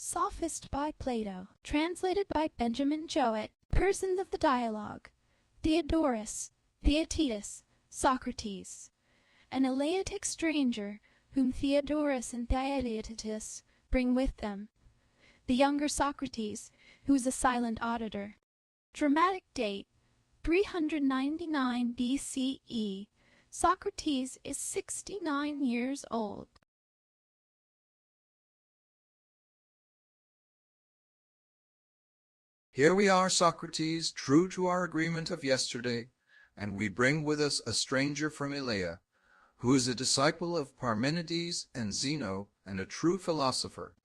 Sophist by Plato, translated by Benjamin Jowett. Persons of the dialogue: Theodorus, TorToiSe-tts, Socrates. An Eleatic stranger, whom Theodorus and TorToiSe-tts bring with them. The younger Socrates, who is a silent auditor. Dramatic date: 399 BCE. Socrates is 69 years old. Here we are, Socrates, true to our agreement of yesterday, and we bring with us a stranger from Elea, who is a disciple of Parmenides and Zeno, and a true philosopher.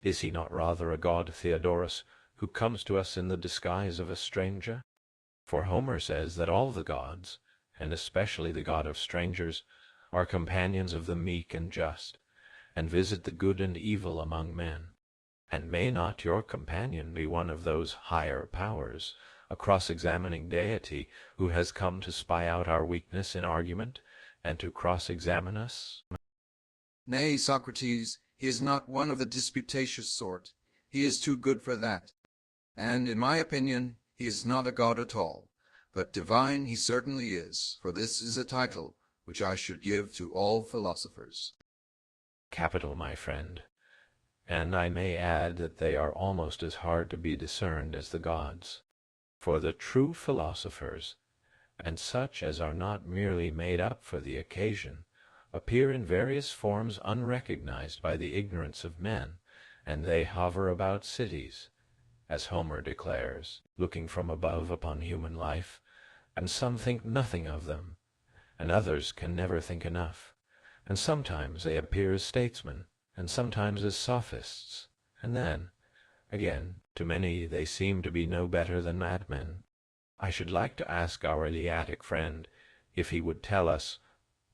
Is he not rather a god, Theodorus, who comes to us in the disguise of a stranger? For Homer says that all the gods, and especially the god of strangers, are companions of the meek and just, and visit the good and evil among men. And may not your companion be one of those higher powers, a cross-examining deity, who has come to spy out our weakness in argument, and to cross-examine us? Nay, Socrates, he is not one of the disputatious sort. He is too good for that. And, in my opinion, he is not a god at all. But divine he certainly is, for this is a title which I should give to all philosophers. Capital, my friend. And I may add that they are almost as hard to be discerned as the gods. For the true philosophers, and such as are not merely made up for the occasion, appear in various forms unrecognized by the ignorance of men, and they hover about cities, as Homer declares, looking from above upon human life, and some think nothing of them, and others can never think enough, and sometimes they appear as statesmen, and sometimes as sophists, and then, again, to many they seem to be no better than madmen. I should like to ask our Eleatic friend if he would tell us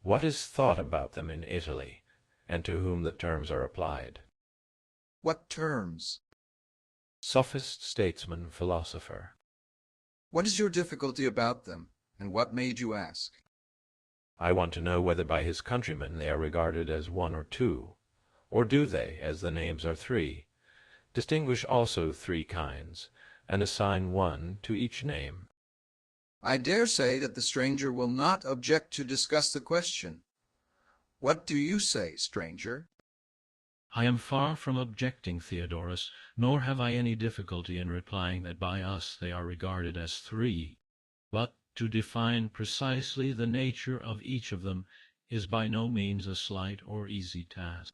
what is thought about them in Italy, and to whom the terms are applied. What terms? Sophist, statesman, philosopher. What is your difficulty about them, and what made you ask? I want to know whether by his countrymen they are regarded as one or two, or do they, as the names are three, distinguish also three kinds, and assign one to each name? I dare say that the stranger will not object to discuss the question. What do you say, stranger? I am far from objecting, Theodorus, nor have I any difficulty in replying that by us they are regarded as three. But to define precisely the nature of each of them is by no means a slight or easy task.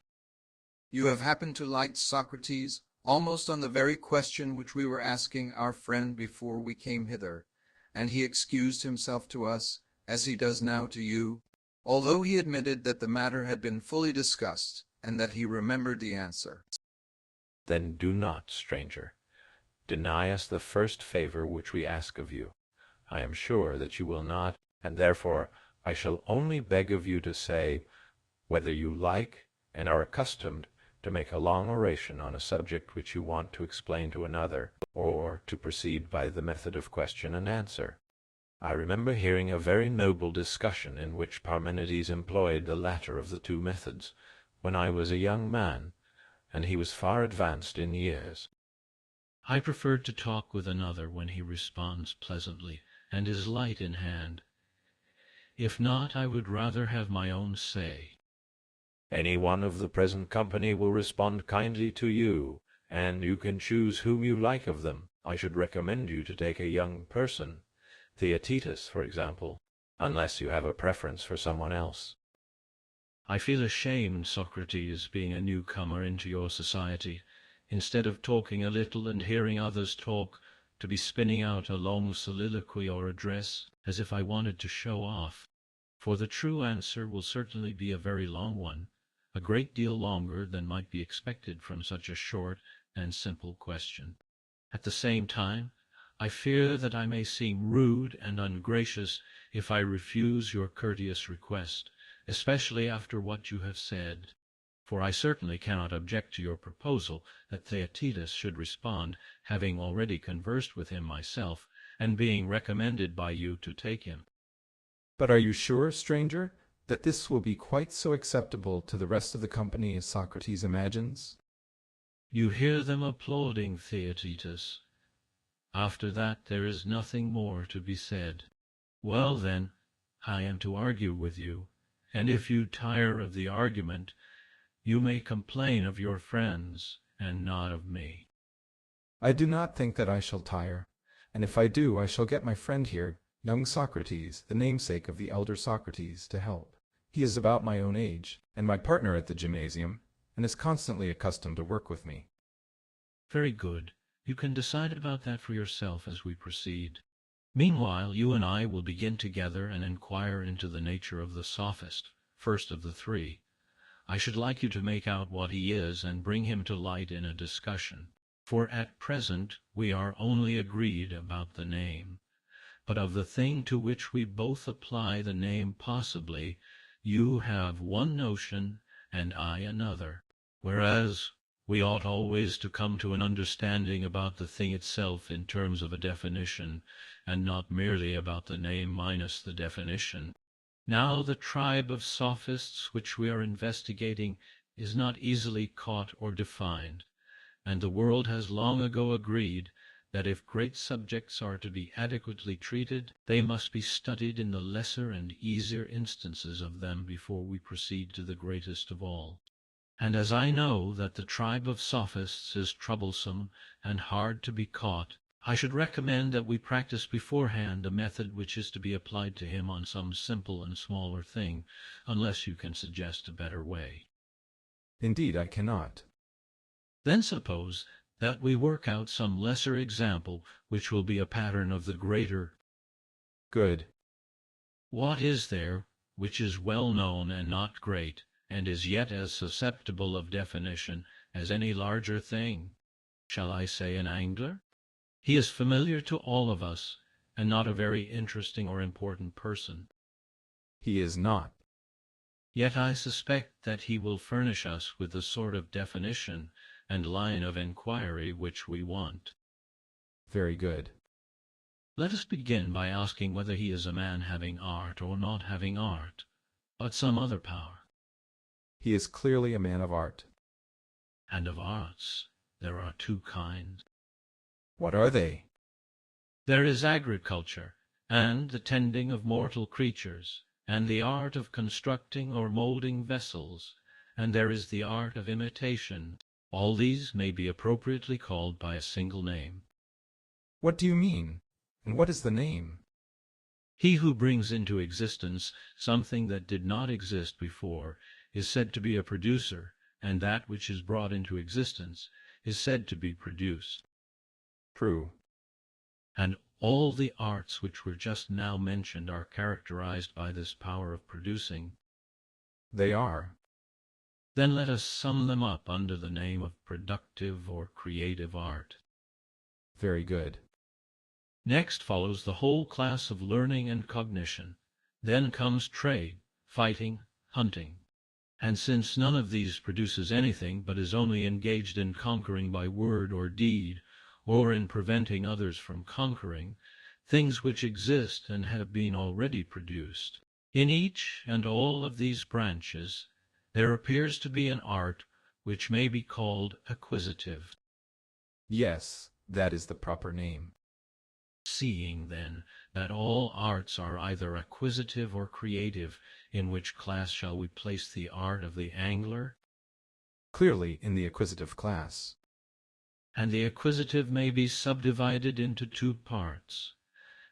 You have happened to light, Socrates, almost on the very question which we were asking our friend before we came hither, and he excused himself to us, as he does now to you, although he admitted that the matter had been fully discussed, and that he remembered the answer. Then do not, stranger, deny us the first favor which we ask of you. I am sure that you will not, and therefore I shall only beg of you to say whether you like and are accustomed to make a long oration on a subject which you want to explain to another, or to proceed by the method of question and answer. I remember hearing a very noble discussion in which Parmenides employed the latter of the two methods, when I was a young man, and he was far advanced in years. I prefer to talk with another when he responds pleasantly, and is light in hand. If not, I would rather have my own say. Any one of the present company will respond kindly to you, and you can choose whom you like of them. I should recommend you to take a young person, TorToiSe-tts, for example, unless you have a preference for someone else. I feel ashamed, Socrates, being a newcomer into your society, instead of talking a little and hearing others talk, to be spinning out a long soliloquy or address, as if I wanted to show off. For the true answer will certainly be a very long one, a great deal longer than might be expected from such a short and simple question. At the same time, I fear that I may seem rude and ungracious if I refuse your courteous request, especially after what you have said. For I certainly cannot object to your proposal that TorToiSe-tts should respond, having already conversed with him myself, and being recommended by you to take him. But are you sure, stranger, that this will be quite so acceptable to the rest of the company as Socrates imagines? You hear them applauding, TorToiSe-tts. After that there is nothing more to be said. Well then, I am to argue with you, and if you tire of the argument, you may complain of your friends, and not of me. I do not think that I shall tire, and if I do, I shall get my friend here, young Socrates, the namesake of the elder Socrates, to help. He is about my own age, and my partner at the gymnasium, and is constantly accustomed to work with me. Very good. You can decide about that for yourself as we proceed. Meanwhile, you and I will begin together and inquire into the nature of the Sophist, first of the three. I should like you to make out what he is and bring him to light in a discussion, for at present we are only agreed about the name. But of the thing to which we both apply the name possibly, you have one notion and I another, whereas we ought always to come to an understanding about the thing itself in terms of a definition, and not merely about the name minus the definition. Now the tribe of Sophists which we are investigating is not easily caught or defined, and the world has long ago agreed that if great subjects are to be adequately treated, they must be studied in the lesser and easier instances of them before we proceed to the greatest of all. And as I know that the tribe of Sophists is troublesome and hard to be caught, I should recommend that we practice beforehand a method which is to be applied to him on some simple and smaller thing, unless you can suggest a better way. Indeed, I cannot. Then suppose that we work out some lesser example which will be a pattern of the greater. Good. What is there which is well known and not great, and is yet as susceptible of definition as any larger thing? Shall I say an angler? He is familiar to all of us, and not a very interesting or important person. He is not. Yet I suspect that he will furnish us with the sort of definition and line of inquiry which we want. Very good. Let us begin by asking whether he is a man having art or not having art, but some other power. He is clearly a man of art. And of arts there are two kinds. What are they? There is agriculture, and the tending of mortal creatures, and the art of constructing or moulding vessels, and there is the art of imitation. All these may be appropriately called by a single name. What do you mean? And what is the name? He who brings into existence something that did not exist before is said to be a producer, and that which is brought into existence is said to be produced. True. And all the arts which were just now mentioned are characterized by this power of producing. They are. Then let us sum them up under the name of productive or creative art. Very good. Next follows the whole class of learning and cognition. Then comes trade, fighting, hunting. And since none of these produces anything, but is only engaged in conquering by word or deed, or in preventing others from conquering, things which exist and have been already produced. In each and all of these branches, there appears to be an art which may be called acquisitive. Yes, that is the proper name. Seeing, then, that all arts are either acquisitive or creative, in which class shall we place the art of the angler? Clearly in the acquisitive class. And the acquisitive may be subdivided into two parts.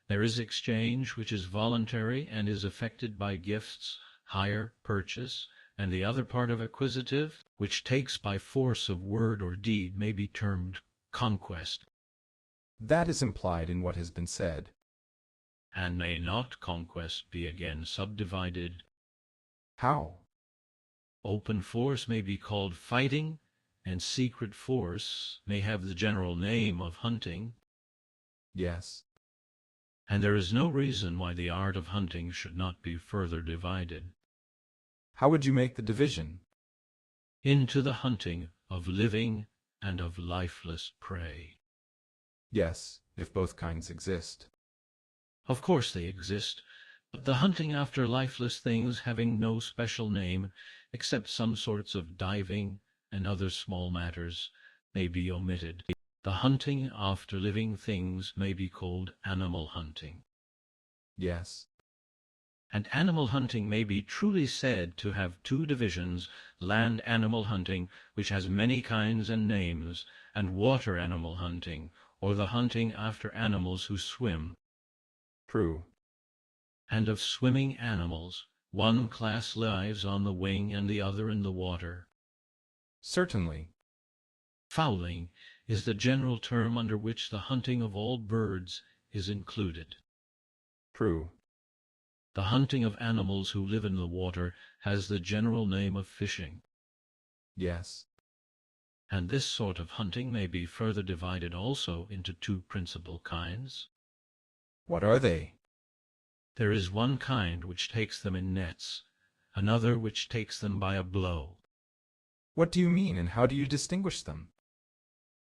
There is exchange, which is voluntary and is effected by gifts, hire, purchase, and the other part of acquisitive, which takes by force of word or deed, may be termed conquest. That is implied in what has been said. And may not conquest be again subdivided? How? Open force may be called fighting, and secret force may have the general name of hunting. Yes. And there is no reason why the art of hunting should not be further divided. How would you make the division? Into the hunting of living and of lifeless prey. Yes, if both kinds exist. Of course they exist, but the hunting after lifeless things having no special name, except some sorts of diving and other small matters, may be omitted. The hunting after living things may be called animal hunting. Yes. And animal hunting may be truly said to have two divisions: land animal hunting, which has many kinds and names, and water animal hunting, or the hunting after animals who swim. True. And of swimming animals, one class lives on the wing and the other in the water. Certainly. Fowling is the general term under which the hunting of all birds is included. True. The hunting of animals who live in the water has the general name of fishing. Yes. And this sort of hunting may be further divided also into two principal kinds. What are they? There is one kind which takes them in nets, another which takes them by a blow. What do you mean, and how do you distinguish them?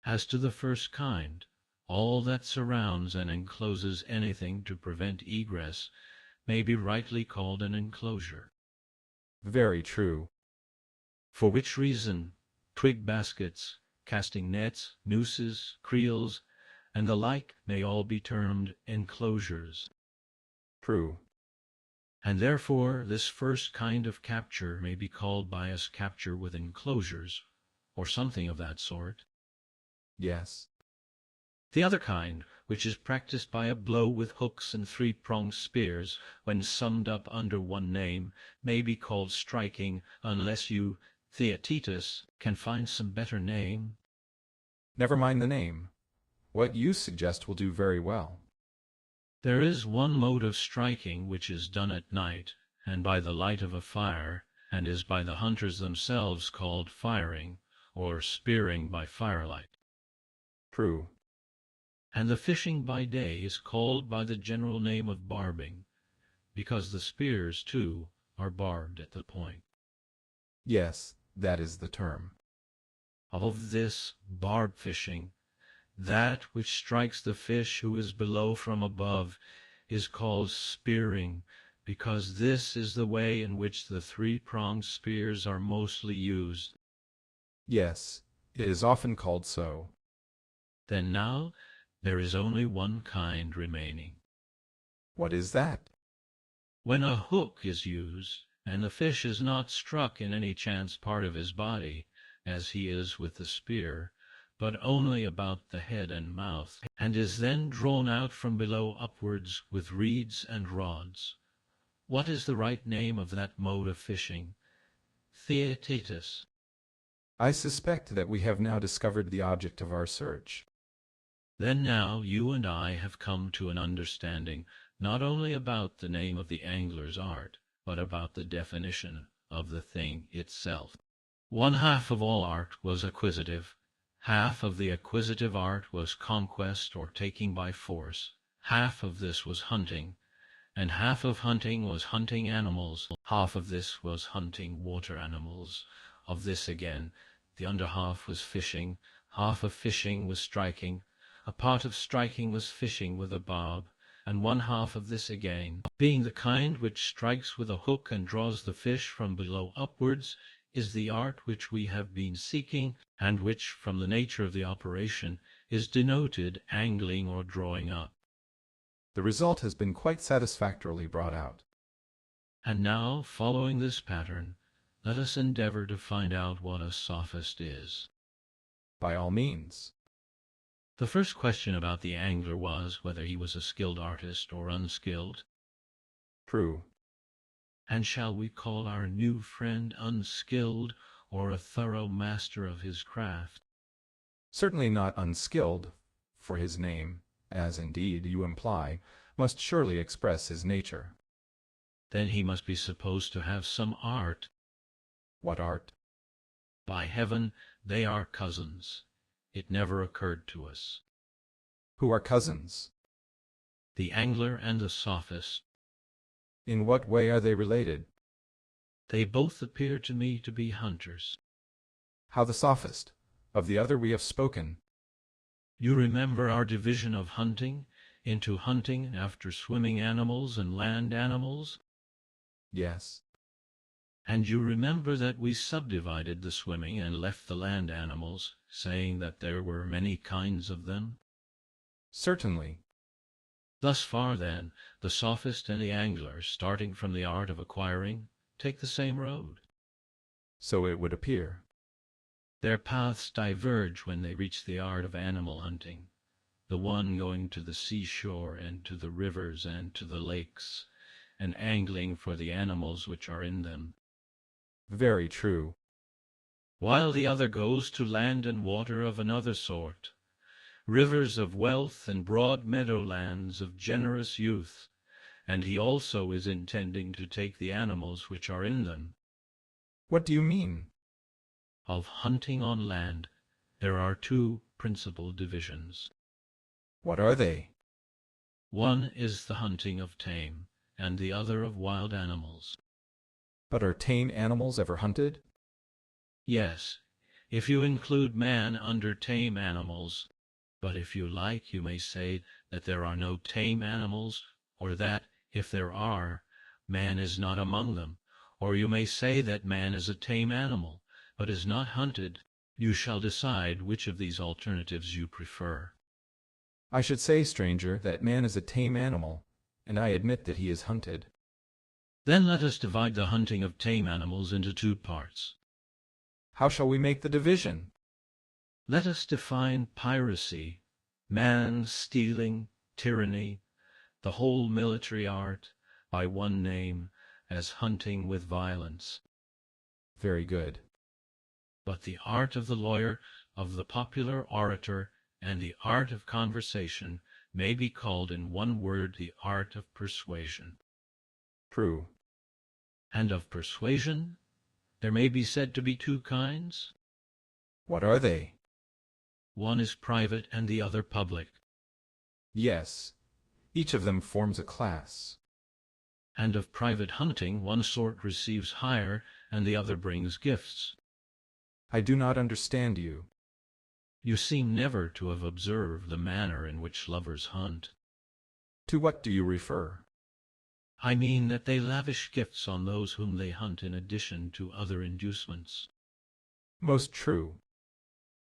As to the first kind, all that surrounds and encloses anything to prevent egress may be rightly called an enclosure. Very true. For which reason twig baskets, casting nets, nooses, creels, and the like may all be termed enclosures. True. And therefore this first kind of capture may be called by us capture with enclosures, or something of that sort. Yes. The other kind, which is practiced by a blow with hooks and three-pronged spears, when summed up under one name, may be called striking, unless you, TorToiSe-tts, can find some better name. Never mind the name. What you suggest will do very well. There is one mode of striking which is done at night, and by the light of a fire, and is by the hunters themselves called firing, or spearing by firelight. True. And the fishing by day is called by the general name of barbing, because the spears, too, are barbed at the point. Yes, that is the term. Of this barb fishing, that which strikes the fish who is below from above is called spearing, because this is the way in which the three-pronged spears are mostly used. Yes, it is often called so. Then now there is only one kind remaining. What is that? When a hook is used, and the fish is not struck in any chance part of his body, as he is with the spear, but only about the head and mouth, and is then drawn out from below upwards with reeds and rods. What is the right name of that mode of fishing? TorToiSe-tts. I suspect that we have now discovered the object of our search. Then now you and I have come to an understanding, not only about the name of the angler's art, but about the definition of the thing itself. One half of all art was acquisitive. Half of the acquisitive art was conquest or taking by force. Half of this was hunting, and half of hunting was hunting animals. Half of this was hunting water animals. Of this again, the under half was fishing. Half of fishing was striking. A part of striking was fishing with a barb, and one half of this again, being the kind which strikes with a hook and draws the fish from below upwards, is the art which we have been seeking, and which, from the nature of the operation, is denoted angling or drawing up. The result has been quite satisfactorily brought out. And now, following this pattern, let us endeavor to find out what a sophist is. By all means. The first question about the angler was whether he was a skilled artist or unskilled. True. And shall we call our new friend unskilled, or a thorough master of his craft? Certainly not unskilled, for his name, as indeed you imply, must surely express his nature. Then he must be supposed to have some art. What art? By heaven, they are cousins. It never occurred to us. Who are cousins? The angler and the sophist. In what way are they related? They both appear to me to be hunters. How the sophist? Of the other we have spoken. You remember our division of hunting into hunting after swimming animals and land animals? Yes. And you remember that we subdivided the swimming and left the land animals, saying that there were many kinds of them? Certainly. Thus far, then, the sophist and the angler, starting from the art of acquiring, take the same road. So it would appear. Their paths diverge when they reach the art of animal hunting, the one going to the seashore and to the rivers and to the lakes, and angling for the animals which are in them, Very true. while the other goes to land and water of another sort, rivers of wealth and broad meadowlands of generous youth, and he also is intending to take the animals which are in them. What do you mean? Of hunting on land, there are two principal divisions. What are they? One is the hunting of tame, and the other of wild animals. But are tame animals ever hunted? Yes, if you include man under tame animals, but if you like, you may say that there are no tame animals, or that, if there are, man is not among them, or you may say that man is a tame animal, but is not hunted. You shall decide which of these alternatives you prefer. I should say, stranger, that man is a tame animal, and I admit that he is hunted. Then let us divide the hunting of tame animals into two parts. How shall we make the division? Let us define piracy, man stealing, tyranny, the whole military art, by one name, as hunting with violence. Very good. But the art of the lawyer, of the popular orator, and the art of conversation may be called in one word the art of persuasion. True. And of persuasion there may be said to be two kinds. What are they? One is private and the other public. Yes. Each of them forms a class. And of private hunting one sort receives hire and the other brings gifts. I do not understand you. You seem never to have observed the manner in which lovers hunt. To what do you refer? I mean that they lavish gifts on those whom they hunt in addition to other inducements. Most true.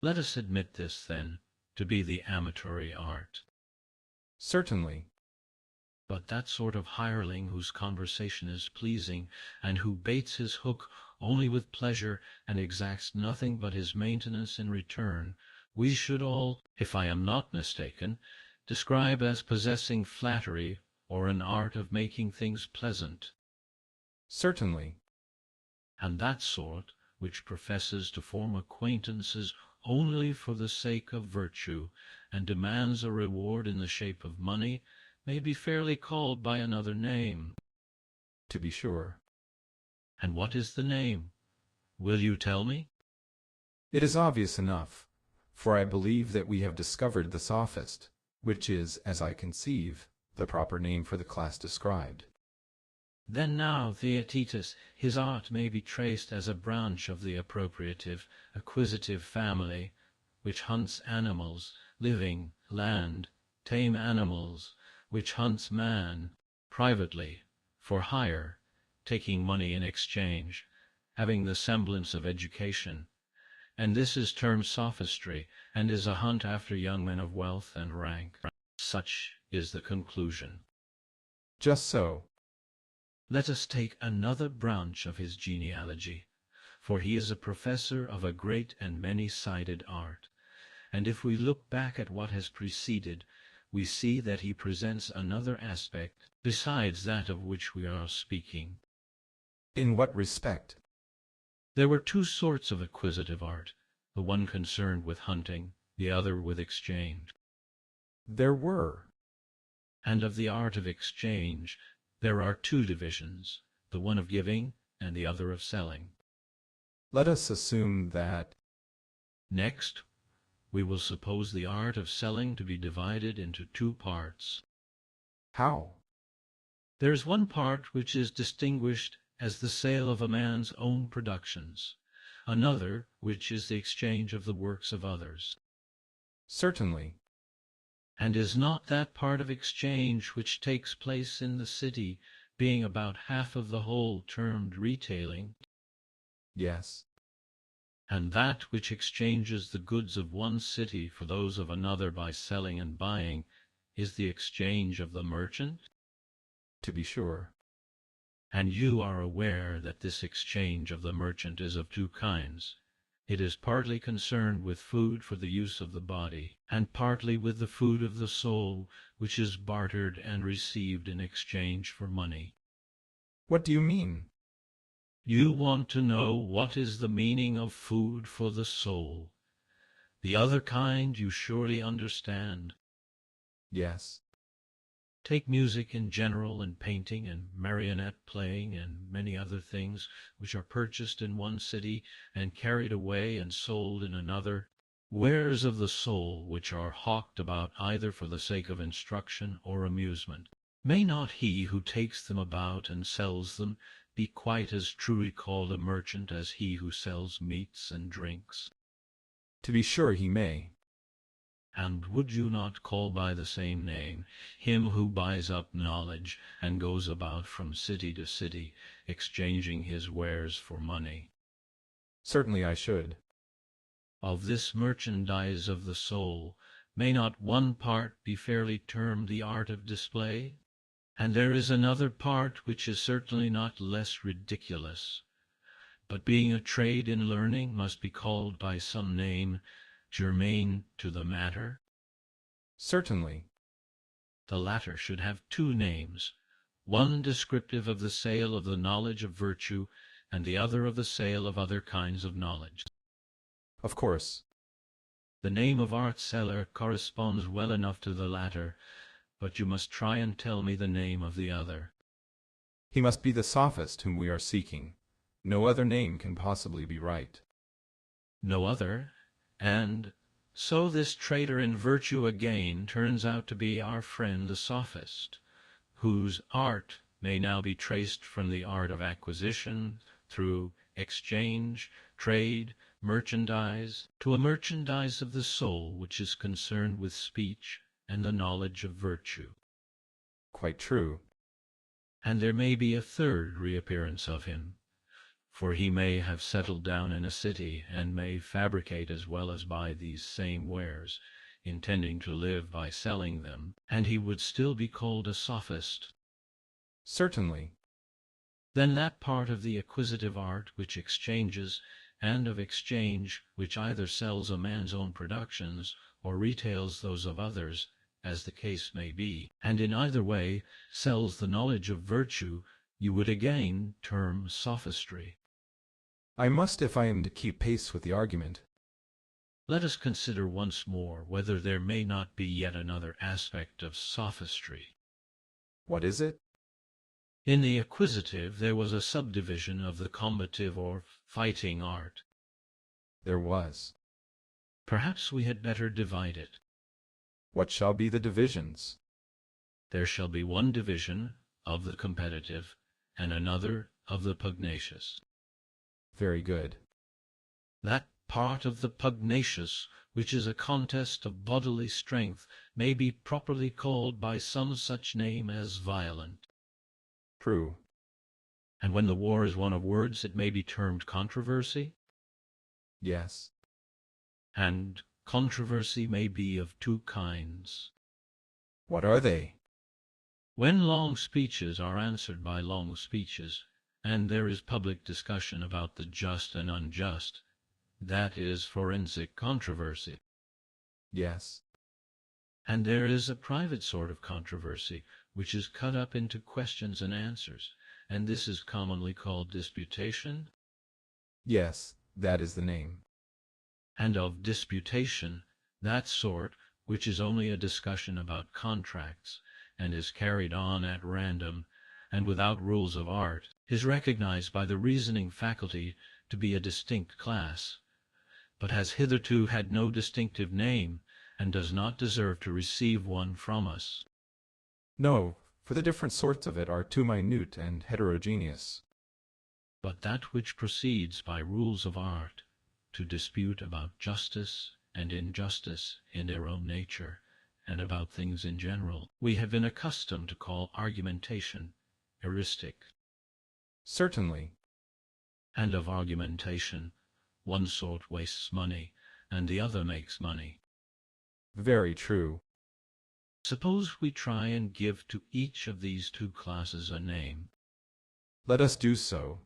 Let us admit this, then, to be the amatory art. Certainly. But that sort of hireling whose conversation is pleasing, and who baits his hook only with pleasure and exacts nothing but his maintenance in return, we should all, if I am not mistaken, describe as possessing flattery or an art of making things pleasant. Certainly. And that sort, which professes to form acquaintances only for the sake of virtue, and demands a reward in the shape of money, may be fairly called by another name. To be sure. And what is the name? Will you tell me? It is obvious enough, for I believe that we have discovered the sophist, which is, as I conceive, the proper name for the class described. Then now, TorToiSe-tts, his art may be traced as a branch of the appropriative, acquisitive family, which hunts animals, living, land, tame animals, which hunts man, privately, for hire, taking money in exchange, having the semblance of education. And this is termed sophistry, and is a hunt after young men of wealth and rank. Such is the conclusion. Just so. Let us take another branch of his genealogy, for he is a professor of a great and many-sided art, and if we look back at what has preceded, we see that he presents another aspect besides that of which we are speaking. In what respect? There were two sorts of acquisitive art, the one concerned with hunting, the other with exchange. There were. And of the art of exchange there are two divisions, the one of giving and the other of selling. Let us assume that. Next, we will suppose the art of selling to be divided into two parts. How? There is one part which is distinguished as the sale of a man's own productions, another which is the exchange of the works of others. Certainly. And is not that part of exchange which takes place in the city, being about half of the whole, termed retailing? Yes. And that which exchanges the goods of one city for those of another by selling and buying is the exchange of the merchant? To be sure. And you are aware that this exchange of the merchant is of two kinds. It is partly concerned with food for the use of the body, and partly with the food of the soul, which is bartered and received in exchange for money. What do you mean? You want to know what is the meaning of food for the soul. The other kind you surely understand. Yes. Take music in general, and painting, and marionette playing, and many other things which are purchased in one city and carried away and sold in another, wares of the soul which are hawked about either for the sake of instruction or amusement. May not he who takes them about and sells them be quite as truly called a merchant as he who sells meats and drinks? To be sure he may. And would you not call by the same name him who buys up knowledge and goes about from city to city, exchanging his wares for money? Certainly I should. Of this merchandise of the soul, may not one part be fairly termed the art of display? And there is another part which is certainly not less ridiculous, but being a trade in learning must be called by some name germane to the matter. Certainly. The latter should have two names, one descriptive of the sale of the knowledge of virtue, and the other of the sale of other kinds of knowledge. Of course. The name of art seller corresponds well enough to the latter, but you must try and tell me the name of the other. He must be the Sophist whom we are seeking. No other name can possibly be right. No other? And so this trader in virtue again turns out to be our friend the Sophist, whose art may now be traced from the art of acquisition, through exchange, trade, merchandise, to a merchandise of the soul which is concerned with speech and the knowledge of virtue. Quite true. And there may be a third reappearance of him, for he may have settled down in a city, and may fabricate as well as buy these same wares, intending to live by selling them, and he would still be called a sophist. Certainly. Then that part of the acquisitive art which exchanges, and of exchange which either sells a man's own productions, or retails those of others, as the case may be, and in either way sells the knowledge of virtue, you would again term sophistry. I must if I am to keep pace with the argument. Let us consider once more whether there may not be yet another aspect of sophistry. What is it? In the acquisitive there was a subdivision of the combative or fighting art. There was. Perhaps we had better divide it. What shall be the divisions? There shall be one division of the competitive, and another of the pugnacious. Very good. That part of the pugnacious which is a contest of bodily strength may be properly called by some such name as violent. True. And when the war is one of words, it may be termed controversy. Yes. And controversy may be of two kinds. What are they? When long speeches are answered by long speeches, and there is public discussion about the just and unjust, that is forensic controversy. Yes. And there is a private sort of controversy, which is cut up into questions and answers, and this is commonly called disputation. Yes, that is the name. And of disputation, that sort which is only a discussion about contracts, and is carried on at random, and without rules of art, is recognized by the reasoning faculty to be a distinct class, but has hitherto had no distinctive name, and does not deserve to receive one from us. No, for the different sorts of it are too minute and heterogeneous. But that which proceeds by rules of art, to dispute about justice and injustice in their own nature, and about things in general, we have been accustomed to call argumentation, heuristic. Certainly. and of argumentation. One sort wastes money, and the other makes money. Very true. Suppose we try and give to each of these two classes a name. Let us do so.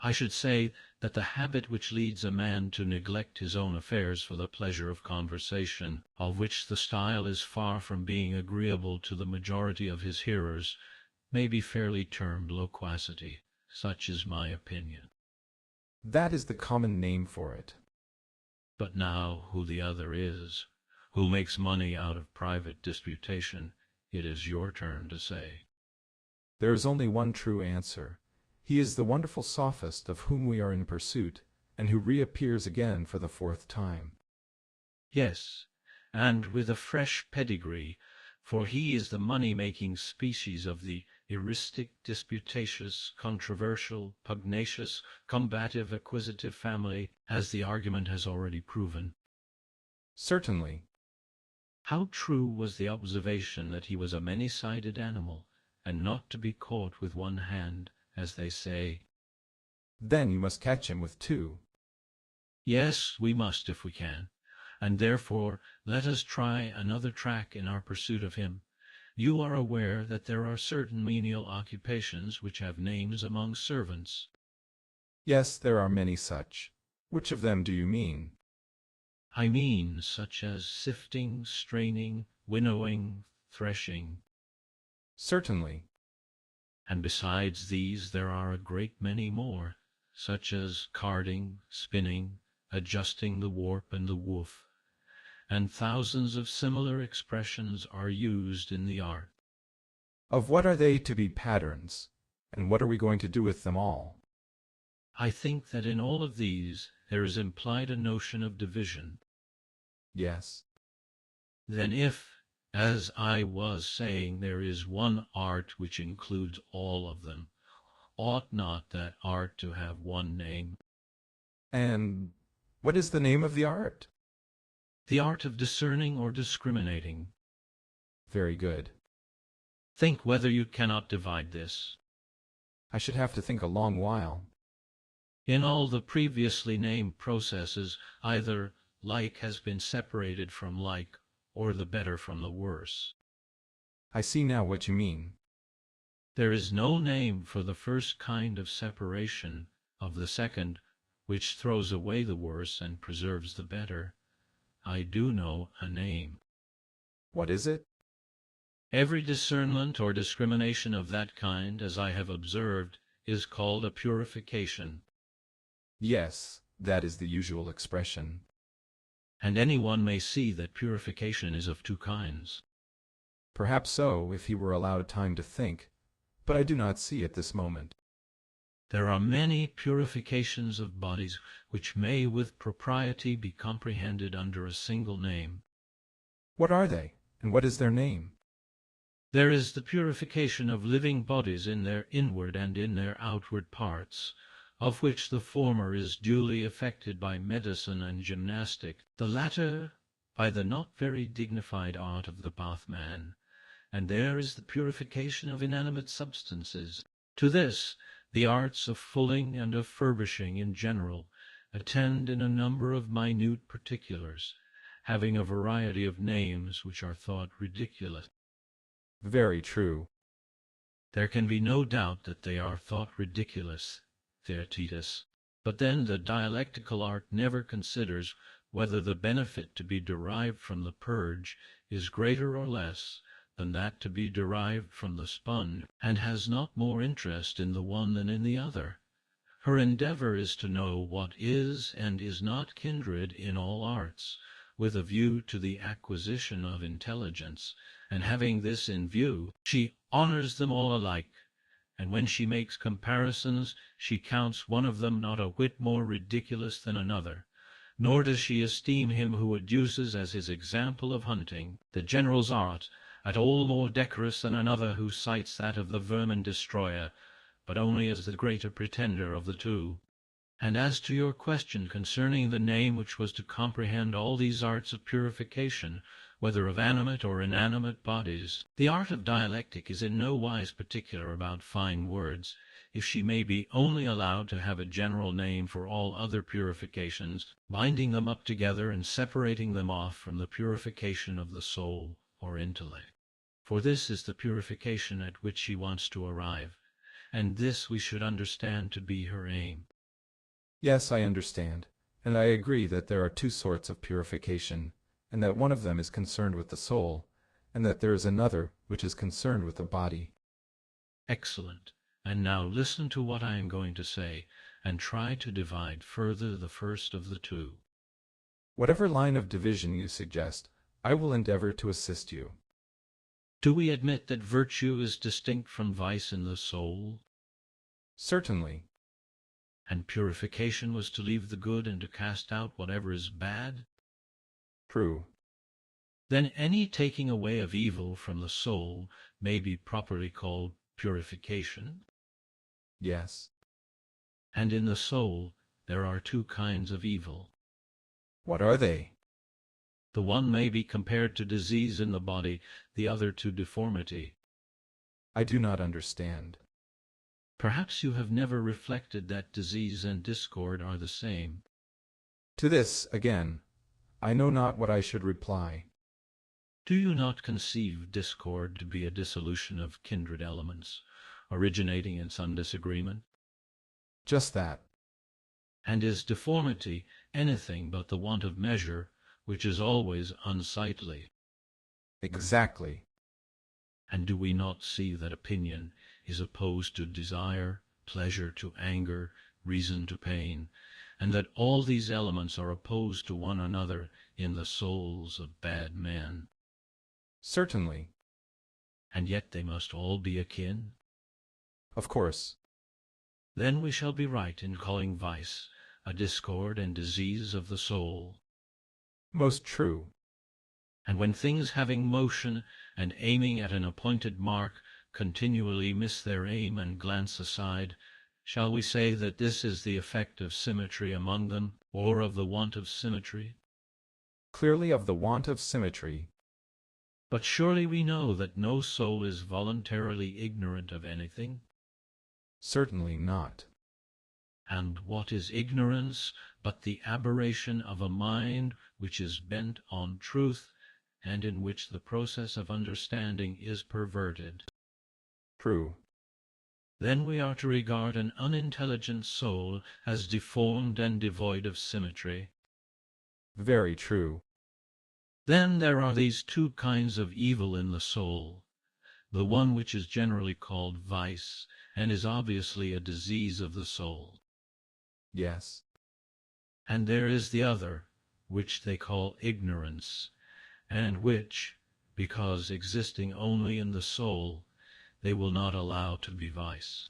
I should say that the habit which leads a man to neglect his own affairs for the pleasure of conversation, of which the style is far from being agreeable to the majority of his hearers, may be fairly termed loquacity. Such is my opinion. That is the common name for it. But now who the other is, who makes money out of private disputation, it is your turn to say. There is only one true answer. He is the wonderful Sophist of whom we are in pursuit, and who reappears again for the 4th time. Yes, and with a fresh pedigree, for he is the money-making species of the heuristic, disputatious, controversial, pugnacious, combative, acquisitive family, as the argument has already proven. Certainly. How true was the observation that he was a many-sided animal, and not to be caught with one hand, as they say. Then you must catch him with 2. Yes, we must if we can, and therefore let us try another track in our pursuit of him. You are aware that there are certain menial occupations which have names among servants. Yes, there are many such. Which of them do you mean? I mean such as sifting, straining, winnowing, threshing. Certainly. And besides these there are a great many more, such as carding, spinning, adjusting the warp and the woof, and thousands of similar expressions are used in the art. Of what are they to be patterns, and what are we going to do with them all? I think that in all of these there is implied a notion of division. Yes. Then if, as I was saying, there is one art which includes all of them, ought not that art to have one name? And what is the name of the art? The art of discerning or discriminating. Very good. Think whether you cannot divide this. I should have to think a long while. In all the previously named processes, either like has been separated from like, or the better from the worse. I see now what you mean. There is no name for the first kind of separation, of the second, which throws away the worse and preserves the better. I do know a name. What is it? Every discernment or discrimination of that kind, as I have observed, is called a purification. Yes, that is the usual expression. And anyone may see that purification is of two kinds. Perhaps so, if he were allowed time to think, but I do not see at this moment. There are many purifications of bodies which may with propriety be comprehended under a single name. What are they, and what is their name? There is the purification of living bodies in their inward and in their outward parts, of which the former is duly effected by medicine and gymnastic, the latter by the not very dignified art of the bathman. And there is the purification of inanimate substances. To this the arts of fulling and of furbishing in general attend in a number of minute particulars, having a variety of names which are thought ridiculous. Very true. There can be no doubt that they are thought ridiculous, TorToiSe-tts. But then the dialectical art never considers whether the benefit to be derived from the purge is greater or less than that to be derived from the sponge, and has not more interest in the one than in the other. Her endeavor is to know what is and is not kindred in all arts, with a view to the acquisition of intelligence, and having this in view, she honors them all alike, and when she makes comparisons, she counts one of them not a whit more ridiculous than another, nor does she esteem him who adduces as his example of hunting the general's art at all more decorous than another who cites that of the vermin-destroyer, but only as the greater pretender of the two. And as to your question concerning the name which was to comprehend all these arts of purification, whether of animate or inanimate bodies, the art of dialectic is in no wise particular about fine words. if she may be only allowed to have a general name for all other purifications, binding them up together and separating them off from the purification of the soul or intellect. For this is the purification at which she wants to arrive, and this we should understand to be her aim. Yes, I understand, and I agree that there are two sorts of purification, and that one of them is concerned with the soul, and that there is another which is concerned with the body. Excellent. And now listen to what I am going to say, and try to divide further the first of the two. Whatever line of division you suggest, I will endeavor to assist you. Do we admit that virtue is distinct from vice in the soul? Certainly. And purification was to leave the good and to cast out whatever is bad? True. Then any taking away of evil from the soul may be properly called purification? Yes. And in the soul there are two kinds of evil. What are they? The one may be compared to disease in the body, the other to deformity. I do not understand. Perhaps you have never reflected that disease and discord are the same. To this, again, I know not what I should reply. Do you not conceive discord to be a dissolution of kindred elements, originating in some disagreement? Just that. And is deformity anything but the want of measure, which is always unsightly? Exactly. And do we not see that opinion is opposed to desire, pleasure to anger, reason to pain, and that all these elements are opposed to one another in the souls of bad men? Certainly. And yet they must all be akin? Of course. Then we shall be right in calling vice a discord and disease of the soul. Most true. And when things having motion and aiming at an appointed mark continually miss their aim and glance aside, shall we say that this is the effect of symmetry among them, or of the want of symmetry? Clearly of the want of symmetry. But surely we know that no soul is voluntarily ignorant of anything. Certainly not. And what is ignorance but the aberration of a mind which is bent on truth, and in which the process of understanding is perverted? True. Then we are to regard an unintelligent soul as deformed and devoid of symmetry. Very true. Then there are these two kinds of evil in the soul, the one which is generally called vice, and is obviously a disease of the soul. Yes. And there is the other, which they call ignorance, and which, because existing only in the soul, they will not allow to be vice.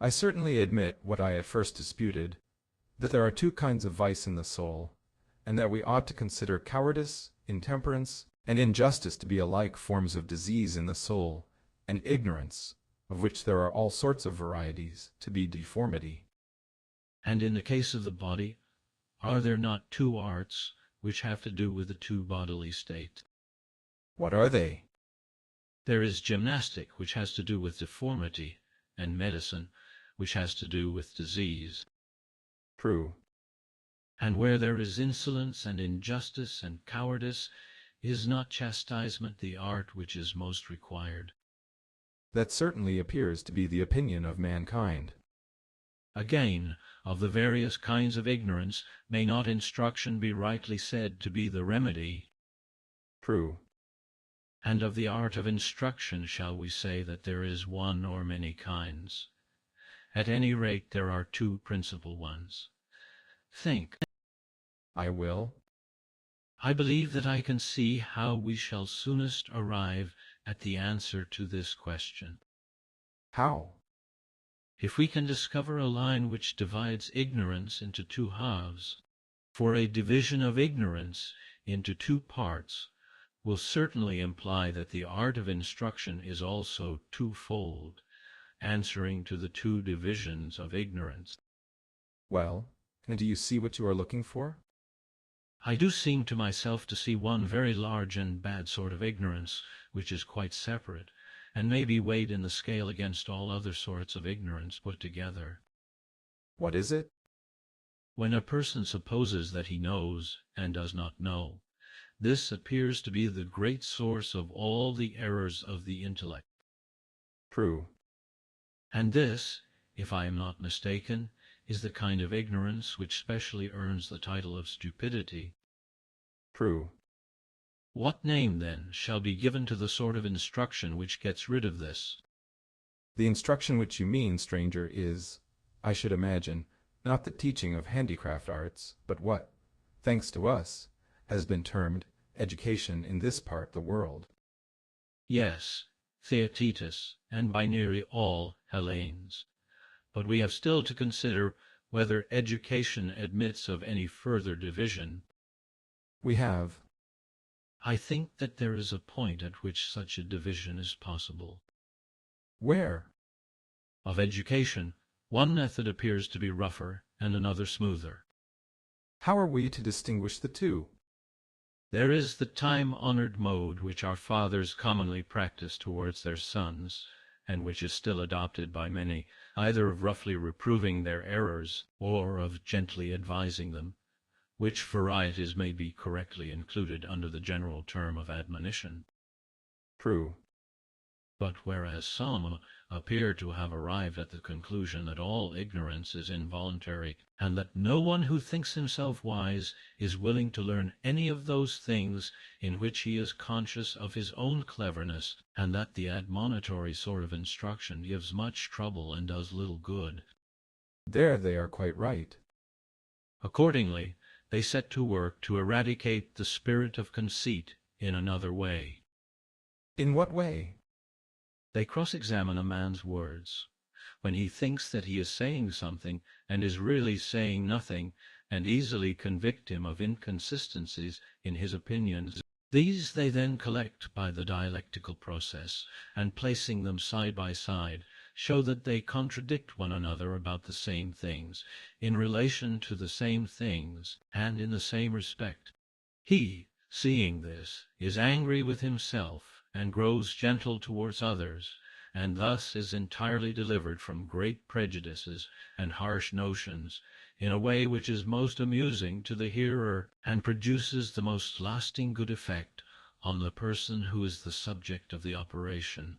I certainly admit what I at first disputed, that there are two kinds of vice in the soul, and that we ought to consider cowardice, intemperance, and injustice to be alike forms of disease in the soul, and ignorance, of which there are all sorts of varieties, to be deformity. And in the case of the body, are there not two arts which have to do with the two bodily state? What are they? There is gymnastic, which has to do with deformity, and medicine, which has to do with disease. True. And where there is insolence and injustice and cowardice, is not chastisement the art which is most required? That certainly appears to be the opinion of mankind. Again, of the various kinds of ignorance, may not instruction be rightly said to be the remedy? True. And of the art of instruction shall we say that there is one or many kinds? At any rate, there are two principal ones. Think. I will. I believe that I can see how we shall soonest arrive at the answer to this question. How? If we can discover a line which divides ignorance into two halves, for a division of ignorance into two parts will certainly imply that the art of instruction is also twofold, answering to the two divisions of ignorance. Well, and do you see what you are looking for? I do seem to myself to see one very large and bad sort of ignorance, which is quite separate, and may be weighed in the scale against all other sorts of ignorance put together. What is it? When a person supposes that he knows and does not know, this appears to be the great source of all the errors of the intellect. True. And this, if I am not mistaken, is the kind of ignorance which specially earns the title of stupidity. True. What name, then, shall be given to the sort of instruction which gets rid of this? The instruction which you mean, stranger, is, I should imagine, not the teaching of handicraft arts, but what, thanks to us, has been termed education in this part the world. Yes, TorToiSe-tts, and by nearly all Hellenes. But we have still to consider whether education admits of any further division. We have. I think that there is a point at which such a division is possible. Where? Of education, one method appears to be rougher and another smoother. How are we to distinguish the two? There is the time-honored mode which our fathers commonly practice towards their sons, and which is still adopted by many, either of roughly reproving their errors or of gently advising them, which varieties may be correctly included under the general term of admonition. True. But whereas some appear to have arrived at the conclusion that all ignorance is involuntary, and that no one who thinks himself wise is willing to learn any of those things in which he is conscious of his own cleverness, and that the admonitory sort of instruction gives much trouble and does little good. There they are quite right. Accordingly, they set to work to eradicate the spirit of conceit in another way. In what way? They cross-examine a man's words. When he thinks that he is saying something and is really saying nothing, and easily convict him of inconsistencies in his opinions, these they then collect by the dialectical process, and placing them side by side, show that they contradict one another about the same things, in relation to the same things, and in the same respect. He, seeing this, is angry with himself, and grows gentle towards others, and thus is entirely delivered from great prejudices and harsh notions, in a way which is most amusing to the hearer, and produces the most lasting good effect on the person who is the subject of the operation.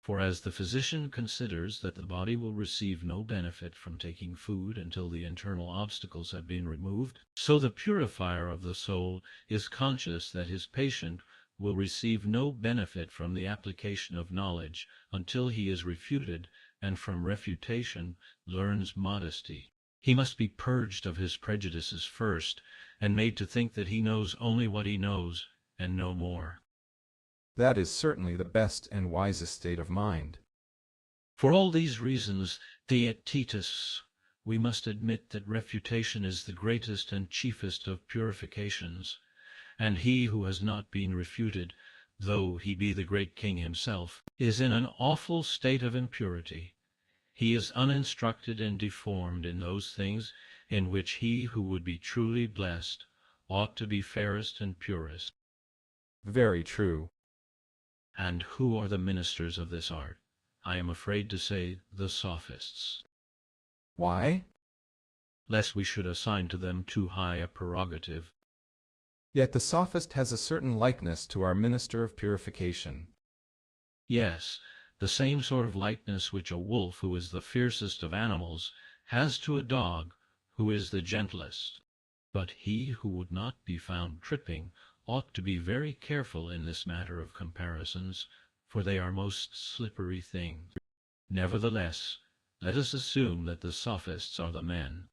For as the physician considers that the body will receive no benefit from taking food until the internal obstacles have been removed, so the purifier of the soul is conscious that his patient will receive no benefit from the application of knowledge until he is refuted, and from refutation learns modesty. He must be purged of his prejudices first, and made to think that he knows only what he knows, and no more. That is certainly the best and wisest state of mind. For all these reasons, TorToiSe-tts, we must admit that refutation is the greatest and chiefest of purifications, and he who has not been refuted, though he be the great king himself, is in an awful state of impurity. He is uninstructed and deformed in those things in which he who would be truly blessed ought to be fairest and purest. Very true. And who are the ministers of this art? I am afraid to say the Sophists. Why? Lest we should assign to them too high a prerogative. Yet the sophist has a certain likeness to our minister of purification. Yes, the same sort of likeness which a wolf, who is the fiercest of animals, has to a dog, who is the gentlest. But he who would not be found tripping ought to be very careful in this matter of comparisons, for they are most slippery things. Nevertheless, let us assume that the Sophists are the men.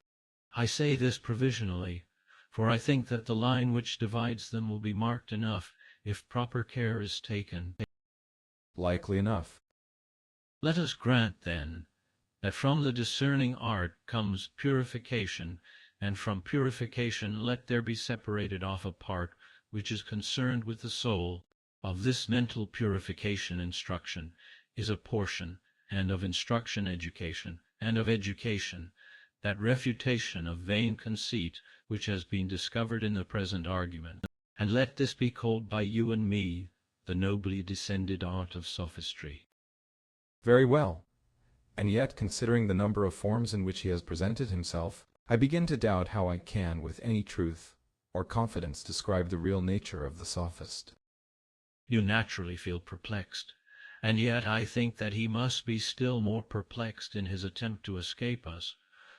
I say this provisionally, for I think that the line which divides them will be marked enough if proper care is taken. Likely enough. Let us grant, then, that from the discerning art comes purification, and from purification let there be separated off a part which is concerned with the soul. Of this mental purification instruction is a portion, and of instruction education, and of education, that refutation of vain conceit which has been discovered in the present argument. And let this be called by you and me the nobly descended art of sophistry. Very well. And yet, considering the number of forms in which he has presented himself, I begin to doubt how I can with any truth or confidence describe the real nature of the Sophist. You naturally feel perplexed, and yet I think that he must be still more perplexed in his attempt to escape us,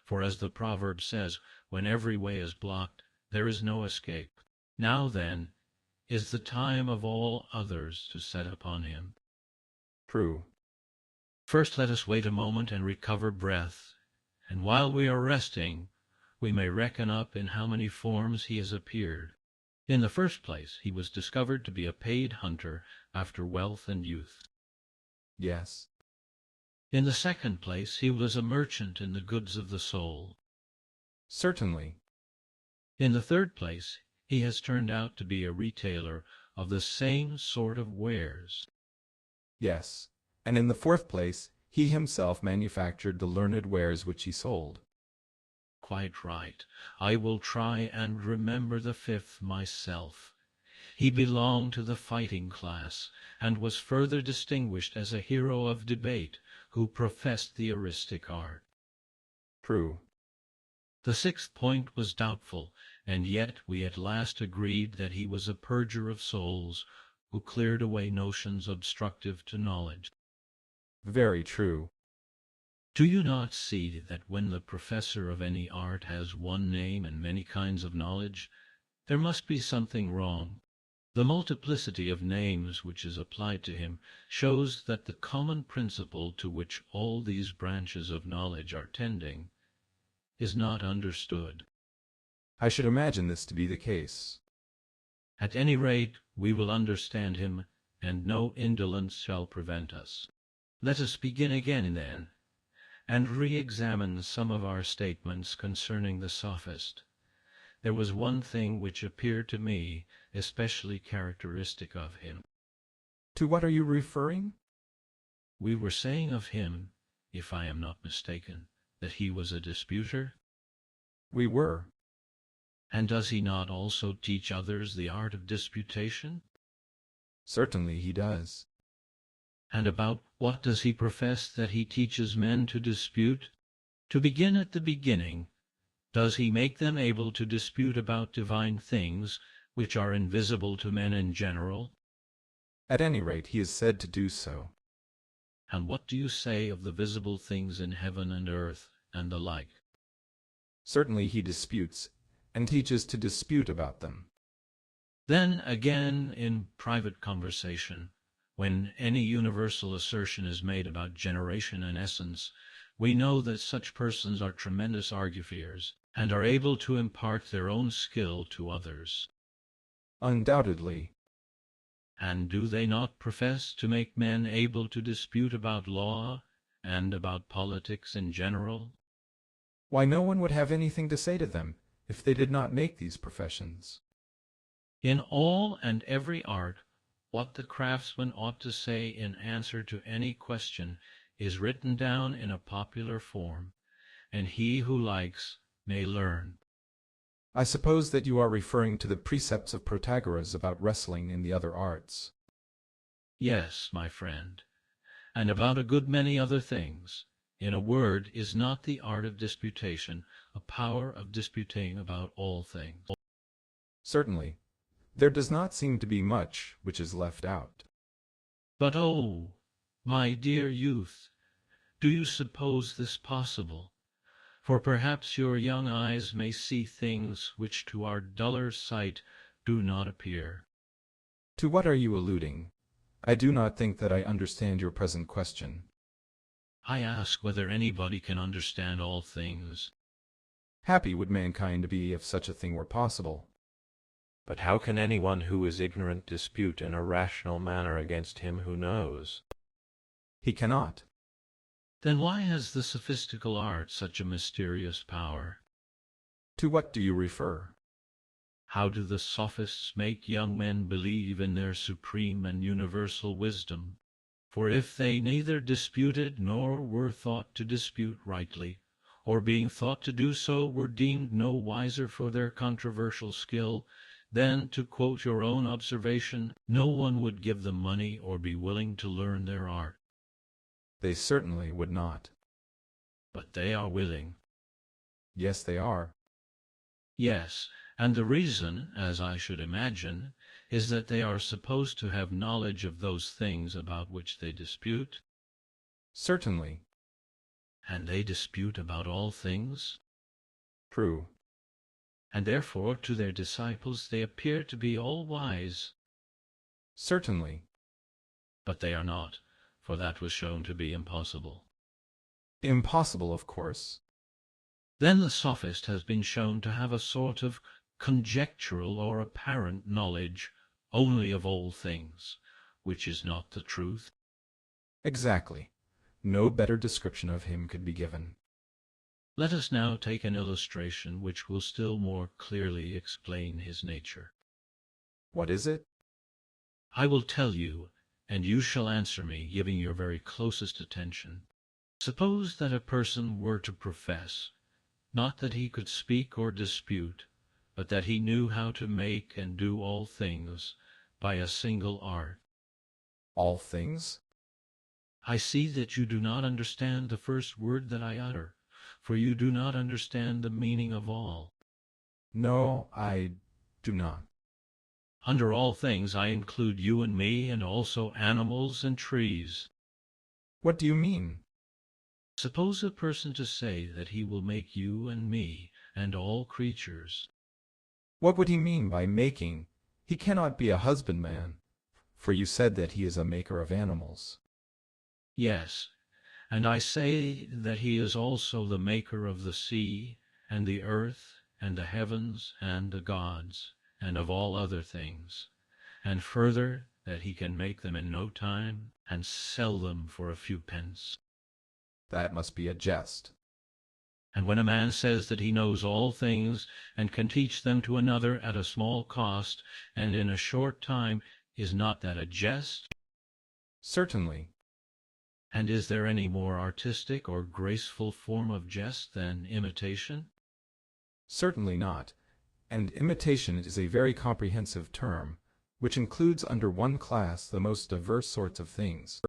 for as the proverb says, when every way is blocked, there is no escape. Now then, is the time of all others to set upon him. True. First let us wait a moment and recover breath, and while we are resting, we may reckon up in how many forms he has appeared. In the first place, he was discovered to be a paid hunter after wealth and youth. Yes. In the second place, he was a merchant in the goods of the soul. Certainly. In the third place, he has turned out to be a retailer of the same sort of wares. Yes. And in the fourth place, he himself manufactured the learned wares which he sold. Quite right. I will try and remember the fifth myself. He belonged to the fighting class, and was further distinguished as a hero of debate who professed the eristic art. True. The sixth point was doubtful, and yet we at last agreed that he was a purger of souls, who cleared away notions obstructive to knowledge. Very true. Do you not see that when the professor of any art has one name and many kinds of knowledge, there must be something wrong? The multiplicity of names which is applied to him shows that the common principle to which all these branches of knowledge are tending is not understood. I should imagine this to be the case. At any rate, we will understand him, and no indolence shall prevent us. Let us begin again, then, and re-examine some of our statements concerning the Sophist. There was one thing which appeared to me especially characteristic of him. To what are you referring? We were saying of him, if I am not mistaken, that he was a disputer. We were. And does he not also teach others the art of disputation? Certainly he does. And about what does he profess that he teaches men to dispute? To begin at the beginning, does he make them able to dispute about divine things, which are invisible to men in general? At any rate, he is said to do so. And what do you say of the visible things in heaven and earth, and the like? Certainly he disputes, and teaches to dispute about them. Then again, in private conversation, when any universal assertion is made about generation and essence, we know that such persons are tremendous argufiers, and are able to impart their own skill to others. Undoubtedly. And do they not profess to make men able to dispute about law, and about politics in general? Why, no one would have anything to say to them if they did not make these professions. In all and every art, what the craftsman ought to say in answer to any question is written down in a popular form, and he who likes may learn. I suppose that you are referring to the precepts of Protagoras about wrestling in the other arts. Yes, my friend, and about a good many other things. In a word, is not the art of disputation a power of disputing about all things? Certainly. There does not seem to be much which is left out. But oh, my dear youth, do you suppose this possible? For perhaps your young eyes may see things which to our duller sight do not appear. To what are you alluding? I do not think that I understand your present question. I ask whether anybody can understand all things. Happy would mankind be if such a thing were possible. But how can anyone who is ignorant dispute in a rational manner against him who knows? He cannot. Then why has the sophistical art such a mysterious power? To what do you refer? How do the Sophists make young men believe in their supreme and universal wisdom? For if they neither disputed nor were thought to dispute rightly, or being thought to do so were deemed no wiser for their controversial skill, then, to quote your own observation, no one would give them money or be willing to learn their art. They certainly would not. But they are willing. Yes, they are. Yes, and the reason, as I should imagine, is that they are supposed to have knowledge of those things about which they dispute. Certainly. And they dispute about all things. True. And therefore to their disciples they appear to be all wise. Certainly. But they are not, for that was shown to be impossible. Impossible, of course. Then the Sophist has been shown to have a sort of conjectural or apparent knowledge only of all things, which is not the truth. Exactly. No better description of him could be given. Let us now take an illustration which will still more clearly explain his nature. What is it? I will tell you, and you shall answer me, giving your very closest attention. Suppose that a person were to profess, not that he could speak or dispute, but that he knew how to make and do all things by a single art. All things? I see that you do not understand the first word that I utter, for you do not understand the meaning of all. No, I do not. Under all things I include you and me, and also animals and trees. What do you mean? Suppose a person to say that he will make you and me, and all creatures. What would he mean by making? He cannot be a husbandman, for you said that he is a maker of animals. Yes, and I say that he is also the maker of the sea, and the earth, and the heavens, and the gods, and of all other things, and further, that he can make them in no time, and sell them for a few pence. That must be a jest. And when a man says that he knows all things, and can teach them to another at a small cost, and in a short time, is not that a jest? Certainly. And is there any more artistic or graceful form of jest than imitation? Certainly not. And imitation is a very comprehensive term, which includes under one class the most diverse sorts of things.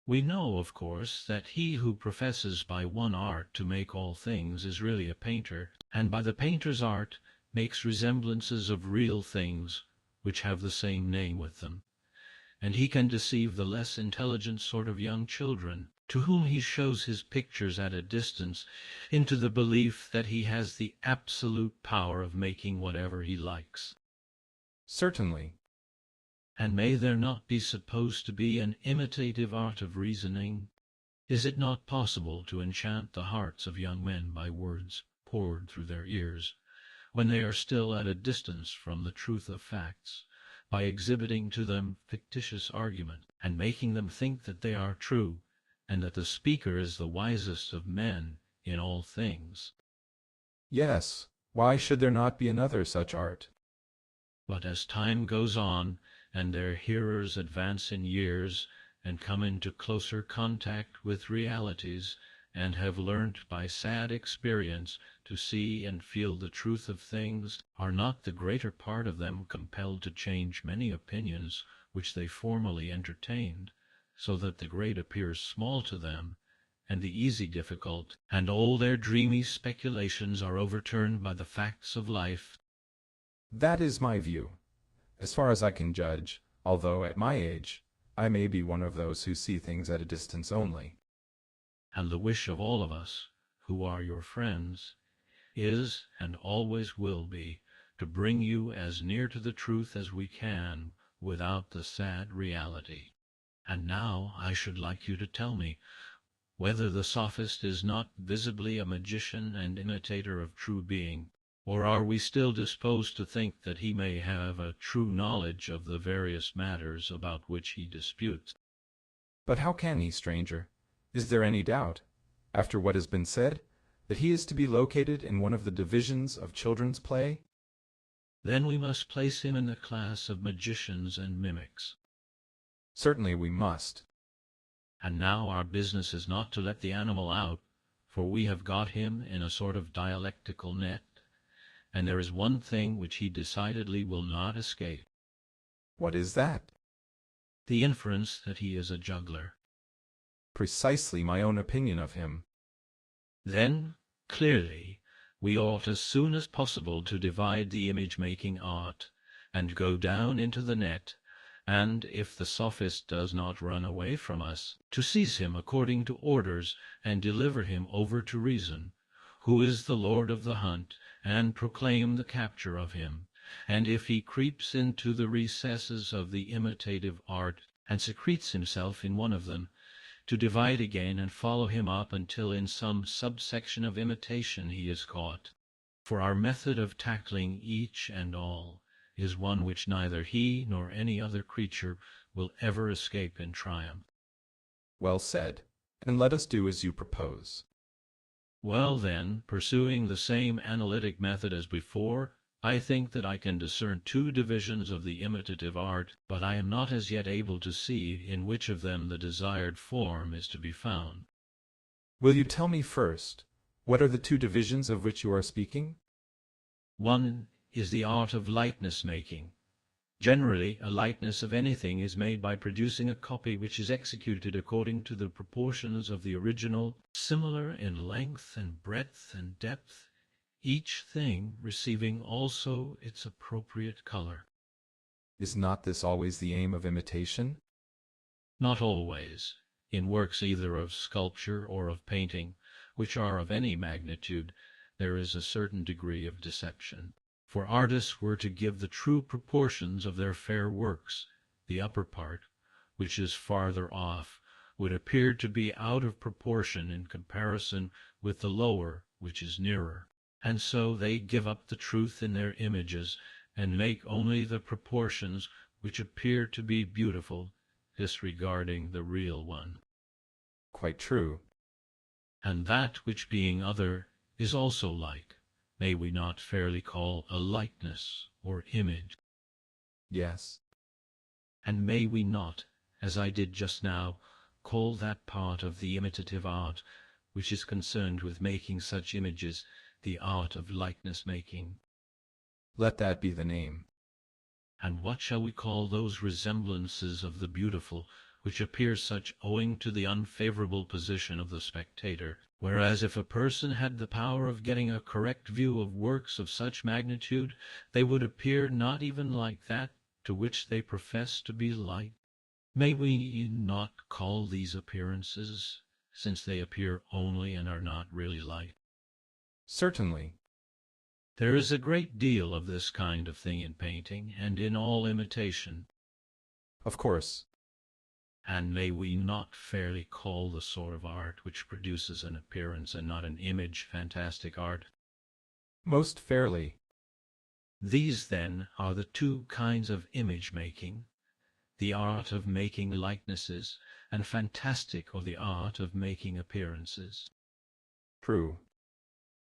We know, of course, that he who professes by one art to make all things is really a painter, and by the painter's art makes resemblances of real things which have the same name with them. And he can deceive the less intelligent sort of young children, to whom he shows his pictures at a distance, into the belief that he has the absolute power of making whatever he likes. Certainly. And may there not be supposed to be an imitative art of reasoning? Is it not possible to enchant the hearts of young men by words poured through their ears, when they are still at a distance from the truth of facts, by exhibiting to them fictitious argument, and making them think that they are true, and that the speaker is the wisest of men in all things? Yes, why should there not be another such art? But as time goes on, and their hearers advance in years, and come into closer contact with realities, and have learnt by sad experience to see and feel the truth of things, are not the greater part of them compelled to change many opinions which they formerly entertained, so that the great appears small to them, and the easy difficult, and all their dreamy speculations are overturned by the facts of life? That is my view, as far as I can judge, although at my age I may be one of those who see things at a distance only. And the wish of all of us, who are your friends, is, and always will be, to bring you as near to the truth as we can, without the sad reality. And now I should like you to tell me whether the Sophist is not visibly a magician and imitator of true being, or are we still disposed to think that he may have a true knowledge of the various matters about which he disputes? But how can he, stranger? Is there any doubt, after what has been said, that he is to be located in one of the divisions of children's play? Then we must place him in the class of magicians and mimics. Certainly we must. And now our business is not to let the animal out, for we have got him in a sort of dialectical net, and there is one thing which he decidedly will not escape. What is that? The inference that he is a juggler. Precisely my own opinion of him. Then, clearly, we ought as soon as possible to divide the image-making art, and go down into the net, and, if the Sophist does not run away from us, to seize him according to orders, and deliver him over to reason, who is the lord of the hunt, and proclaim the capture of him. And if he creeps into the recesses of the imitative art, and secretes himself in one of them, to divide again and follow him up until in some subsection of imitation he is caught. For our method of tackling each and all is one which neither he nor any other creature will ever escape in triumph. Well said, and let us do as you propose. Well then, pursuing the same analytic method as before, I think that I can discern two divisions of the imitative art, but I am not as yet able to see in which of them the desired form is to be found. Will you tell me first, what are the two divisions of which you are speaking? One is the art of likeness-making. Generally, a likeness of anything is made by producing a copy which is executed according to the proportions of the original, similar in length and breadth and depth, each thing receiving also its appropriate color. Is not this always the aim of imitation? Not always. In works either of sculpture or of painting, which are of any magnitude, there is a certain degree of deception. For artists were to give the true proportions of their fair works, the upper part, which is farther off, would appear to be out of proportion in comparison with the lower, which is nearer. And so they give up the truth in their images, and make only the proportions which appear to be beautiful, disregarding the real one. Quite true. And that which being other is also like, may we not fairly call a likeness or image? Yes. And may we not, as I did just now, call that part of the imitative art which is concerned with making such images the art of likeness-making? Let that be the name. And what shall we call those resemblances of the beautiful which appear such owing to the unfavorable position of the spectator? Whereas if a person had the power of getting a correct view of works of such magnitude, they would appear not even like that to which they profess to be like. May we not call these appearances, since they appear only and are not really like? Certainly. There is a great deal of this kind of thing in painting, and in all imitation. Of course. And may we not fairly call the sort of art which produces an appearance and not an image fantastic art? Most fairly. These, then, are the two kinds of image-making, the art of making likenesses, and fantastic or the art of making appearances. True.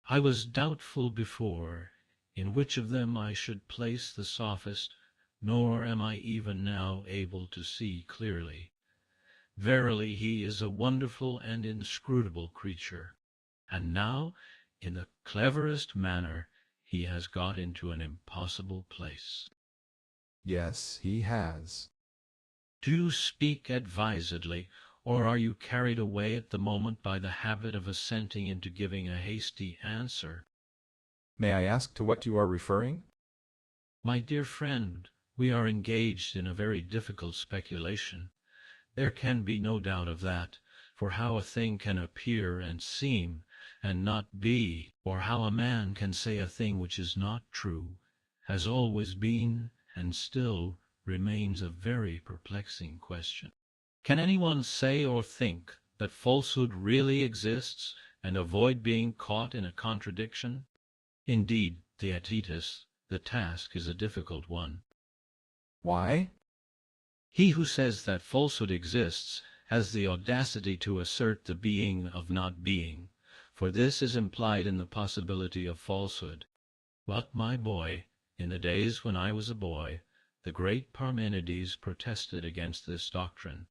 I was doubtful before in which of them I should place the Sophist, nor am I even now able to see clearly. Verily he is a wonderful and inscrutable creature, and now, in the cleverest manner, he has got into an impossible place. Yes, he has. Do you speak advisedly, or are you carried away at the moment by the habit of assenting into giving a hasty answer? May I ask to what you are referring? My dear friend, we are engaged in a very difficult speculation. There can be no doubt of that, for how a thing can appear and seem, and not be, or how a man can say a thing which is not true, has always been, and still remains a very perplexing question. Can anyone say or think that falsehood really exists, and avoid being caught in a contradiction? Indeed, TorToiSe-tts, the task is a difficult one. Why? He who says that falsehood exists has the audacity to assert the being of not being, for this is implied in the possibility of falsehood. But, my boy, in the days when I was a boy, the great Parmenides protested against this doctrine,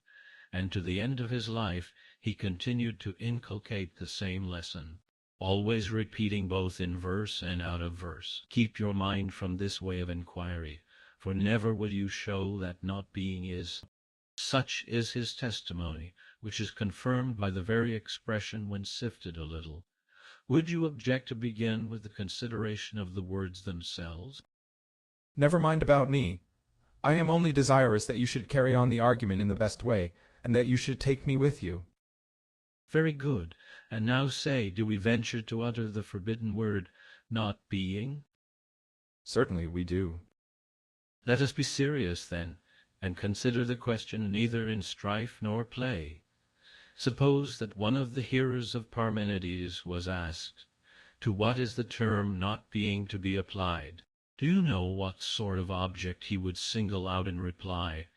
and to the end of his life he continued to inculcate the same lesson, always repeating both in verse and out of verse, "Keep your mind from this way of inquiry, for never will you show that not being is." Such is his testimony, which is confirmed by the very expression when sifted a little. Would you object to begin with the consideration of the words themselves? Never mind about me. I am only desirous that you should carry on the argument in the best way, and that you should take me with you. Very good. And now say, do we venture to utter the forbidden word, not being? Certainly we do. Let us be serious, then, and consider the question neither in strife nor play. Suppose that one of the hearers of Parmenides was asked, to what is the term not being to be applied? Do you know what sort of object he would single out in reply,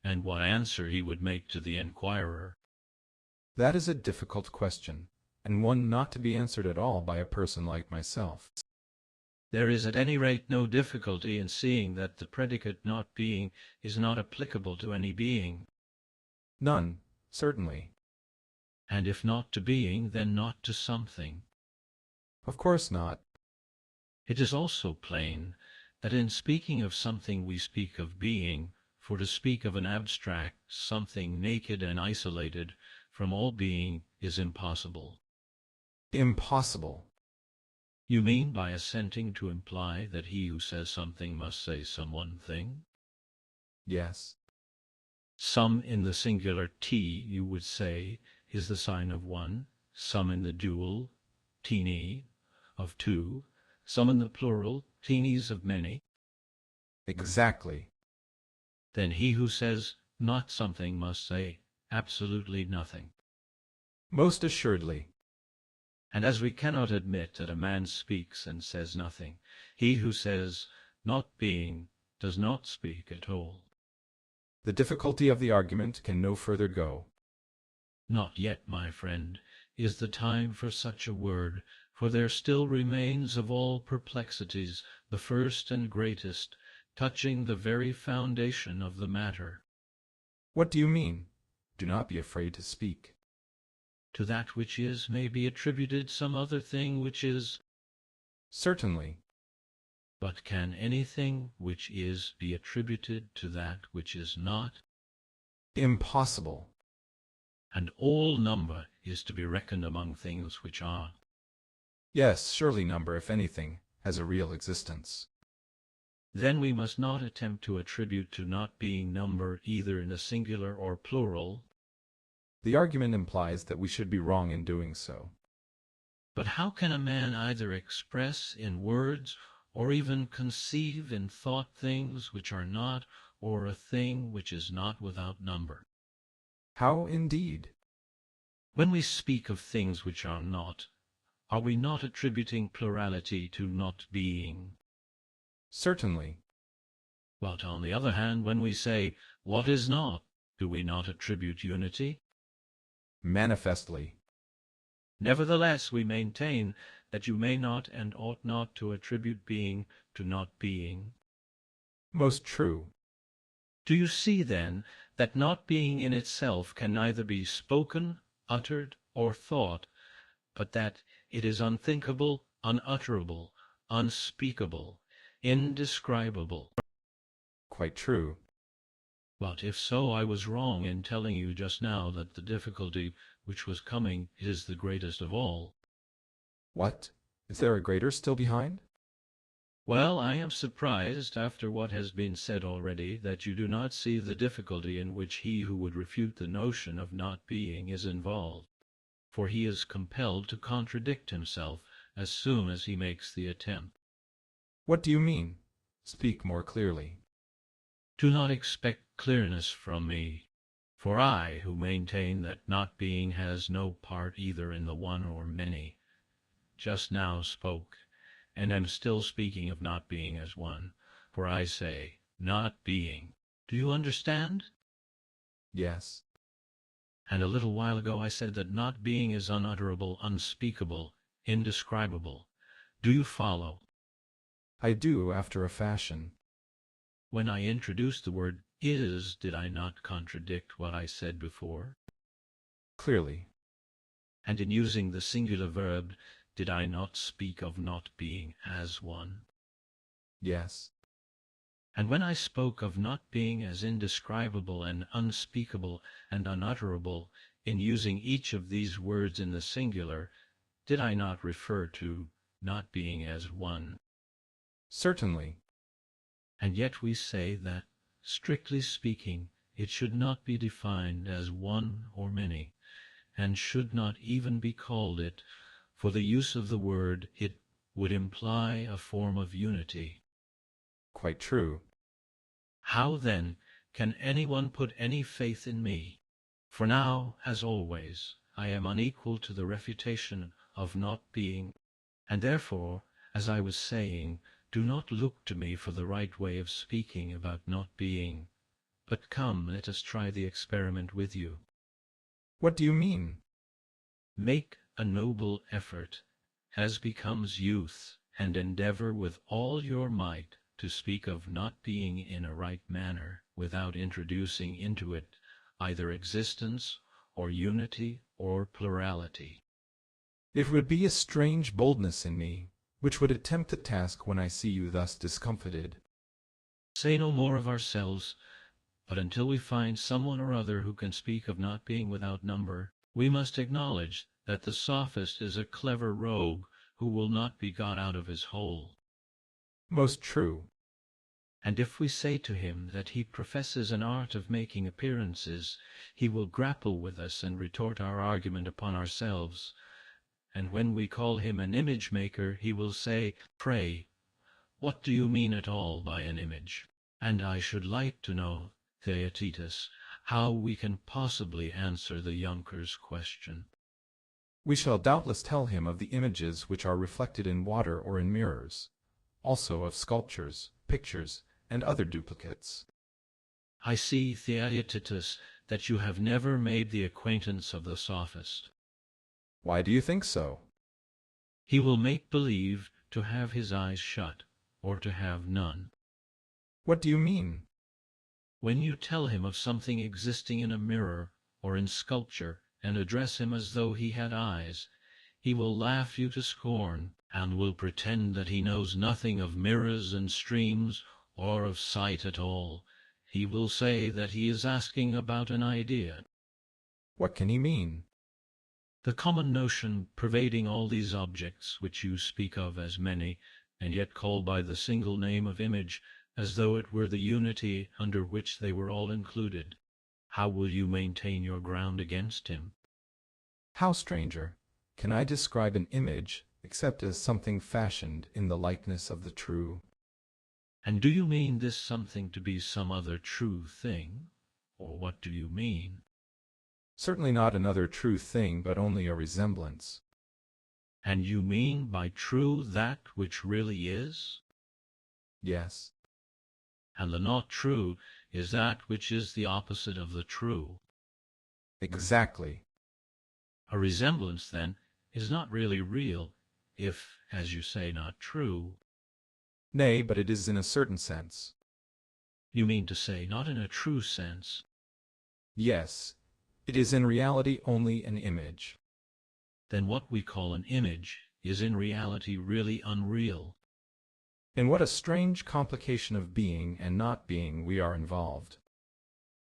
and what answer he would make to the enquirer? That is a difficult question, and one not to be answered at all by a person like myself. There is at any rate no difficulty in seeing that the predicate not being is not applicable to any being. None, certainly. And if not to being, then not to something. Of course not. It is also plain that in speaking of something we speak of being, for to speak of an abstract, something naked and isolated from all being is impossible. Impossible. You mean by assenting to imply that he who says something must say some one thing? Yes. Some in the singular t, you would say, is the sign of one, some in the dual, tini, of two, some in the plural, tinis of many. Exactly. Then he who says not something must say absolutely nothing. Most assuredly. And as we cannot admit that a man speaks and says nothing, he who says not being does not speak at all. The difficulty of the argument can no further go. Not yet, my friend, is the time for such a word, for there still remains of all perplexities the first and greatest, touching the very foundation of the matter. What do you mean? Do not be afraid to speak. To that which is may be attributed some other thing which is. Certainly. But can anything which is be attributed to that which is not? Impossible. And all number is to be reckoned among things which are. Yes, surely number, if anything, has a real existence. Then we must not attempt to attribute to not being number either in the singular or plural. The argument implies that we should be wrong in doing so. But how can a man either express in words or even conceive in thought things which are not, or a thing which is not without number? How indeed? When we speak of things which are not, are we not attributing plurality to not being? Certainly. But on the other hand, when we say, what is not, do we not attribute unity? Manifestly. Nevertheless, we maintain that you may not and ought not to attribute being to not being. Most true. Do you see, then, that not being in itself can neither be spoken, uttered, or thought, but that it is unthinkable, unutterable, unspeakable, indescribable? Quite true. But if so, I was wrong in telling you just now that the difficulty which was coming is the greatest of all. What? Is there a greater still behind? Well, I am surprised, after what has been said already, that you do not see the difficulty in which he who would refute the notion of not being is involved, for he is compelled to contradict himself as soon as he makes the attempt. What do you mean? Speak more clearly. Do not expect clearness from me, for I, who maintain that not being has no part either in the one or many, just now spoke, and am still speaking of not being as one, for I say, not being. Do you understand? Yes. And a little while ago I said that not being is unutterable, unspeakable, indescribable. Do you follow? I do, after a fashion. When I introduced the word is, did I not contradict what I said before? Clearly. And in using the singular verb, did I not speak of not being as one? Yes. And when I spoke of not being as indescribable and unspeakable and unutterable in using each of these words in the singular, did I not refer to not being as one? Certainly. And yet we say that, strictly speaking, it should not be defined as one or many, and should not even be called it, for the use of the word it would imply a form of unity. Quite true. How, then, can anyone put any faith in me? For now, as always, I am unequal to the refutation of not being, and therefore, as I was saying, do not look to me for the right way of speaking about not being, but come, let us try the experiment with you. What do you mean? Make a noble effort, as becomes youth, and endeavor with all your might to speak of not being in a right manner, without introducing into it either existence, or unity, or plurality. It would be a strange boldness in me, which would attempt the task when I see you thus discomfited. Say no more of ourselves, but until we find someone or other who can speak of not being without number, we must acknowledge that the Sophist is a clever rogue who will not be got out of his hole. Most true. And if we say to him that he professes an art of making appearances, he will grapple with us and retort our argument upon ourselves. And when we call him an image-maker, he will say, "Pray, what do you mean at all by an image?" And I should like to know, TorToiSe-tts, how we can possibly answer the Junker's question. We shall doubtless tell him of the images which are reflected in water or in mirrors, also of sculptures, pictures, and other duplicates. I see, TorToiSe-tts, that you have never made the acquaintance of the Sophist. Why do you think so? He will make believe to have his eyes shut, or to have none. What do you mean? When you tell him of something existing in a mirror or in sculpture, and address him as though he had eyes, he will laugh you to scorn, and will pretend that he knows nothing of mirrors and streams, or of sight at all. He will say that he is asking about an idea. What can he mean? The common notion pervading all these objects, which you speak of as many, and yet call by the single name of image, as though it were the unity under which they were all included. How will you maintain your ground against him? How, stranger, can I describe an image except as something fashioned in the likeness of the true? And do you mean this something to be some other true thing, or what do you mean? Certainly not another true thing, but only a resemblance. And you mean by true that which really is? Yes. And the not true is that which is the opposite of the true. Exactly. A resemblance, then, is not really real, if, as you say, not true. Nay, but it is in a certain sense. You mean to say, not in a true sense. Yes, it is in reality only an image. Then what we call an image is in reality really unreal. In what a strange complication of being and not being we are involved.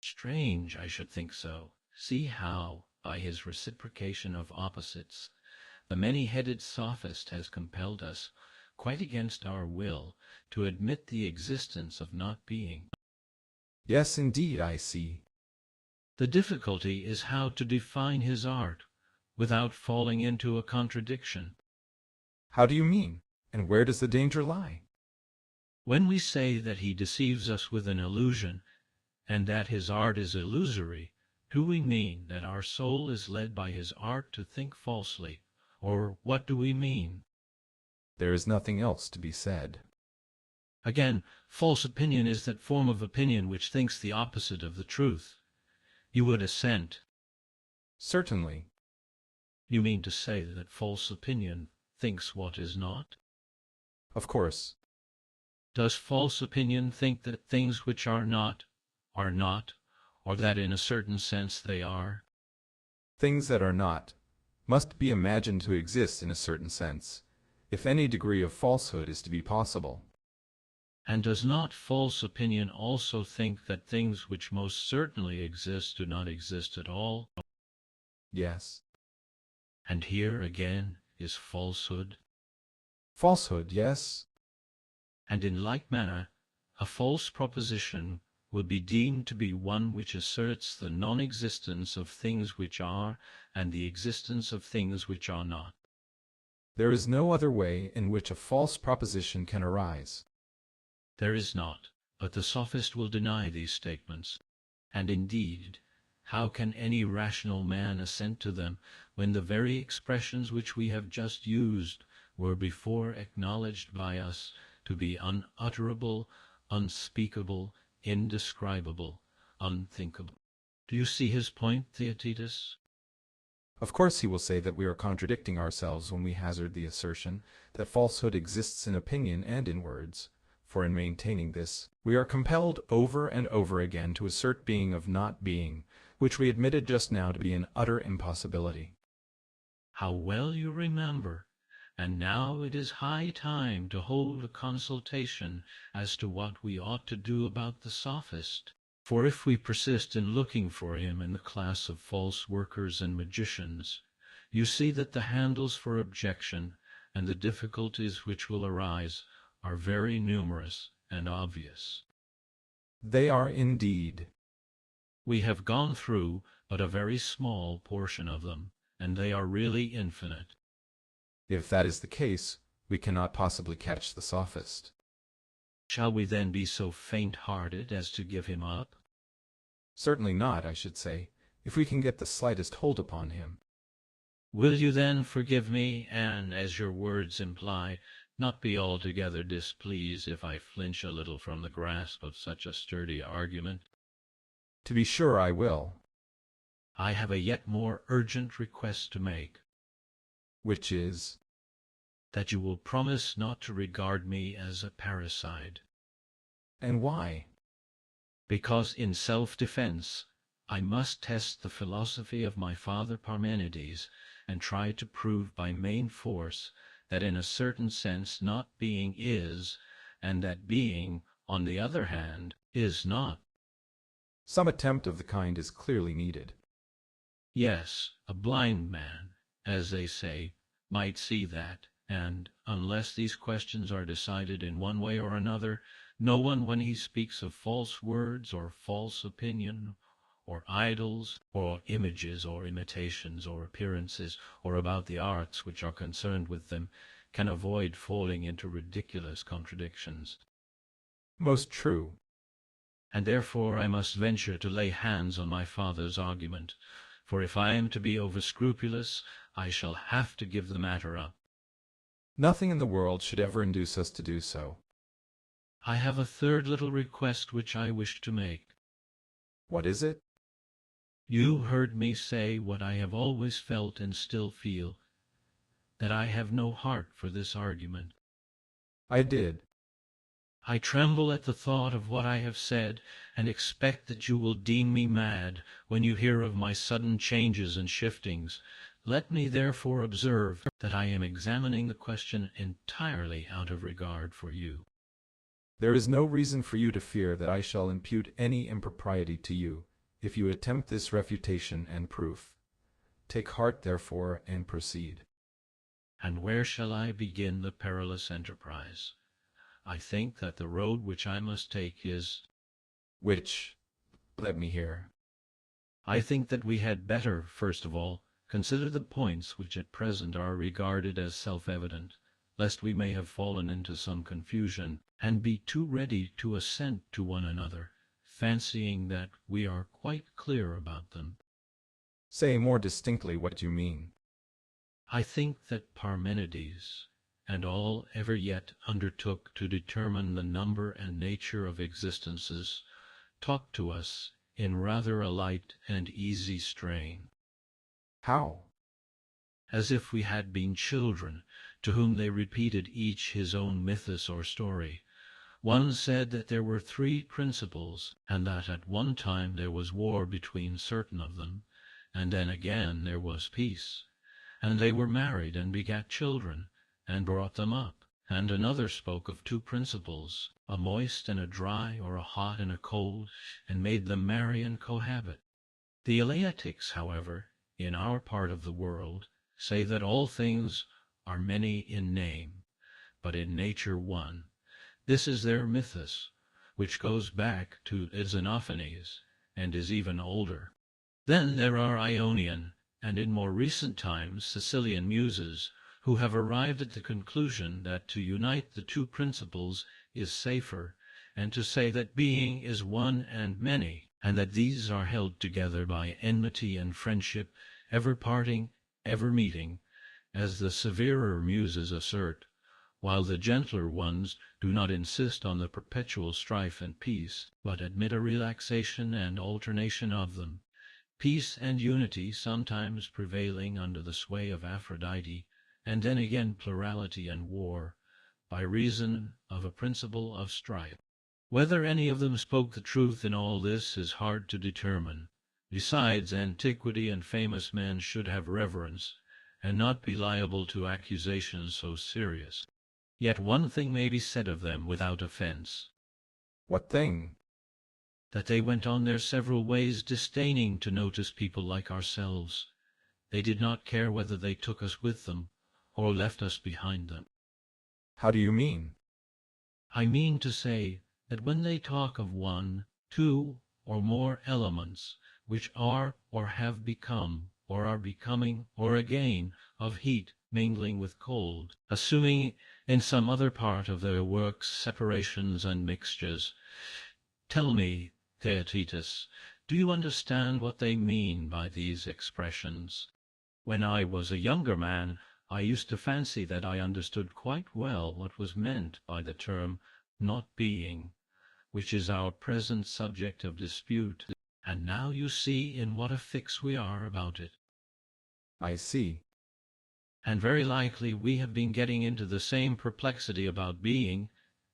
Strange, I should think so. See how, by his reciprocation of opposites, the many-headed Sophist has compelled us, quite against our will, to admit the existence of not being. Yes, indeed, I see. The difficulty is how to define his art, without falling into a contradiction. How do you mean? And where does the danger lie? When we say that he deceives us with an illusion, and that his art is illusory, do we mean that our soul is led by his art to think falsely, or what do we mean? There is nothing else to be said. Again, false opinion is that form of opinion which thinks the opposite of the truth. You would assent. Certainly. You mean to say that false opinion thinks what is not? Of course. Does false opinion think that things which are not, or that in a certain sense they are? Things that are not must be imagined to exist in a certain sense, if any degree of falsehood is to be possible. And does not false opinion also think that things which most certainly exist do not exist at all? Yes. And here again is falsehood. Falsehood, yes. And in like manner, a false proposition will be deemed to be one which asserts the non-existence of things which are, and the existence of things which are not. There is no other way in which a false proposition can arise. There is not, but the Sophist will deny these statements. And indeed, how can any rational man assent to them, when the very expressions which we have just used were before acknowledged by us to be unutterable, unspeakable, indescribable, unthinkable? Do you see his point, Theaetetus? Of course he will say that we are contradicting ourselves when we hazard the assertion that falsehood exists in opinion and in words, for in maintaining this, we are compelled over and over again to assert being of not being, which we admitted just now to be an utter impossibility. How well you remember! And now it is high time to hold a consultation as to what we ought to do about the Sophist. For if we persist in looking for him in the class of false workers and magicians, you see that the handles for objection and the difficulties which will arise are very numerous and obvious. They are indeed. We have gone through but a very small portion of them, and they are really infinite. If that is the case, we cannot possibly catch the Sophist. Shall we then be so faint-hearted as to give him up? Certainly not, I should say, if we can get the slightest hold upon him. Will you then forgive me, and, as your words imply, not be altogether displeased if I flinch a little from the grasp of such a sturdy argument? To be sure I will. I have a yet more urgent request to make. Which is? That you will promise not to regard me as a parricide. And why? Because in self-defense I must test the philosophy of my father Parmenides, and try to prove by main force that in a certain sense not being is, and that being, on the other hand, is not. Some attempt of the kind is clearly needed. Yes, a blind man, as they say, might see that, and, unless these questions are decided in one way or another, no one, when he speaks of false words or false opinion, or idols, or images, or imitations, or appearances, or about the arts which are concerned with them, can avoid falling into ridiculous contradictions. Most true. And therefore I must venture to lay hands on my father's argument, for if I am to be over-scrupulous, I shall have to give the matter up. Nothing in the world should ever induce us to do so. I have a third little request which I wish to make. What is it? You heard me say what I have always felt and still feel, that I have no heart for this argument. I did. I tremble at the thought of what I have said, and expect that you will deem me mad when you hear of my sudden changes and shiftings. Let me therefore observe that I am examining the question entirely out of regard for you. There is no reason for you to fear that I shall impute any impropriety to you, if you attempt this refutation and proof. Take heart, therefore, and proceed. And where shall I begin the perilous enterprise? I think that the road which I must take is— Which? Let me hear. I think that we had better, first of all, consider the points which at present are regarded as self-evident, lest we may have fallen into some confusion, and be too ready to assent to one another, fancying that we are quite clear about them. Say more distinctly what you mean. I think that Parmenides, and all ever yet undertook to determine the number and nature of existences, talked to us in rather a light and easy strain. How? As if we had been children, to whom they repeated each his own mythus or story. One said that there were 3 principles, and that at one time there was war between certain of them, and then again there was peace, and they were married and begat children, and brought them up, and another spoke of two principles, a moist and a dry, or a hot and a cold, and made them marry and cohabit. The Eleatics, however, in our part of the world, say that all things are many in name, but in nature one. This is their mythos, which goes back to Xenophanes, and is even older. Then there are Ionian, and in more recent times Sicilian muses, who have arrived at the conclusion that to unite the two principles is safer, and to say that being is one and many, and that these are held together by enmity and friendship, ever parting, ever meeting, as the severer muses assert, while the gentler ones do not insist on the perpetual strife and peace, but admit a relaxation and alternation of them, peace and unity sometimes prevailing under the sway of Aphrodite, and then again plurality and war, by reason of a principle of strife. Whether any of them spoke the truth in all this is hard to determine. Besides, antiquity and famous men should have reverence, and not be liable to accusations so serious. Yet one thing may be said of them without offense. What thing? That they went on their several ways, disdaining to notice people like ourselves. They did not care whether they took us with them, or left us behind them. How do you mean? I mean to say that when they talk of one, two, or more elements, which are or have become, or are becoming, or again, of heat mingling with cold, assuming in some other part of their works separations and mixtures, tell me, TorToiSe-tts, do you understand what they mean by these expressions? When I was a younger man, I used to fancy that I understood quite well what was meant by the term not being, which is our present subject of dispute, and now you see in what a fix we are about it. I see. And very likely we have been getting into the same perplexity about being,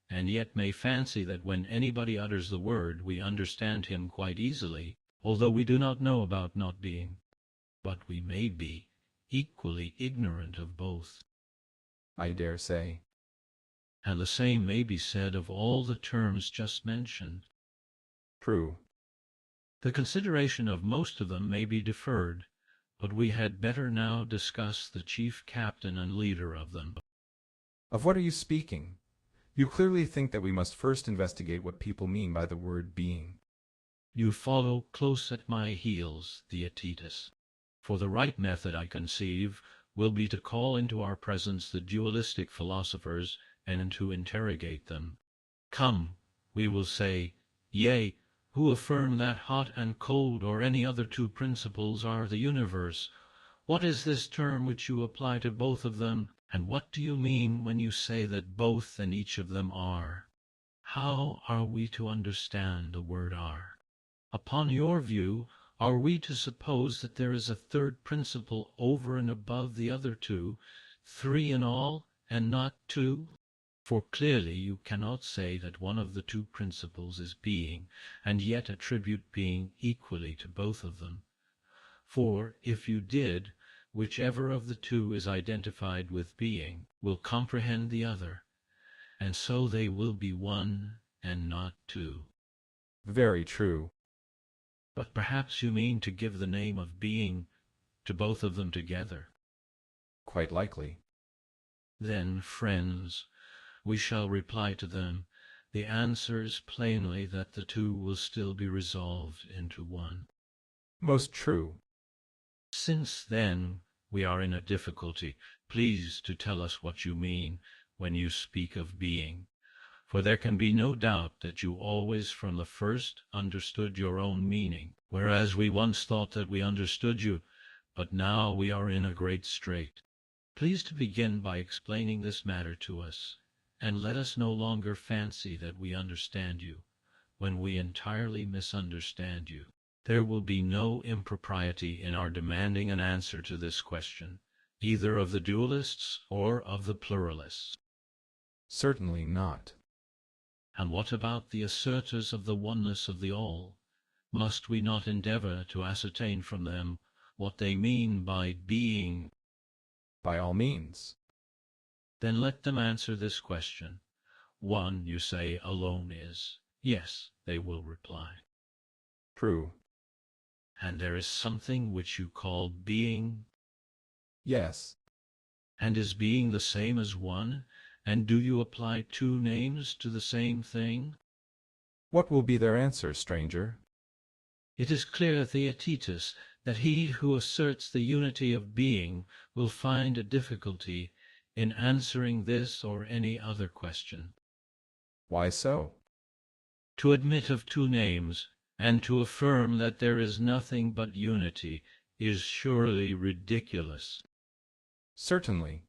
and yet may fancy that when anybody utters the word we understand him quite easily, although we do not know about not being. But we may be equally ignorant of both. I dare say. And the same may be said of all the terms just mentioned. True. The consideration of most of them may be deferred, but we had better now discuss the chief captain and leader of them. Of what are you speaking? You clearly think that we must first investigate what people mean by the word being. You follow close at my heels, TorToiSe-tts. For the right method, I conceive, will be to call into our presence the dualistic philosophers, and to interrogate them. Come, we will say, yea, who affirm that hot and cold or any other two principles are the universe? What is this term which you apply to both of them, and what do you mean when you say that both and each of them are? How are we to understand the word are? Upon your view, are we to suppose that there is a third principle over and above the other two, three in all, and not two? For clearly you cannot say that one of the two principles is being, and yet attribute being equally to both of them. For if you did, whichever of the two is identified with being will comprehend the other, and so they will be one and not two. Very true. But perhaps you mean to give the name of being to both of them together. Quite likely. Then, friends, we shall reply to them, the answers plainly that the two will still be resolved into one. Most true. Since, then, we are in a difficulty, please to tell us what you mean when you speak of being. For there can be no doubt that you always from the first understood your own meaning, whereas we once thought that we understood you, but now we are in a great strait. Please to begin by explaining this matter to us, and let us no longer fancy that we understand you, when we entirely misunderstand you. There will be no impropriety in our demanding an answer to this question, either of the dualists or of the pluralists. Certainly not. And what about the assertors of the oneness of the all? Must we not endeavor to ascertain from them what they mean by being? By all means. Then let them answer this question. One, you say, alone is. Yes, they will reply. True. And there is something which you call being. Yes. And is being the same as one? And do you apply two names to the same thing? What will be their answer, stranger? It is clear, TorToiSe-tts, that he who asserts the unity of being will find a difficulty in answering this or any other question. Why so? To admit of two names, and to affirm that there is nothing but unity, is surely ridiculous. Certainly.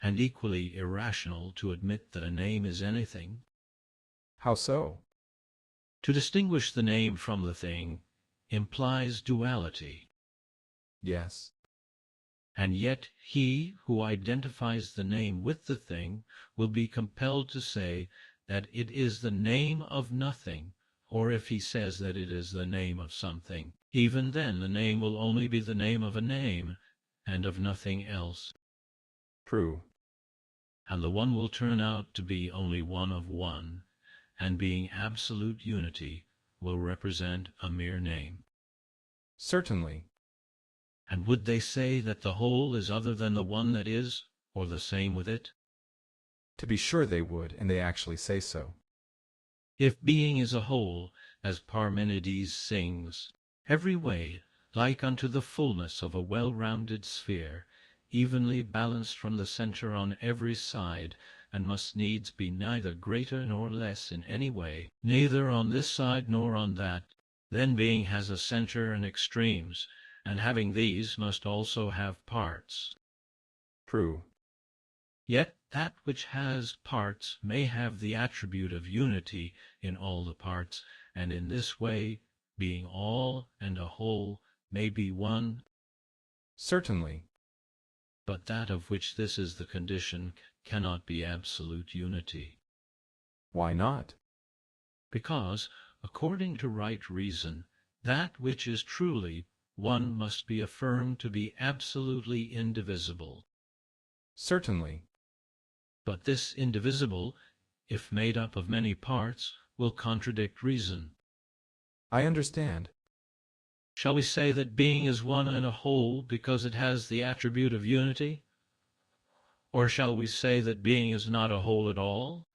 And equally irrational to admit that a name is anything. How so? To distinguish the name from the thing implies duality. Yes. And yet he who identifies the name with the thing will be compelled to say that it is the name of nothing, or if he says that it is the name of something, even then the name will only be the name of a name, and of nothing else. True. And the one will turn out to be only one of one, and being absolute unity will represent a mere name. Certainly. And would they say that the whole is other than the one that is, or the same with it? To be sure they would, and they actually say so. If being is a whole, as Parmenides sings, every way like unto the fullness of a well-rounded sphere, evenly balanced from the centre on every side, and must needs be neither greater nor less in any way, neither on this side nor on that, then being has a centre and extremes, and having these must also have parts. True. Yet that which has parts may have the attribute of unity in all the parts, and in this way, being all and a whole, may be one. Certainly. But that of which this is the condition cannot be absolute unity. Why not? Because, according to right reason, that which is truly one must be affirmed to be absolutely indivisible. Certainly. But this indivisible, if made up of many parts, will contradict reason. I understand. Shall we say that being is one and a whole because it has the attribute of unity? Or shall we say that being is not a whole at all?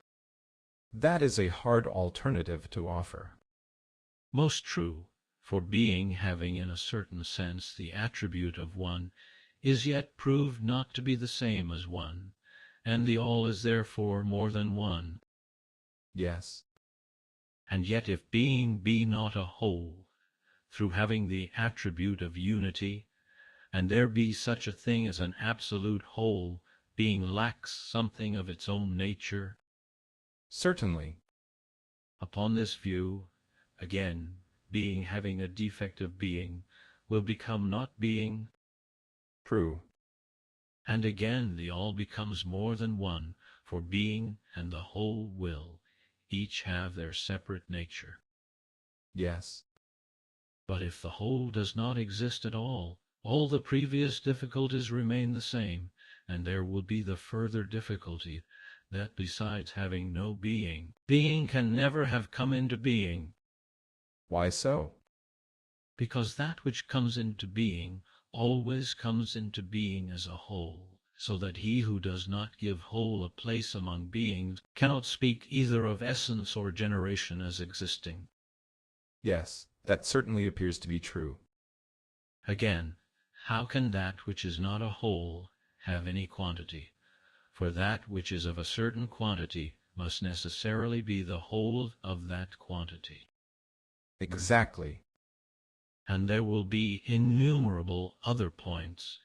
That is a hard alternative to offer. Most true, for being, having in a certain sense the attribute of one, is yet proved not to be the same as one, and the all is therefore more than one. Yes. And yet if being be not a whole, through having the attribute of unity, and there be such a thing as an absolute whole, being lacks something of its own nature. Certainly. Upon this view, again, being having a defect of being, will become not being. True. And again the all becomes more than one, for being and the whole will each have their separate nature. Yes. But if the whole does not exist at all the previous difficulties remain the same, and there will be the further difficulty that besides having no being, being can never have come into being. Why so? Because that which comes into being always comes into being as a whole, so that he who does not give whole a place among beings cannot speak either of essence or generation as existing. Yes, that certainly appears to be true. Again, how can that which is not a whole have any quantity? For that which is of a certain quantity must necessarily be the whole of that quantity. Exactly. And there will be innumerable other points,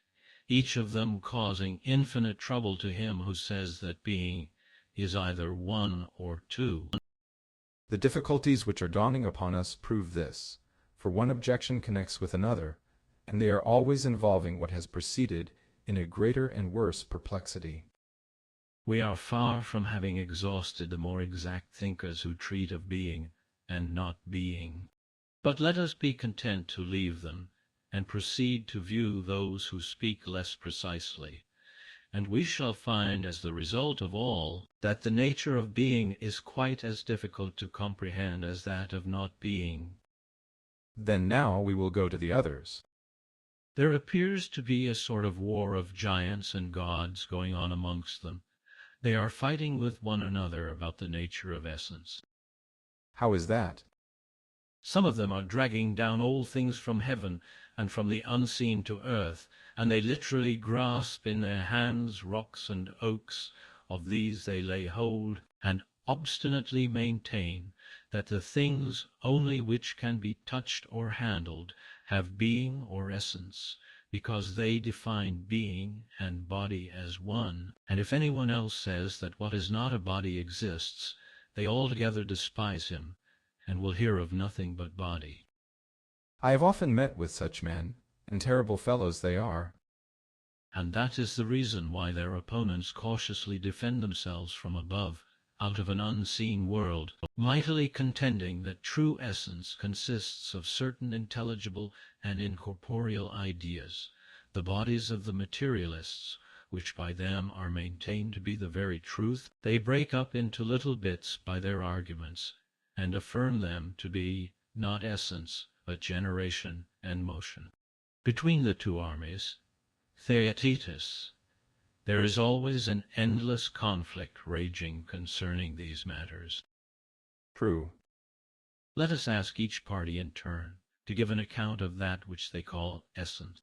each of them causing infinite trouble to him who says that being is either one or two. The difficulties which are dawning upon us prove this, for one objection connects with another, and they are always involving what has preceded in a greater and worse perplexity. We are far from having exhausted the more exact thinkers who treat of being and not being. But let us be content to leave them, and proceed to view those who speak less precisely, and we shall find as the result of all that the nature of being is quite as difficult to comprehend as that of not being. Then now we will go to the others. There appears to be a sort of war of giants and gods going on amongst them. They are fighting with one another about the nature of essence. How is that? Some of them are dragging down all things from heaven and from the unseen to earth, and they literally grasp in their hands rocks and oaks. Of these they lay hold, and obstinately maintain that the things only which can be touched or handled have being or essence, because they define being and body as one, and if anyone else says that what is not a body exists, they altogether despise him, and will hear of nothing but body. I have often met with such men, and terrible fellows they are. And that is the reason why their opponents cautiously defend themselves from above, out of an unseen world, mightily contending that true essence consists of certain intelligible and incorporeal ideas, the bodies of the materialists, which by them are maintained to be the very truth. They break up into little bits by their arguments, and affirm them to be not essence, but generation and motion. Between the two armies, TorToiSe-tts, there is always an endless conflict raging concerning these matters. True. Let us ask each party in turn to give an account of that which they call essence.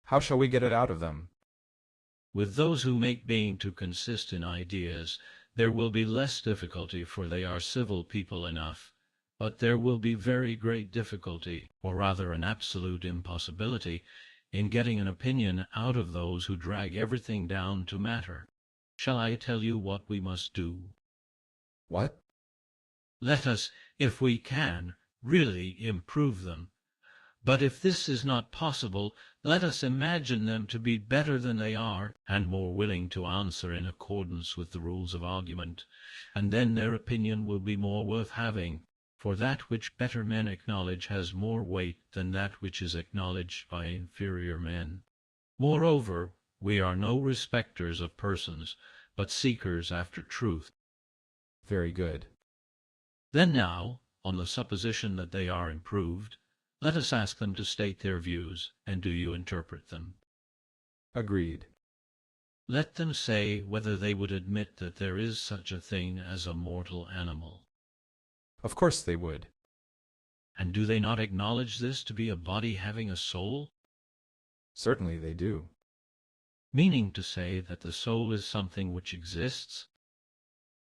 How shall we get it out of them? With those who make being to consist in ideas, there will be less difficulty, for they are civil people enough, but there will be very great difficulty, or rather an absolute impossibility, in getting an opinion out of those who drag everything down to matter. Shall I tell you what we must do? What? Let us, if we can, really improve them. But if this is not possible, let us imagine them to be better than they are, and more willing to answer in accordance with the rules of argument, and then their opinion will be more worth having, for that which better men acknowledge has more weight than that which is acknowledged by inferior men. Moreover, we are no respecters of persons, but seekers after truth. Very good. Then now, on the supposition that they are improved, let us ask them to state their views, and do you interpret them. Agreed. Let them say whether they would admit that there is such a thing as a mortal animal. Of course they would. And do they not acknowledge this to be a body having a soul? Certainly they do. Meaning to say that the soul is something which exists?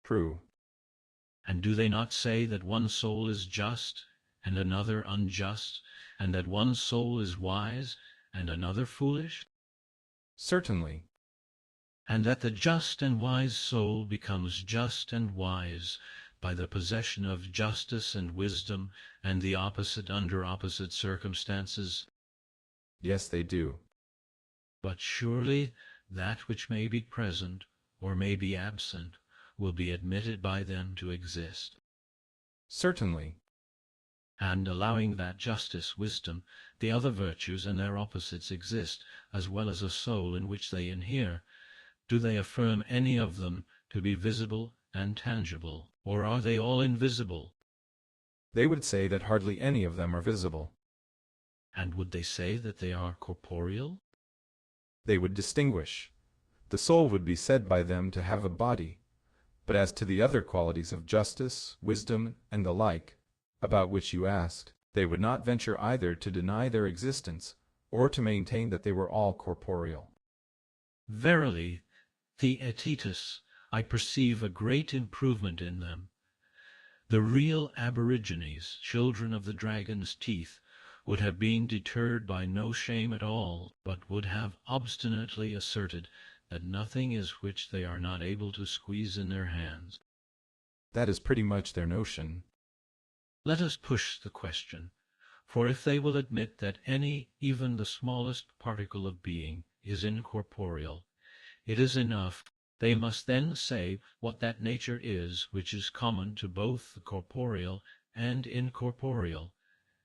True. And do they not say that one soul is just, and another unjust, and that one soul is wise, and another foolish? Certainly. And that the just and wise soul becomes just and wise by the possession of justice and wisdom, and the opposite under opposite circumstances? Yes, they do. But surely that which may be present, or may be absent, will be admitted by them to exist. Certainly. And allowing that justice, wisdom, the other virtues and their opposites exist, as well as a soul in which they inhere, do they affirm any of them to be visible and tangible, or are they all invisible? They would say that hardly any of them are visible. And would they say that they are corporeal? They would distinguish. The soul would be said by them to have a body, but as to the other qualities of justice, wisdom, and the like, about which you asked, they would not venture either to deny their existence, or to maintain that they were all corporeal. Verily, TorToiSe-tts, I perceive a great improvement in them. The real aborigines, children of the dragon's teeth, would have been deterred by no shame at all, but would have obstinately asserted that nothing is which they are not able to squeeze in their hands. That is pretty much their notion. Let us push the question, for if they will admit that any, even the smallest particle of being, is incorporeal, it is enough. They must then say what that nature is which is common to both the corporeal and incorporeal,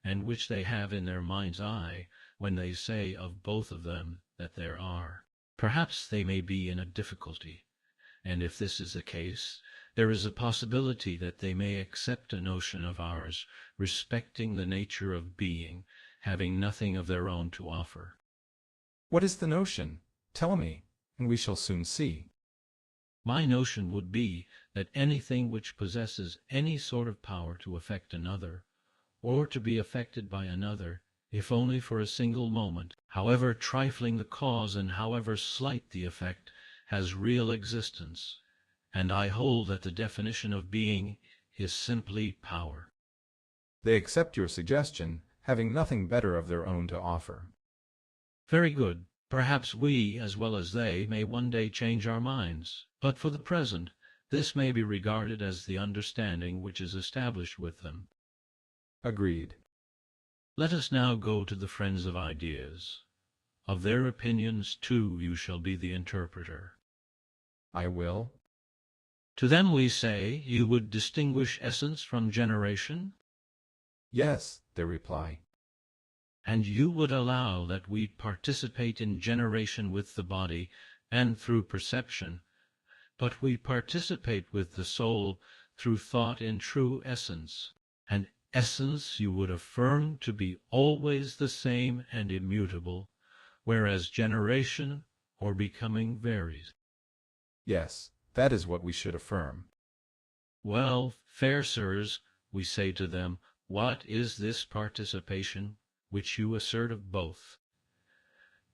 and which they have in their mind's eye when they say of both of them that there are. Perhaps they may be in a difficulty, and if this is the case, there is a possibility that they may accept a notion of ours respecting the nature of being, having nothing of their own to offer. What is the notion? Tell me, and we shall soon see. My notion would be that anything which possesses any sort of power to affect another, or to be affected by another, if only for a single moment, however trifling the cause and however slight the effect, has real existence, and I hold that the definition of being is simply power. They accept your suggestion, having nothing better of their own to offer. Very good. Perhaps we, as well as they, may one day change our minds, but for the present this may be regarded as the understanding which is established with them. Agreed. Let us now go to the friends of ideas. Of their opinions, too, you shall be the interpreter. I will. To them we say, you would distinguish essence from generation, Yes, they reply. and you would allow that we participate in generation with the body and through perception, but we participate with the soul through thought in true essence, and essence you would affirm to be always the same and immutable, whereas generation or becoming varies. Yes, that is what we should affirm. Well, fair sirs, we say to them, what is this participation which you assert of both?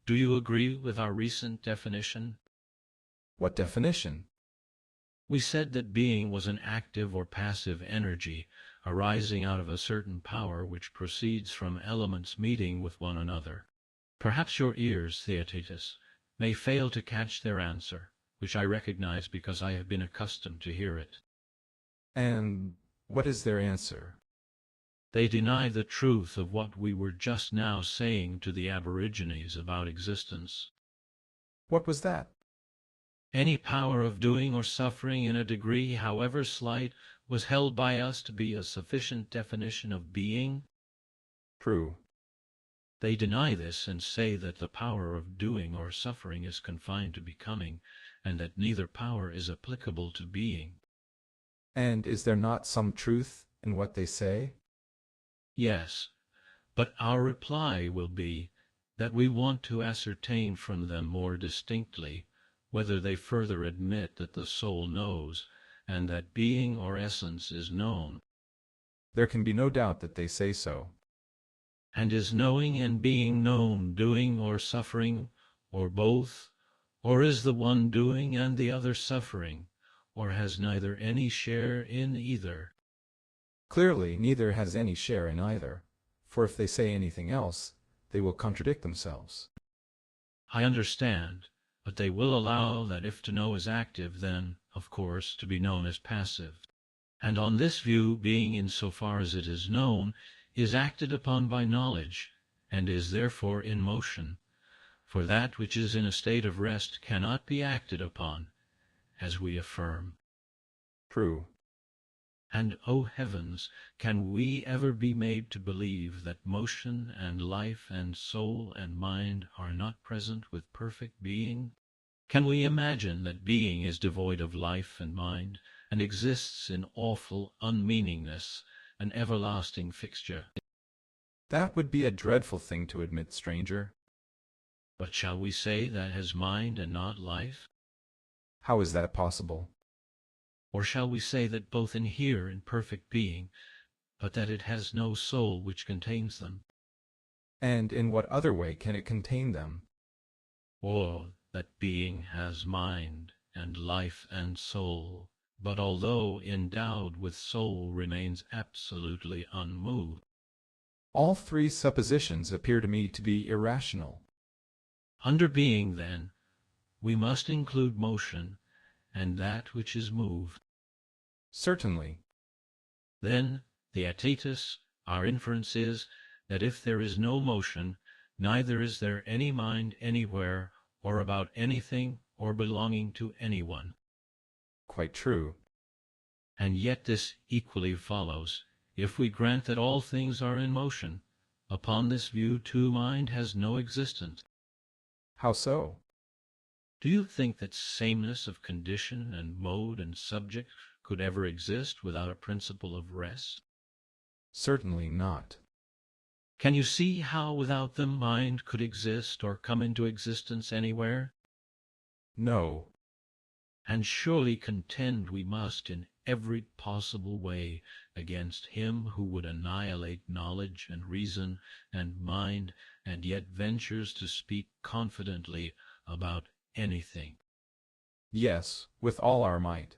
Do you agree with our recent definition? What definition? We said that being was an active or passive energy arising out of a certain power which proceeds from elements meeting with one another. Perhaps your ears, Theaetetus, may fail to catch their answer, which I recognize because I have been accustomed to hear it. And what is their answer? They deny the truth of what we were just now saying to the aborigines about existence. What was that? Any power of doing or suffering in a degree, however slight, was held by us to be a sufficient definition of being. True. They deny this and say that the power of doing or suffering is confined to becoming, and that neither power is applicable to being. And is there not some truth in what they say? Yes, but our reply will be that we want to ascertain from them more distinctly whether they further admit that the soul knows, and that being or essence is known. There can be no doubt that they say so. And is knowing and being known doing or suffering, or both? Or is the one doing and the other suffering, or has neither any share in either? Clearly, neither has any share in either, for if they say anything else, they will contradict themselves. I understand, but they will allow that if to know is active, then, of course, to be known is passive. And on this view, being in so far as it is known, is acted upon by knowledge, and is therefore in motion, for that which is in a state of rest cannot be acted upon, as we affirm. True. And, O heavens, can we ever be made to believe that motion and life and soul and mind are not present with perfect being? Can we imagine that being is devoid of life and mind, and exists in awful unmeaningness, an everlasting fixture? That would be a dreadful thing to admit, stranger. But shall we say that has mind and not life? How is that possible? Or shall we say that both inhere in perfect being, but that it has no soul which contains them? And in what other way can it contain them? Or that being has mind and life and soul, but although endowed with soul remains absolutely unmoved? All three suppositions appear to me to be irrational. Under being, then, we must include motion and that which is moved. Certainly. Then, Theaetetus, our inference is that if there is no motion, neither is there any mind anywhere, or about anything, or belonging to anyone. Quite true. And yet this equally follows. If we grant that all things are in motion, upon this view too mind has no existence. How so? Do you think that sameness of condition and mode and subject could ever exist without a principle of rest? Certainly not. Can you see how without them mind could exist or come into existence anywhere? No. And surely contend we must in every possible way against him who would annihilate knowledge and reason and mind, and yet ventures to speak confidently about anything. Yes, with all our might.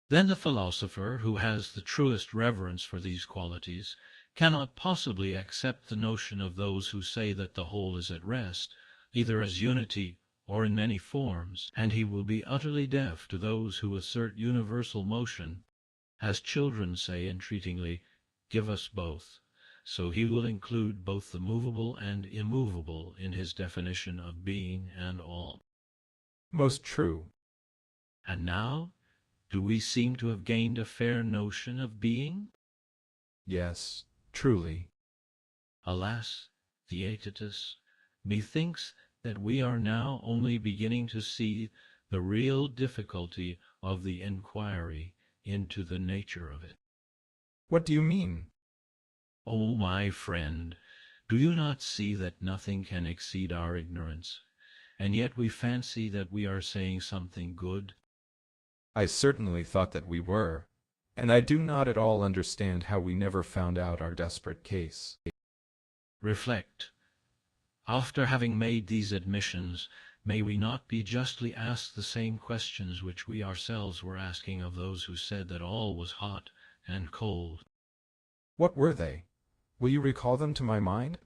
Then the philosopher, who has the truest reverence for these qualities, cannot possibly accept the notion of those who say that the whole is at rest, either as unity or in many forms, and he will be utterly deaf to those who assert universal motion. As children say entreatingly, "Give us both," so he will include both the movable and immovable in his definition of being and all. Most true. And now, do we seem to have gained a fair notion of being? Yes, truly. Alas, TorToiSe-tts, methinks that we are now only beginning to see the real difficulty of the inquiry into the nature of it. What do you mean? O my friend, do you not see that nothing can exceed our ignorance, and yet we fancy that we are saying something good? I certainly thought that we were, and I do not at all understand how we never found out our desperate case. Reflect. After having made these admissions, may we not be justly asked the same questions which we ourselves were asking of those who said that all was hot and cold? What were they? Will you recall them to my mind?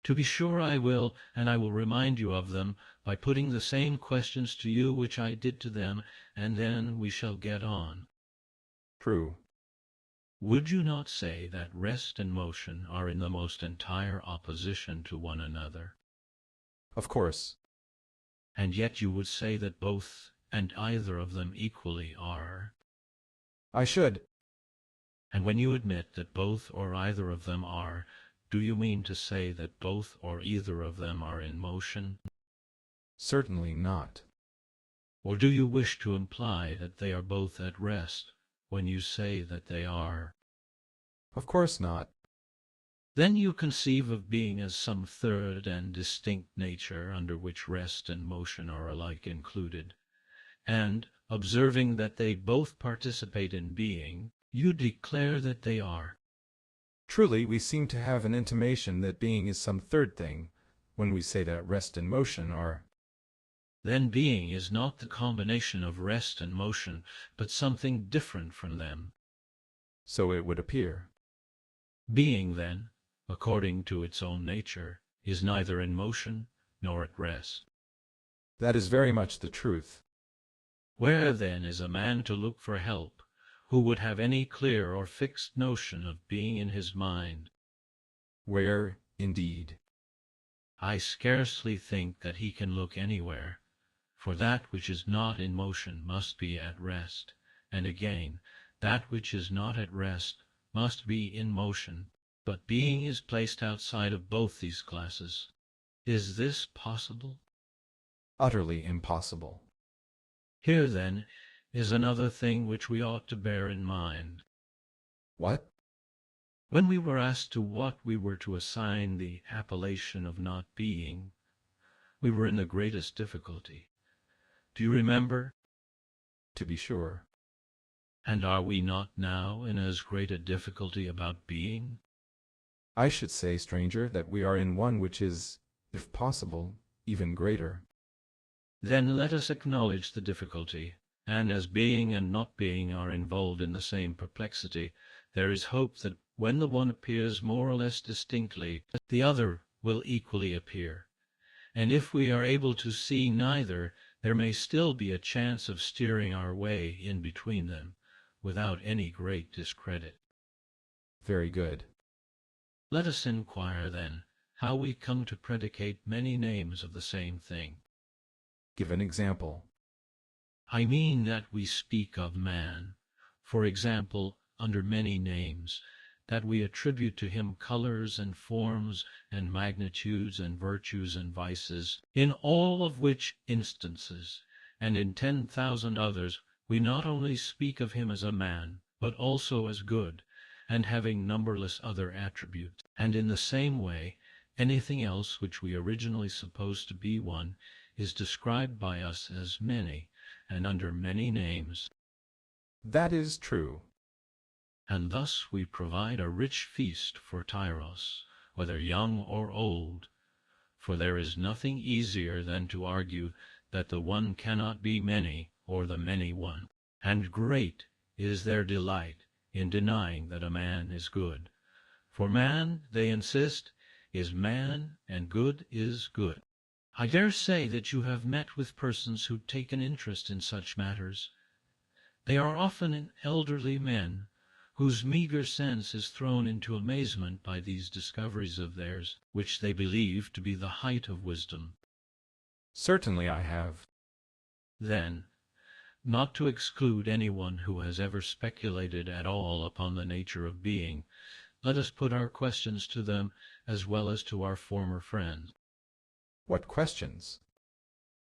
To be sure I will, and I will remind you of them by putting the same questions to you which I did to them, and then we shall get on. True. Would you not say that rest and motion are in the most entire opposition to one another? Of course. And yet you would say that both and either of them equally are. I should. And when you admit that both or either of them are, do you mean to say that both or either of them are in motion? Certainly not. Or do you wish to imply that they are both at rest when you say that they are? Of course not. Then you conceive of being as some third and distinct nature under which rest and motion are alike included, and, observing that they both participate in being, you declare that they are. Truly, we seem to have an intimation that being is some third thing, when we say that rest and motion are. Then being is not the combination of rest and motion, but something different from them. So it would appear. Being, then, according to its own nature, is neither in motion nor at rest. That is very much the truth. Where, then, is a man to look for help, who would have any clear or fixed notion of being in his mind? Where, indeed? I scarcely think that he can look anywhere, for that which is not in motion must be at rest, and again, that which is not at rest must be in motion, but being is placed outside of both these classes. Is this possible? Utterly impossible. Here, then, is another thing which we ought to bear in mind. What? When we were asked to what we were to assign the appellation of not being, we were in the greatest difficulty. Do you remember? To be sure. And are we not now in as great a difficulty about being? I should say, stranger, that we are in one which is, if possible, even greater. Then let us acknowledge the difficulty, and as being and not being are involved in the same perplexity, there is hope that when the one appears more or less distinctly, the other will equally appear. And if we are able to see neither, there may still be a chance of steering our way in between them, without any great discredit. Very good. Let us inquire, then, how we come to predicate many names of the same thing. Give an example. I mean that we speak of man, for example, under many names, that we attribute to him colors and forms and magnitudes and virtues and vices, in all of which instances, and in 10,000 others, we not only speak of him as a man, but also as good, and having numberless other attributes. And in the same way, anything else which we originally supposed to be one is described by us as many, and under many names. That is true. And thus we provide a rich feast for Tyros, whether young or old, for there is nothing easier than to argue that the one cannot be many, or the many one. And great is their delight in denying that a man is good. For man, they insist, is man, and good is good. I dare say that you have met with persons who take an interest in such matters. They are often elderly men, whose meagre sense is thrown into amazement by these discoveries of theirs, which they believe to be the height of wisdom. Certainly I have. Then, not to exclude anyone who has ever speculated at all upon the nature of being, let us put our questions to them as well as to our former friends. What questions?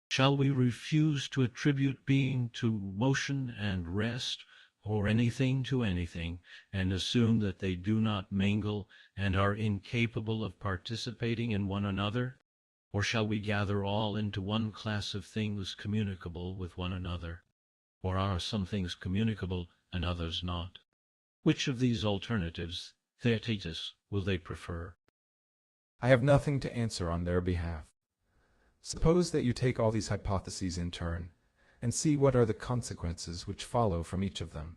Shall we refuse to attribute being to motion and rest, or anything to anything, and assume that they do not mingle and are incapable of participating in one another? Or shall we gather all into one class of things communicable with one another? Or are some things communicable and others not? Which of these alternatives, TorToiSe-tts, will they prefer? I have nothing to answer on their behalf. Suppose that you take all these hypotheses in turn, and see what are the consequences which follow from each of them.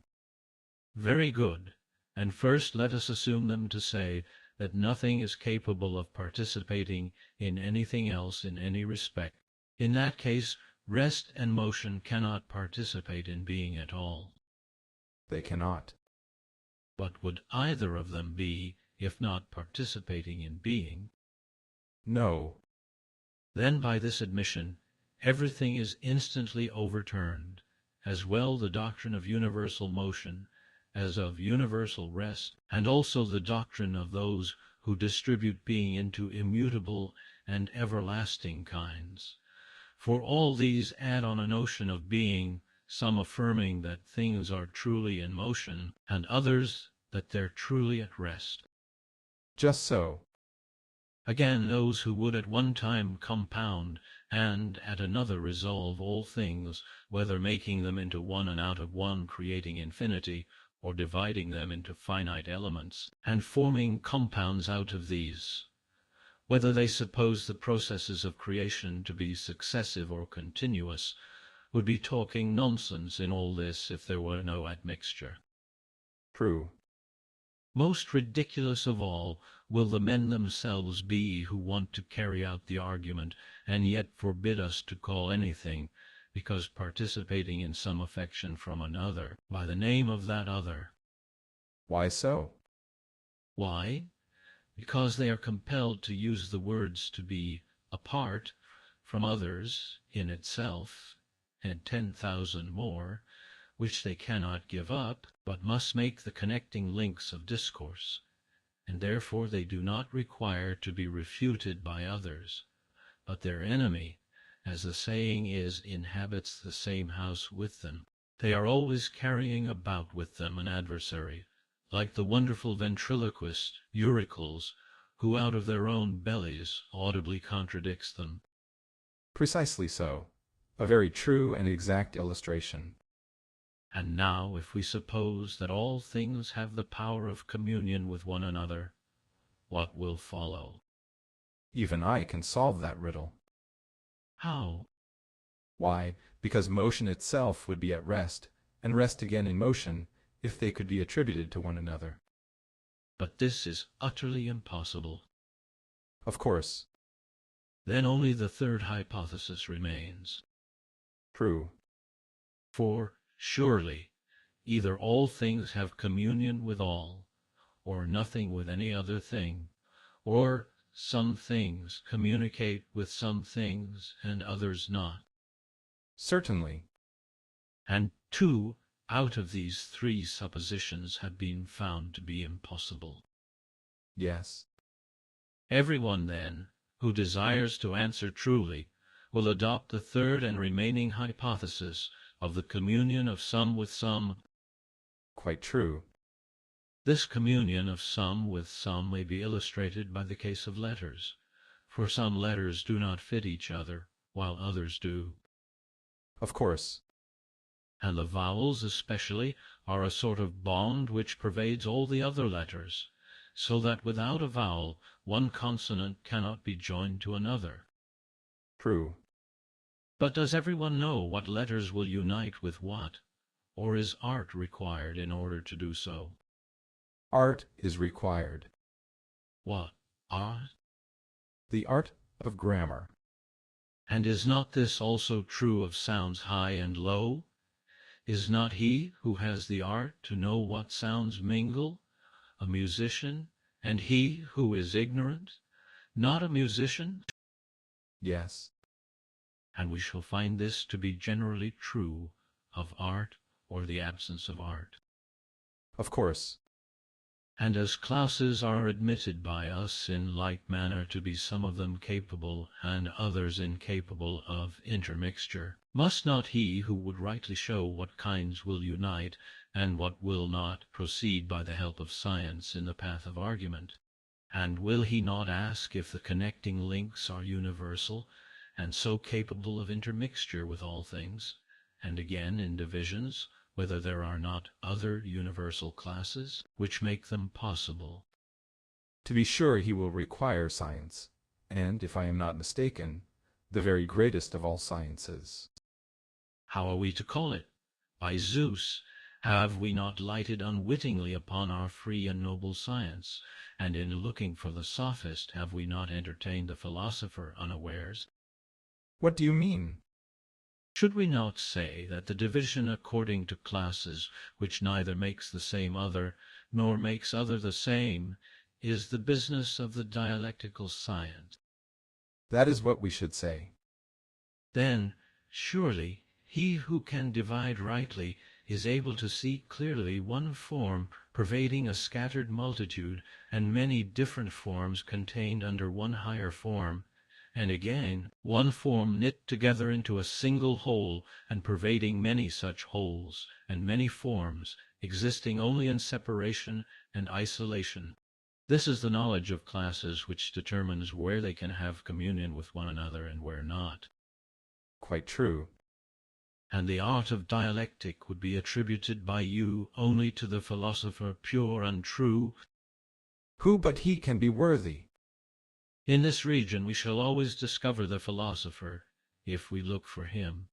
Very good. And first let us assume them to say that nothing is capable of participating in anything else in any respect. In that case, rest and motion cannot participate in being at all. They cannot. But would either of them be, if not participating in being? No. Then by this admission, everything is instantly overturned, as well the doctrine of universal motion as of universal rest, and also the doctrine of those who distribute being into immutable and everlasting kinds. For all these add on a notion of being, some affirming that things are truly in motion, and others that they're truly at rest. Just so. Again, those who would at one time compound, and at another resolve all things, whether making them into one and out of one creating infinity, or dividing them into finite elements, and forming compounds out of these, whether they suppose the processes of creation to be successive or continuous, would be talking nonsense in all this if there were no admixture. True. Most ridiculous of all will the men themselves be who want to carry out the argument, and yet forbid us to call anything, because participating in some affection from another, by the name of that other. Why so? Why? Because they are compelled to use the words to be apart from others in itself, and 10,000 more, which they cannot give up, but must make the connecting links of discourse, and therefore they do not require to be refuted by others, but their enemy, as the saying is, inhabits the same house with them. They are always carrying about with them an adversary, like the wonderful ventriloquist Eurycles, who out of their own bellies audibly contradicts them. Precisely so. A very true and exact illustration. And now, if we suppose that all things have the power of communion with one another, what will follow? Even I can solve that riddle. How? Why, because motion itself would be at rest, and rest again in motion, if they could be attributed to one another. But this is utterly impossible. Of course. Then only the third hypothesis remains. True. For, surely, either all things have communion with all, or nothing with any other thing, or some things communicate with some things and others not. Certainly. And two, out of these three suppositions have been found to be impossible. Yes. Everyone, then, who desires to answer truly, will adopt the third and remaining hypothesis of the communion of some with some. Quite true. This communion of some with some may be illustrated by the case of letters, for some letters do not fit each other, while others do. Of course. And the vowels especially are a sort of bond which pervades all the other letters, so that without a vowel one consonant cannot be joined to another. True. But does everyone know what letters will unite with what, or is art required in order to do so? Art is required. What art? The art of grammar. And is not this also true of sounds high and low? Is not he who has the art to know what sounds mingle, a musician, and he who is ignorant, not a musician? Yes. And we shall find this to be generally true of art or the absence of art. Of course. And as classes are admitted by us in like manner to be some of them capable and others incapable of intermixture, must not he who would rightly show what kinds will unite and what will not proceed by the help of science in the path of argument? And will he not ask if the connecting links are universal, and so capable of intermixture with all things, and again in divisions, whether there are not other universal classes which make them possible? To be sure he will require science, and, if I am not mistaken, the very greatest of all sciences. How are we to call it? By Zeus, have we not lighted unwittingly upon our free and noble science, and in looking for the Sophist have we not entertained the philosopher unawares? What do you mean? Should we not say that the division according to classes, which neither makes the same other, nor makes other the same, is the business of the dialectical science? That is what we should say. Then, surely, he who can divide rightly is able to see clearly one form pervading a scattered multitude, and many different forms contained under one higher form, and again one form knit together into a single whole, and pervading many such wholes, and many forms, existing only in separation and isolation. This is the knowledge of classes which determines where they can have communion with one another and where not. Quite true. And the art of dialectic would be attributed by you only to the philosopher pure and true. Who but he can be worthy? In this region we shall always discover the philosopher, if we look for him.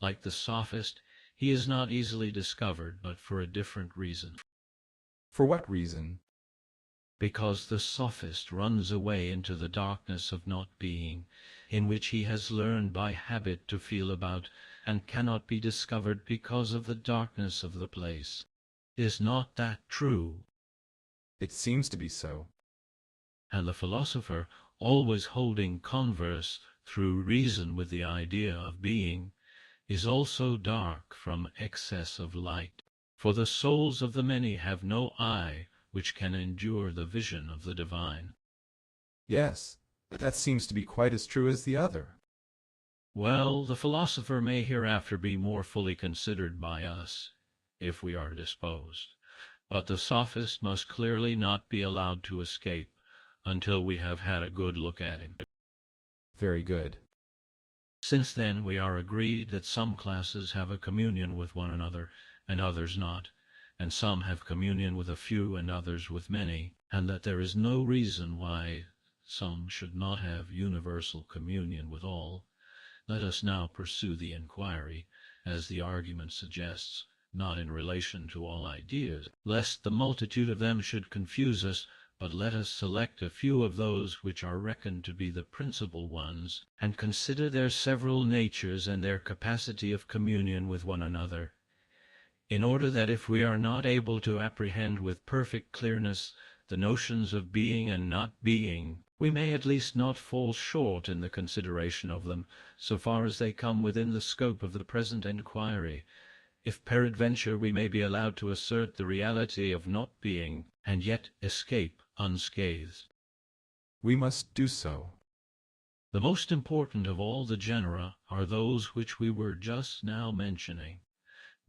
Like the Sophist, he is not easily discovered, but for a different reason. For what reason? Because the Sophist runs away into the darkness of not being, in which he has learned by habit to feel about, and cannot be discovered because of the darkness of the place. Is not that true? It seems to be so. And the philosopher, always holding converse through reason with the idea of being, is also dark from excess of light. For the souls of the many have no eye which can endure the vision of the divine. Yes, that seems to be quite as true as the other. Well, the philosopher may hereafter be more fully considered by us, if we are disposed. But the Sophist must clearly not be allowed to escape until we have had a good look at him. Very good. Since then we are agreed that some classes have a communion with one another, and others not, and some have communion with a few and others with many, and that there is no reason why some should not have universal communion with all, let us now pursue the inquiry, as the argument suggests, not in relation to all ideas, lest the multitude of them should confuse us, but let us select a few of those which are reckoned to be the principal ones, and consider their several natures and their capacity of communion with one another, in order that if we are not able to apprehend with perfect clearness the notions of being and not being, we may at least not fall short in the consideration of them, so far as they come within the scope of the present enquiry, if peradventure we may be allowed to assert the reality of not being, and yet escape unscathed. We must do so. The most important of all the genera are those which we were just now mentioning,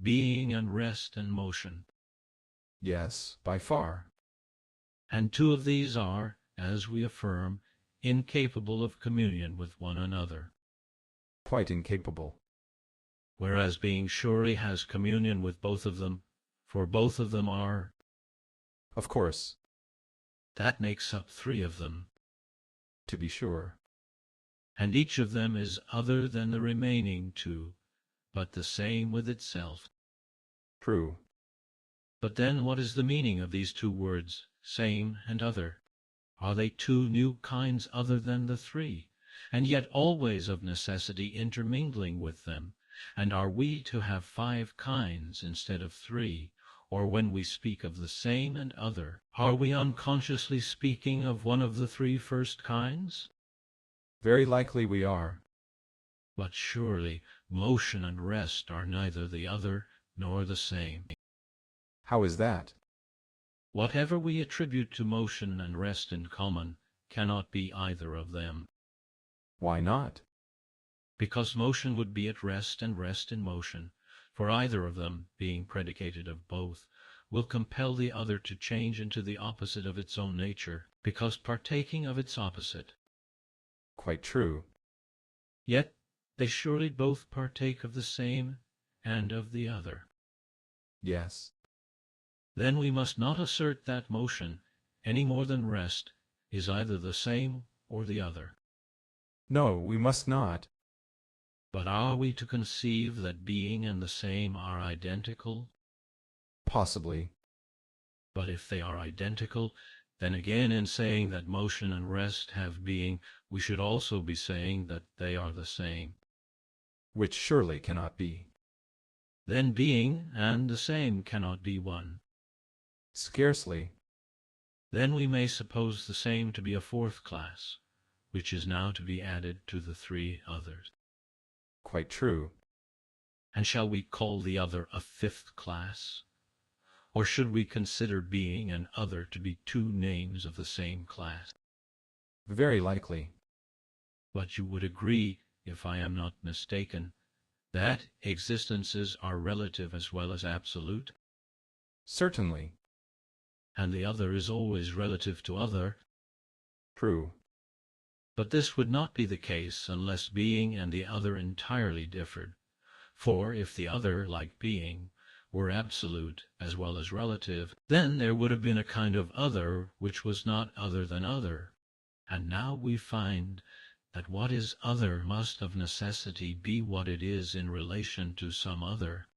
being and rest and motion. Yes, by far. And two of these are, as we affirm, incapable of communion with one another, Quite incapable. whereas being surely has communion with both of them, for both of them are. Of course. That makes up three of them, To be sure. and each of them is other than the remaining two, but the same with itself. True. But then what is the meaning of these two words, same and other? Are they two new kinds other than the three, and yet always of necessity intermingling with them? And are we to have 5 kinds instead of 3? Or when we speak of the same and other, are we unconsciously speaking of one of the 3 first kinds? Very likely we are. But surely motion and rest are neither the other nor the same. How is that? Whatever we attribute to motion and rest in common cannot be either of them, Why not? because motion would be at rest and rest in motion, for either of them, being predicated of both, will compel the other to change into the opposite of its own nature, because partaking of its opposite. Quite true. Yet they surely both partake of the same and of the other. Yes. Then we must not assert that motion, any more than rest, is either the same or the other. No, we must not. But are we to conceive that being and the same are identical? Possibly. But if they are identical, then again in saying that motion and rest have being, we should also be saying that they are the same. Which surely cannot be. Then being and the same cannot be one. Scarcely. Then we may suppose the same to be a 4th class, which is now to be added to the 3 others. Quite true. And shall we call the other a 5th class? Or should we consider being and other to be 2 names of the same class? Very likely. But you would agree, if I am not mistaken, that existences are relative as well as absolute, Certainly. and the other is always relative to other. True. But this would not be the case unless being and the other entirely differed. For if the other, like being, were absolute as well as relative, then there would have been a kind of other which was not other than other. And now we find that what is other must of necessity be what it is in relation to some other.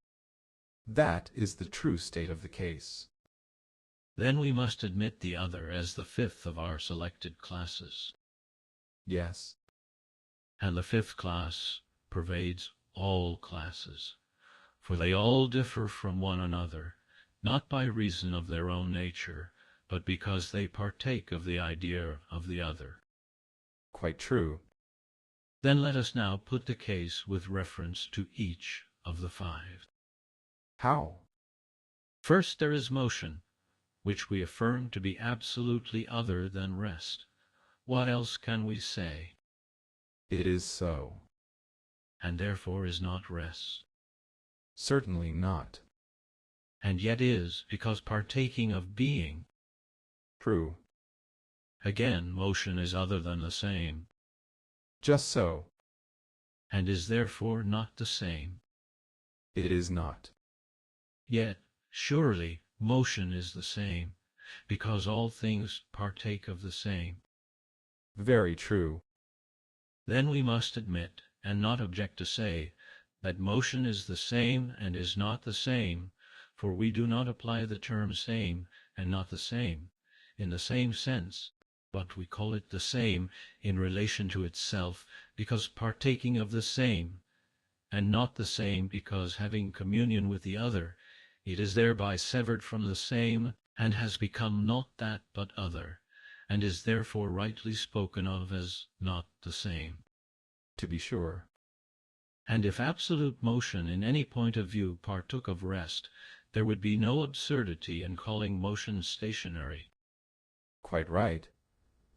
That is the true state of the case. Then we must admit the other as the 5th of our selected classes. Yes. And the 5th class pervades all classes, for they all differ from one another, not by reason of their own nature, but because they partake of the idea of the other. Quite true. Then let us now put the case with reference to each of the 5. How? First there is motion, which we affirm to be absolutely other than rest. What else can we say? It is so. And therefore is not rest. Certainly not. And yet is, because partaking of being. True. Again, motion is other than the same, Just so. and is therefore not the same. It is not. Yet, surely, motion is the same, because all things partake of the same. Very true. Then we must admit, and not object to say, that motion is the same and is not the same, for we do not apply the term same and not the same in the same sense, but we call it the same in relation to itself, because partaking of the same, and not the same because having communion with the other, it is thereby severed from the same, and has become not that but other, and is therefore rightly spoken of as not the same. To be sure. And if absolute motion in any point of view partook of rest, there would be no absurdity in calling motion stationary. Quite right.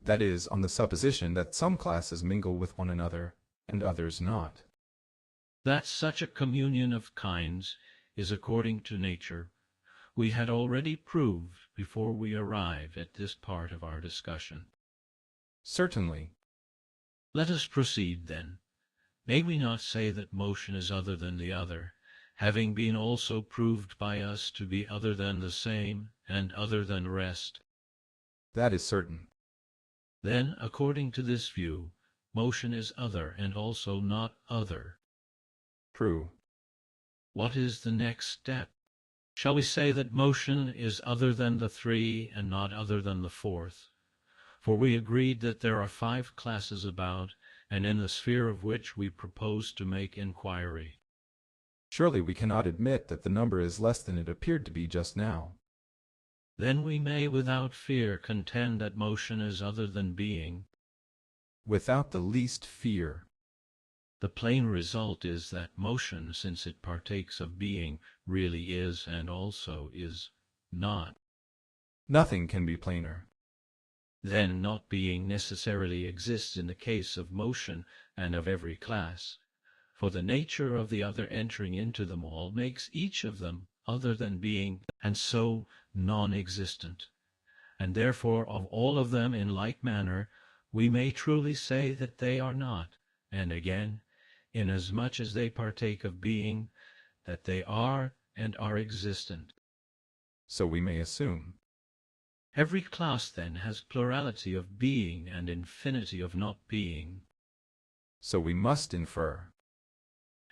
That is, on the supposition that some classes mingle with one another, and others not. That such a communion of kinds is according to nature, we had already proved before we arrive at this part of our discussion. Certainly. Let us proceed, then. May we not say that motion is other than the other, having been also proved by us to be other than the same, and other than rest? That is certain. Then, according to this view, motion is other and also not other. True. What is the next step? Shall we say that motion is other than the three and not other than the fourth? For we agreed that there are 5 classes about, and in the sphere of which we propose to make inquiry. Surely we cannot admit that the number is less than it appeared to be just now. Then we may without fear contend that motion is other than being. Without the least fear. The plain result is that motion, since it partakes of being, really is and also is not. Nothing can be plainer. Then not being necessarily exists in the case of motion and of every class, for the nature of the other entering into them all makes each of them other than being, and so non-existent. And therefore of all of them in like manner we may truly say that they are not, and again, inasmuch as they partake of being, that they are and are existent. So we may assume. Every class, then, has plurality of being and infinity of not being. So we must infer.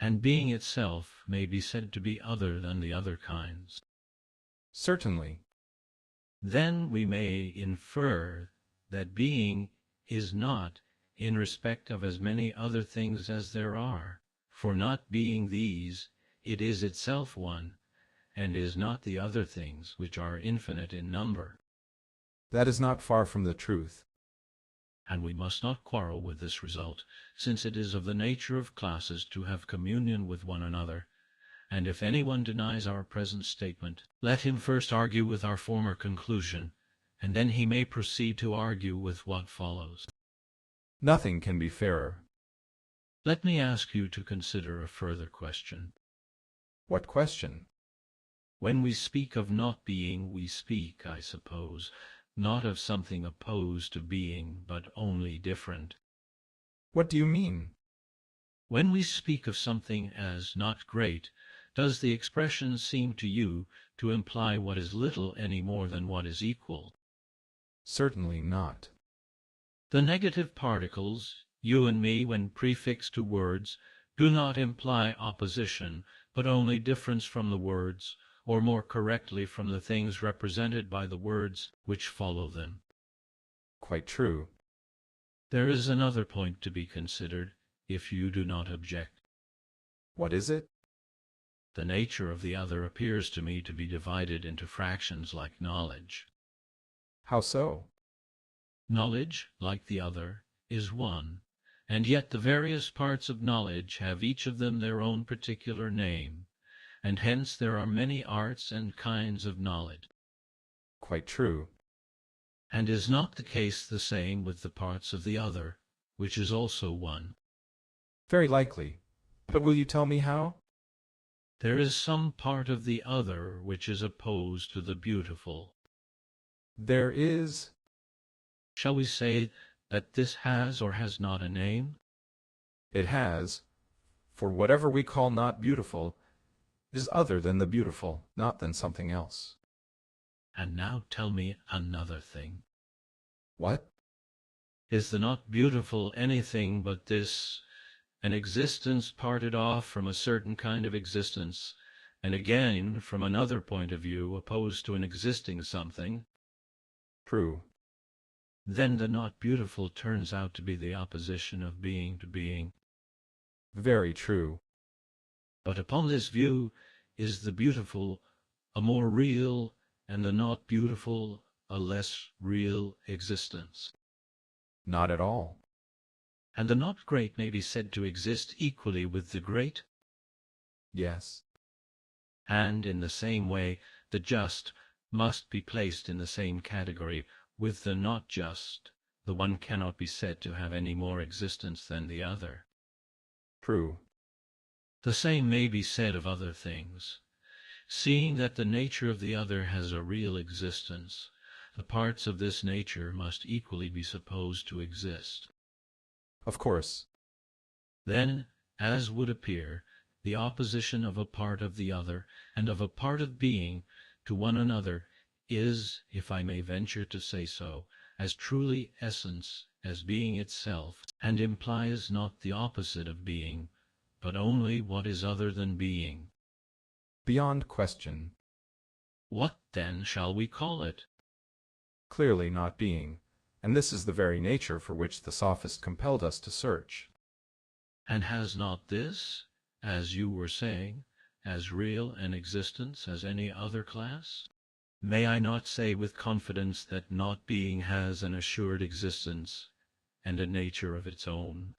And being itself may be said to be other than the other kinds. Certainly. Then we may infer that being is not in respect of as many other things as there are, for not being these, it is itself one, and is not the other things which are infinite in number. That is not far from the truth. And we must not quarrel with this result, since it is of the nature of classes to have communion with one another, and if anyone denies our present statement, let him first argue with our former conclusion, and then he may proceed to argue with what follows. Nothing can be fairer. Let me ask you to consider a further question. What question? When we speak of not being, we speak, I suppose, not of something opposed to being, but only different. What do you mean? When we speak of something as not great, does the expression seem to you to imply what is little any more than what is equal? Certainly not. The negative particles, you and me, when prefixed to words, do not imply opposition, but only difference from the words, or more correctly from the things represented by the words which follow them. Quite true. There is another point to be considered, if you do not object. What is it? The nature of the other appears to me to be divided into fractions like knowledge. How so? Knowledge, like the other, is one, and yet the various parts of knowledge have each of them their own particular name, and hence there are many arts and kinds of knowledge. Quite true. And is not the case the same with the parts of the other, which is also one? Very likely. But will you tell me how? There is some part of the other which is opposed to the beautiful. There is. Shall we say that this has or has not a name? It has. For whatever we call not beautiful is other than the beautiful, not than something else. And now tell me another thing. What? Is the not beautiful anything but this, an existence parted off from a certain kind of existence, and again, from another point of view, opposed to an existing something? True. Then the not beautiful turns out to be the opposition of being to being. Very true. But upon this view, is the beautiful a more real and the not beautiful a less real existence? Not at all. And the not great may be said to exist equally with the great? Yes. And in the same way, the just must be placed in the same category with the not just. The one cannot be said to have any more existence than the other. True. The same may be said of other things. Seeing that the nature of the other has a real existence, the parts of this nature must equally be supposed to exist. Of course. Then, as would appear, the opposition of a part of the other and of a part of being to one another is, if I may venture to say so, as truly essence as being itself, and implies not the opposite of being, but only what is other than being. Beyond question. What, then, shall we call it? Clearly not being, and this is the very nature for which the Sophist compelled us to search. And has not this, as you were saying, as real an existence as any other class? May I not say with confidence that not being has an assured existence and a nature of its own,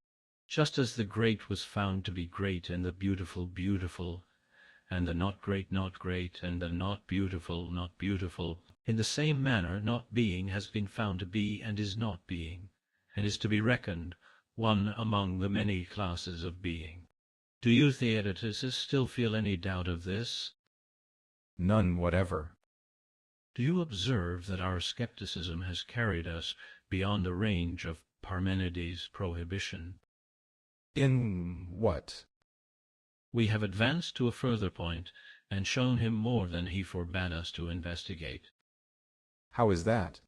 just as the great was found to be great and the beautiful beautiful, and the not great and the not beautiful, in the same manner not being has been found to be and is not being, and is to be reckoned one among the many classes of being. Do you, TorToiSe-tts, still feel any doubt of this? None whatever. Do you observe that our skepticism has carried us beyond the range of Parmenides' prohibition? In what? We have advanced to a further point, and shown him more than he forbade us to investigate. How is that?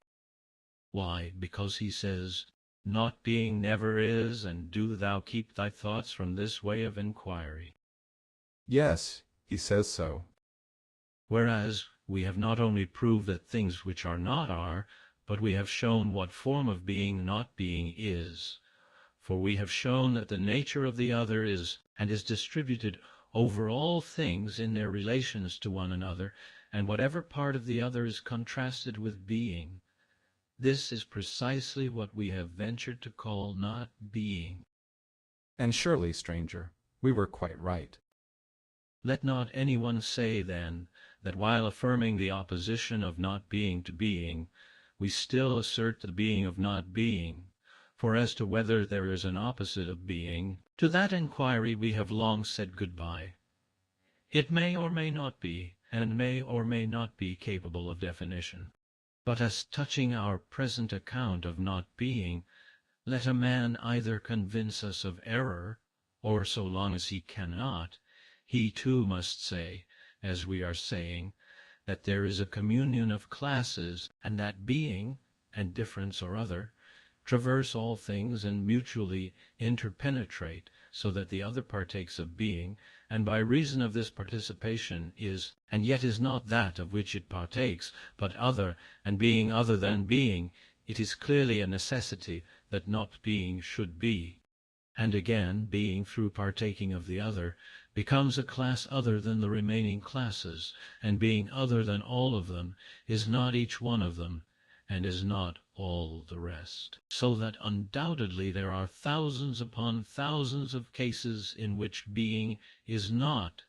Why, because he says, not being never is, and do thou keep thy thoughts from this way of inquiry. Yes, he says so. Whereas we have not only proved that things which are not are, but we have shown what form of being not being is. For we have shown that the nature of the other is, and is distributed over all things in their relations to one another, and whatever part of the other is contrasted with being. This is precisely what we have ventured to call not being. And surely, stranger, we were quite right. Let not anyone say, then, that while affirming the opposition of not being to being, we still assert the being of not being. For as to whether there is an opposite of being, to that inquiry we have long said good-bye. It may or may not be, and may or may not be capable of definition. But as touching our present account of not being, let a man either convince us of error, or so long as he cannot, he too must say, as we are saying, that there is a communion of classes, and that being, and difference or other, traverse all things and mutually interpenetrate, so that the other partakes of being, and by reason of this participation is, and yet is not that of which it partakes, but other, and being other than being, it is clearly a necessity that not being should be. And again, being through partaking of the other, becomes a class other than the remaining classes, and being other than all of them, is not each one of them, and is not all the rest. So that undoubtedly there are thousands upon thousands of cases in which being is not,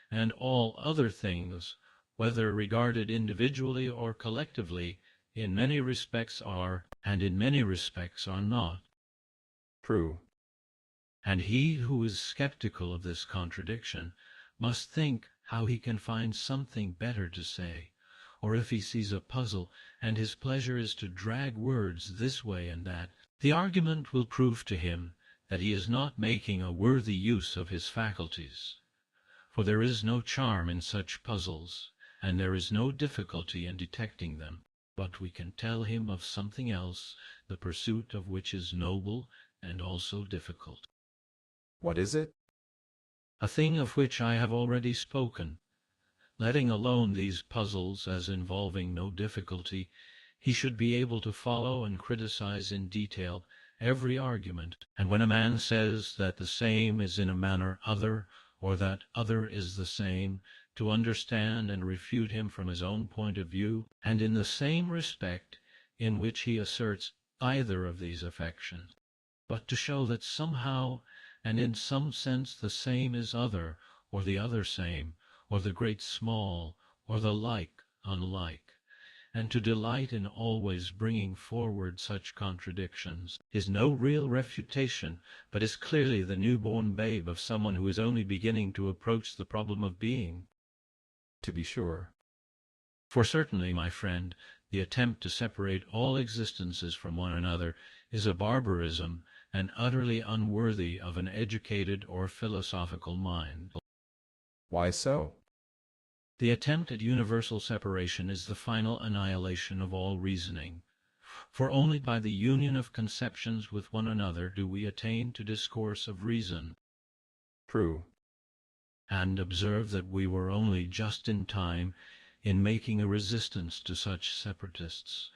and all other things, whether regarded individually or collectively, in many respects are, and in many respects are not. True. And he who is skeptical of this contradiction must think how he can find something better to say, or if he sees a puzzle, and his pleasure is to drag words this way and that, the argument will prove to him that he is not making a worthy use of his faculties. For there is no charm in such puzzles, and there is no difficulty in detecting them, but we can tell him of something else, the pursuit of which is noble and also difficult. What is it? A thing of which I have already spoken. Letting alone these puzzles as involving no difficulty, he should be able to follow and criticize in detail every argument, and when a man says that the same is in a manner other, or that other is the same, to understand and refute him from his own point of view, and in the same respect in which he asserts either of these affections. but to show that somehow and in some sense the same is other, or the other same, or the great small, or the like unlike. And to delight in always bringing forward such contradictions is no real refutation, but is clearly the newborn babe of someone who is only beginning to approach the problem of being. To be sure. For certainly, my friend, the attempt to separate all existences from one another is a barbarism and utterly unworthy of an educated or philosophical mind. Why so? The attempt at universal separation is the final annihilation of all reasoning, for only by the union of conceptions with one another do we attain to discourse of reason. True. And observe that we were only just in time in making a resistance to such separatists,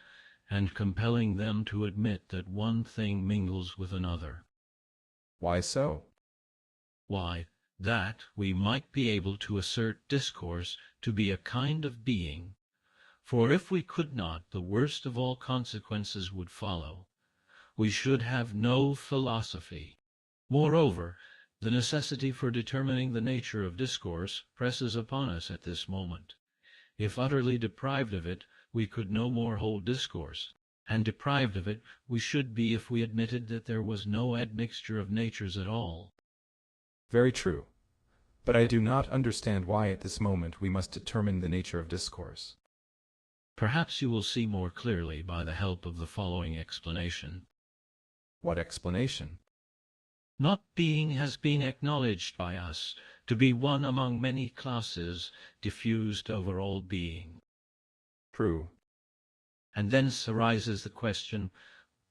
and compelling them to admit that one thing mingles with another. Why so? Why, that we might be able to assert discourse to be a kind of being, for if we could not, the worst of all consequences would follow. We should have no philosophy. Moreover, the necessity for determining the nature of discourse presses upon us at this moment. If utterly deprived of it, we could no more hold discourse, and deprived of it we should be if we admitted that there was no admixture of natures at all. Very true. But I do not understand why at this moment we must determine the nature of discourse. Perhaps you will see more clearly by the help of the following explanation. What explanation? Not being has been acknowledged by us to be one among many classes diffused over all being. True. And thence arises the question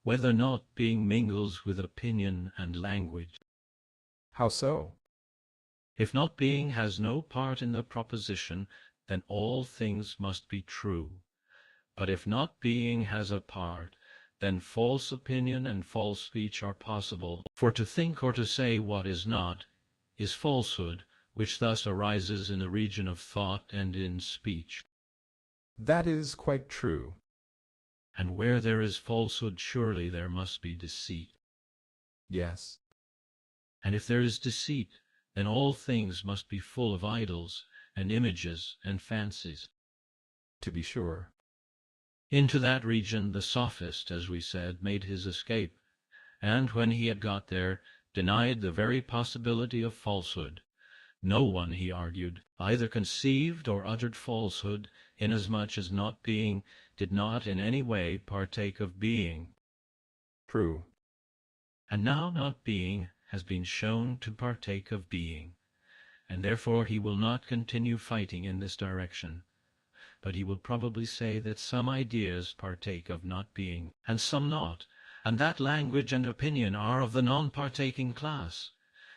whether not being mingles with opinion and language. How so? If not being has no part in the proposition, then all things must be true. But if not being has a part, then false opinion and false speech are possible. For to think or to say what is not is falsehood, which thus arises in the region of thought and in speech. That is quite true. And where there is falsehood, surely there must be deceit. Yes. And if there is deceit, then all things must be full of idols and images and fancies. To be sure. Into that region the Sophist, as we said, made his escape, and when he had got there, denied the very possibility of falsehood. No one, he argued, either conceived or uttered falsehood, inasmuch as not being did not in any way partake of being. True. And now not being has been shown to partake of being, and therefore he will not continue fighting in this direction, but he will probably say that some ideas partake of not being, and some not, and that language and opinion are of the non-partaking class,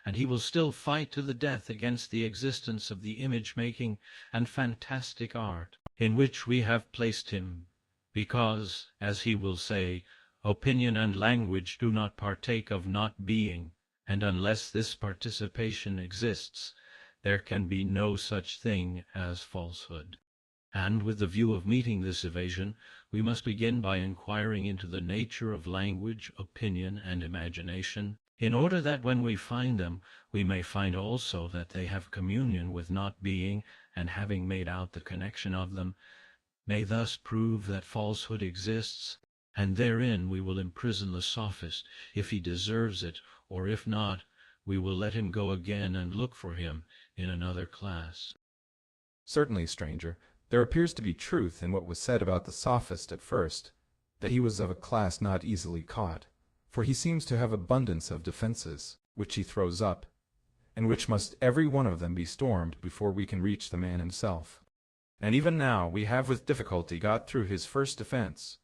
and he will still fight to the death against the existence of the image-making and fantastic art in which we have placed him, because, as he will say, opinion and language do not partake of not being, and unless this participation exists, there can be no such thing as falsehood. And with the view of meeting this evasion, we must begin by inquiring into the nature of language, opinion, and imagination, in order that when we find them, we may find also that they have communion with not being, and having made out the connection of them, may thus prove that falsehood exists, and therein we will imprison the Sophist, if he deserves it, or if not, we will let him go again and look for him in another class. Certainly, stranger, there appears to be truth in what was said about the Sophist at first, that he was of a class not easily caught, for he seems to have abundance of defenses, which he throws up, and which must every one of them be stormed before we can reach the man himself. And even now we have with difficulty got through his first defense,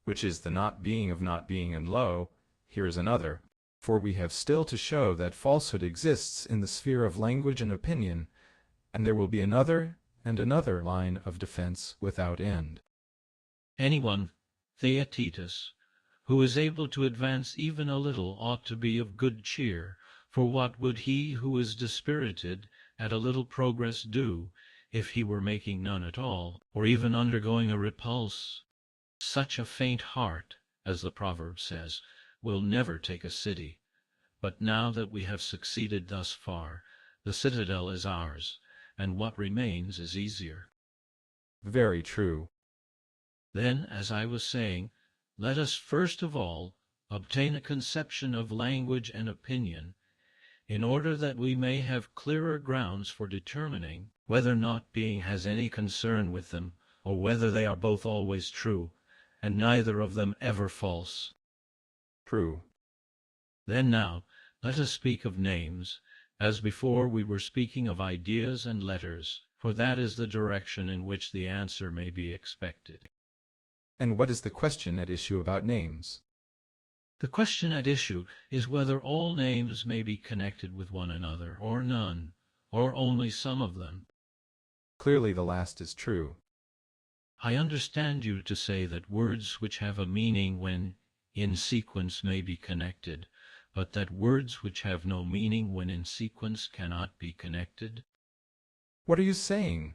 which is the not being of not being, and lo, here is another, for we have still to show that falsehood exists in the sphere of language and opinion, and there will be another and another line of defense without end. Anyone, TorToiSe-tts, who is able to advance even a little ought to be of good cheer, for what would he who is dispirited at a little progress do, if he were making none at all, or even undergoing a repulse? Such a faint heart, as the proverb says, will never take a city. But now that we have succeeded thus far, the citadel is ours, and what remains is easier. Very true. Then, as I was saying, let us first of all obtain a conception of language and opinion, in order that we may have clearer grounds for determining whether not being has any concern with them, or whether they are both always true, and neither of them ever false. True. Then now let us speak of names, as before we were speaking of ideas and letters, for that is the direction in which the answer may be expected. And what is the question at issue about names? The question at issue is whether all names may be connected with one another, or none, or only some of them. Clearly the last is true. I understand you to say that words which have a meaning when in sequence may be connected, but that words which have no meaning when in sequence cannot be connected. What are you saying?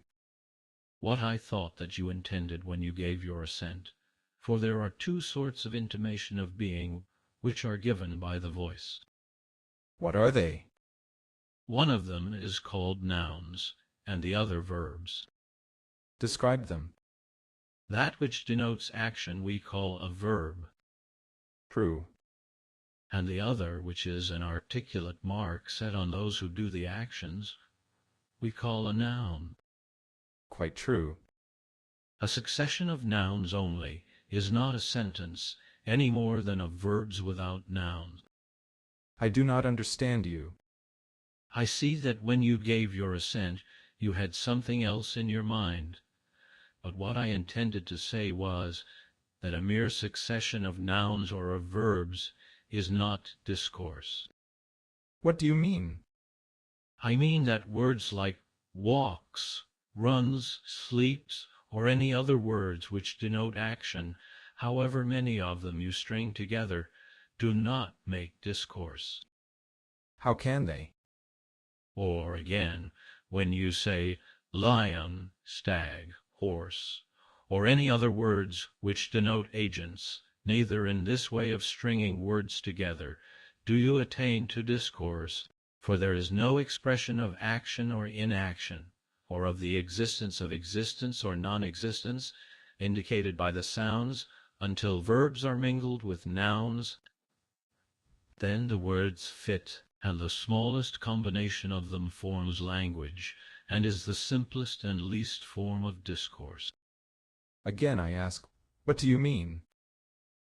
What I thought that you intended when you gave your assent, for there are two sorts of intimation of being which are given by the voice. What are they? One of them is called nouns, and the other verbs. Describe them. That which denotes action we call a verb, True. and the other, which is an articulate mark set on those who do the actions, we call a noun. Quite true. A succession of nouns only is not a sentence any more than of verbs without nouns. I do not understand you. I see that when you gave your assent, you had something else in your mind. But what I intended to say was that a mere succession of nouns or of verbs is not discourse. What do you mean? I mean that words like walks, runs, sleeps, or any other words which denote action, however many of them you string together, do not make discourse. How can they? Or again, when you say lion, stag, horse, or any other words which denote agents, neither in this way of stringing words together do you attain to discourse, for there is no expression of action or inaction, or of the existence or non-existence, indicated by the sounds, until verbs are mingled with nouns. Then the words fit, and the smallest combination of them forms language, and is the simplest and least form of discourse. Again I ask, what do you mean?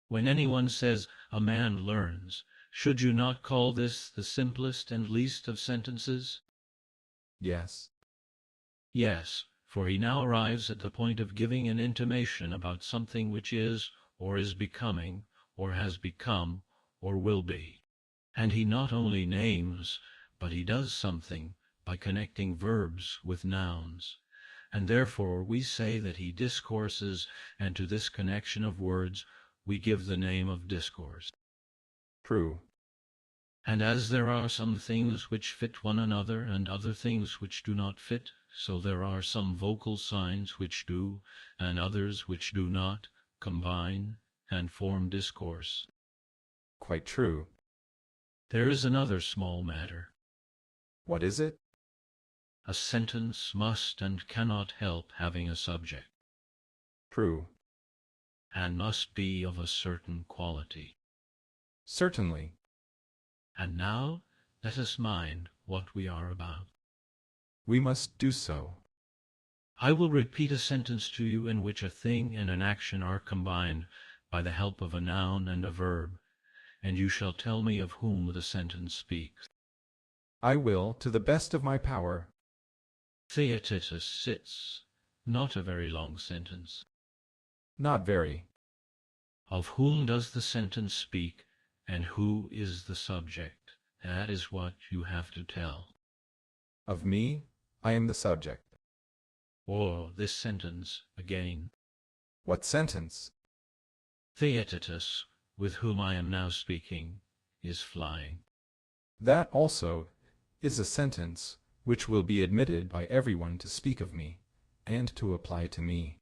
When anyone says, a man learns, should you not call this the simplest and least of sentences? Yes. Yes, for he now arrives at the point of giving an intimation about something which is, or is becoming, or has become, or will be. And he not only names, but he does something by connecting verbs with nouns. And therefore we say that he discourses, and to this connection of words we give the name of discourse. True. And as there are some things which fit one another, and other things which do not fit, so there are some vocal signs which do, and others which do not, combine and form discourse. Quite true. There is another small matter. What is it? A sentence must and cannot help having a subject, True. and must be of a certain quality. Certainly. And now let us mind what we are about. We must do so. I will repeat a sentence to you in which a thing and an action are combined by the help of a noun and a verb, and you shall tell me of whom the sentence speaks. I will, to the best of my power. TorToiSe-tts sits. Not a very long sentence. Not very. Of whom does the sentence speak, and who is the subject? That is what you have to tell. Of me, I am the subject. Or this sentence again. What sentence? TorToiSe-tts, with whom I am now speaking, is flying. That also is a sentence which will be admitted by everyone to speak of me, and to apply to me.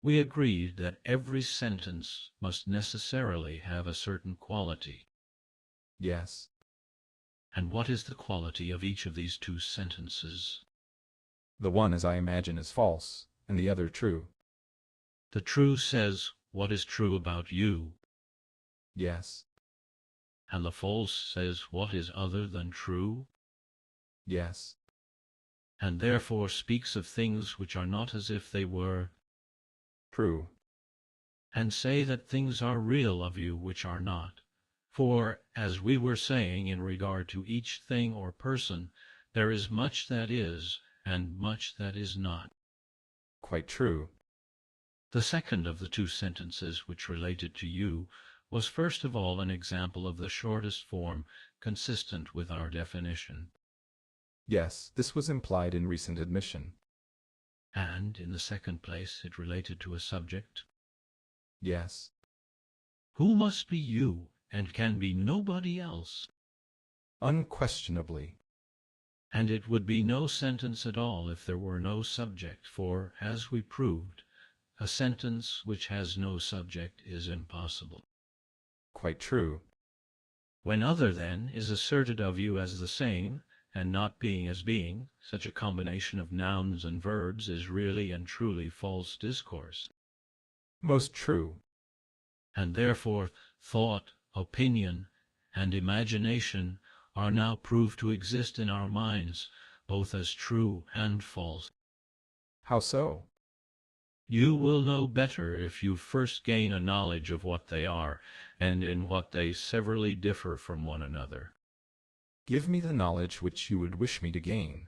We agreed that every sentence must necessarily have a certain quality. Yes. And what is the quality of each of these two sentences? The one, as I imagine, is false, and the other true. The true says what is true about you, Yes. and the false says what is other than true, Yes. and therefore speaks of things which are not as if they were, True. and say that things are real of you which are not. For, as we were saying in regard to each thing or person, there is much that is, and much that is not. Quite true. The second of the two sentences which related to you was first of all an example of the shortest form consistent with our definition. Yes, this was implied in recent admission. And, in the second place, it related to a subject. Yes. Who must be you, and can be nobody else. Unquestionably. And it would be no sentence at all if there were no subject, for, as we proved, a sentence which has no subject is impossible. Quite true. When other, then, is asserted of you as the same, and not being as being, such a combination of nouns and verbs is really and truly false discourse. Most true. And therefore thought, opinion, and imagination are now proved to exist in our minds, both as true and false. How so? You will know better if you first gain a knowledge of what they are, and in what they severally differ from one another. Give me the knowledge which you would wish me to gain.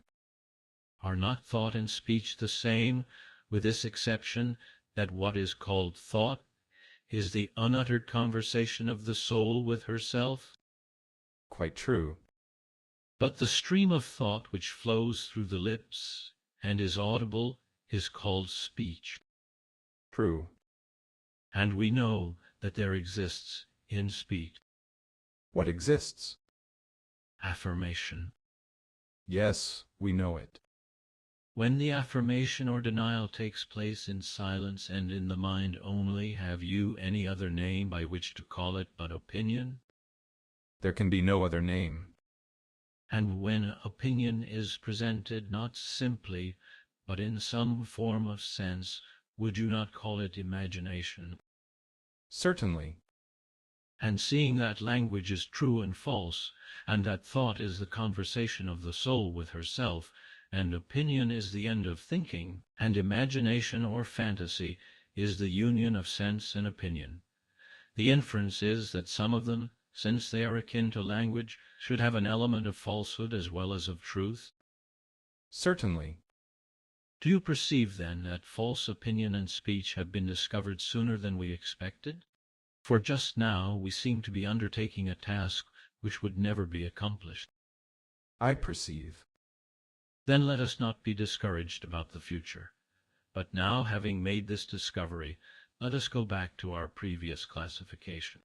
Are not thought and speech the same, with this exception, that what is called thought is the unuttered conversation of the soul with herself? Quite true. But the stream of thought which flows through the lips and is audible is called speech. True. And we know that there exists in speech What exists? affirmation. Yes, we know it. When the affirmation or denial takes place in silence and in the mind only, have you any other name by which to call it but opinion? There can be no other name. And when opinion is presented not simply, but in some form of sense, would you not call it imagination? Certainly. And seeing that language is true and false, and that thought is the conversation of the soul with herself, and opinion is the end of thinking, and imagination or fantasy is the union of sense and opinion, the inference is that some of them, since they are akin to language, should have an element of falsehood as well as of truth. Certainly. Do you perceive, then, that false opinion and speech have been discovered sooner than we expected? For just now we seem to be undertaking a task which would never be accomplished. I perceive. Then let us not be discouraged about the future. But now, having made this discovery, let us go back to our previous classification.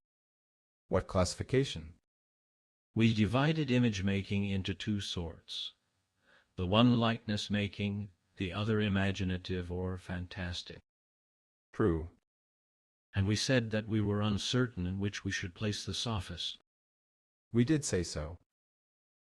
What classification? We divided image-making into two sorts, the one likeness-making, the other imaginative or fantastic. True. And we said that we were uncertain in which we should place the Sophist. We did say so.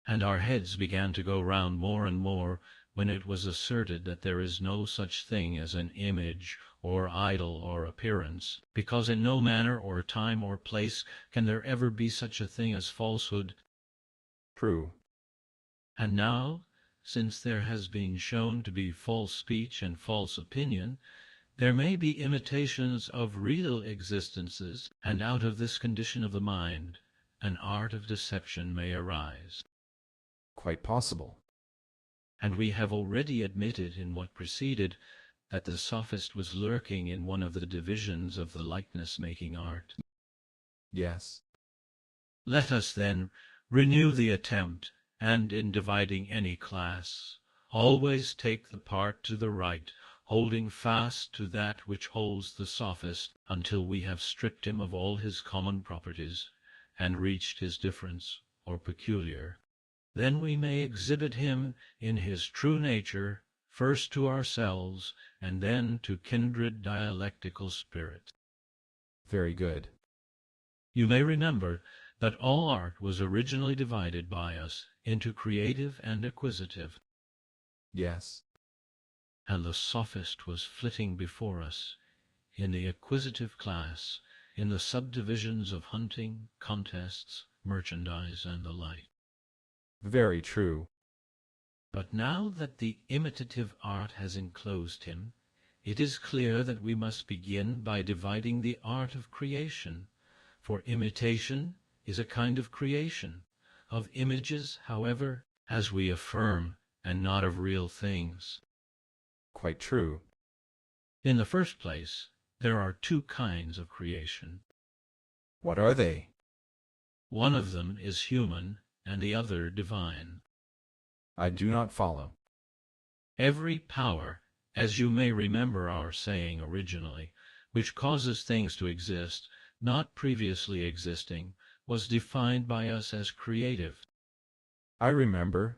And our heads began to go round more and more when it was asserted that there is no such thing as an image or idol or appearance, because in no manner or time or place can there ever be such a thing as falsehood. True. And now, since there has been shown to be false speech and false opinion, there may be imitations of real existences, and out of this condition of the mind, an art of deception may arise. Quite possible. And we have already admitted in what preceded that the Sophist was lurking in one of the divisions of the likeness-making art. Yes. Let us, then, renew the attempt, and in dividing any class, always take the part to the right, holding fast to that which holds the Sophist until we have stripped him of all his common properties, and reached his difference or peculiar. Then we may exhibit him in his true nature first to ourselves, and then to kindred dialectical spirits. Very good. You may remember that all art was originally divided by us into creative and acquisitive, Yes. and the Sophist was flitting before us in the acquisitive class, in the subdivisions of hunting, contests, merchandise, and the like. Very true. But now that the imitative art has enclosed him, it is clear that we must begin by dividing the art of creation, for imitation is a kind of creation, of images, however, as we affirm, and not of real things. Quite true. In the first place, there are two kinds of creation. What are they? One of them is human, and the other divine. I do not follow. Every power, as you may remember our saying originally, which causes things to exist, not previously existing, was defined by us as creative. I remember.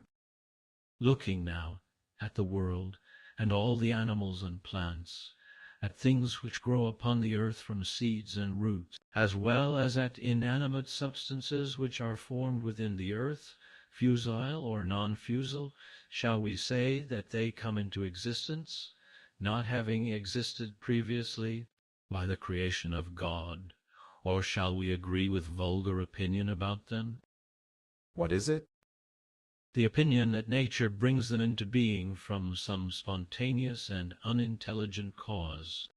Looking now at the world, and all the animals and plants, at things which grow upon the earth from seeds and roots, as well as at inanimate substances which are formed within the earth, fusile or non-fusile, shall we say that they come into existence, not having existed previously, by the creation of God, or shall we agree with vulgar opinion about them? What is it? The opinion that nature brings them into being from some spontaneous and unintelligent cause.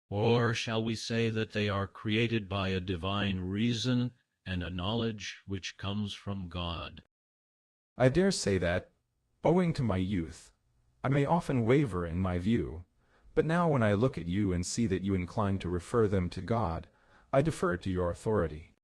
Or shall we say that they are created by a divine reason and a knowledge which comes from God? I dare say that, owing to my youth, I may often waver in my view, but now when I look at you and see that you incline to refer them to God, I defer to your authority.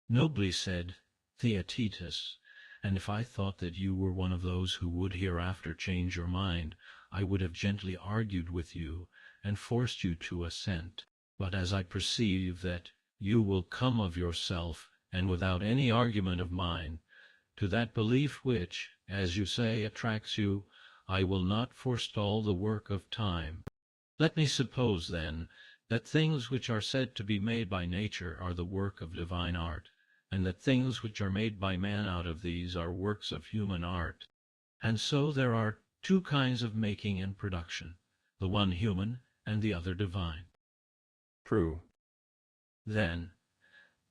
Nobly said, TorToiSe-tts, and if I thought that you were one of those who would hereafter change your mind, I would have gently argued with you and forced you to assent. But as I perceive that you will come of yourself, and without any argument of mine, to that belief which, as you say, attracts you, I will not forestall the work of time. Let me suppose, then, that things which are said to be made by nature are the work of divine art, and that things which are made by man out of these are works of human art. And so there are two kinds of making and production, the one human and the other divine. True. Then,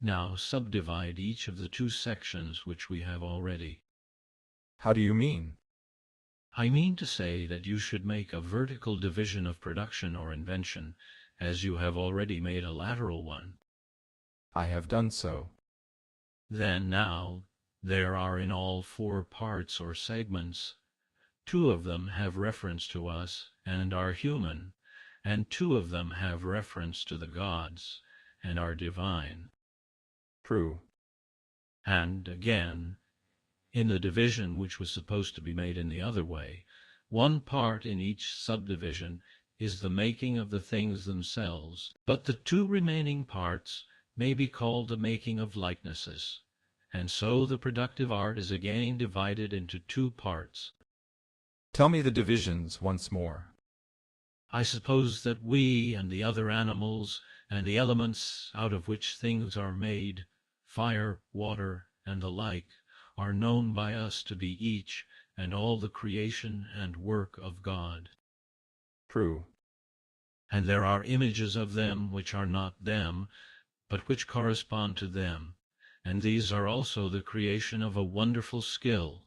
now subdivide each of the two sections which we have already. How do you mean? I mean to say that you should make a vertical division of production or invention, as you have already made a lateral one. I have done so. Then now there are in all 4 parts or segments. 2 of them have reference to us and are human, and 2 of them have reference to the gods and are divine. True. And again, in the division which was supposed to be made in the other way, 1 part in each subdivision is the making of the things themselves, but the 2 remaining parts may be called the making of likenesses, and so the productive art is again divided into 2 parts. Tell me the divisions once more. I suppose that we and the other animals and the elements out of which things are made, fire, water, and the like, are known by us to be each and all the creation and work of God. True. And there are images of them which are not them, but which correspond to them, and these are also the creation of a wonderful skill.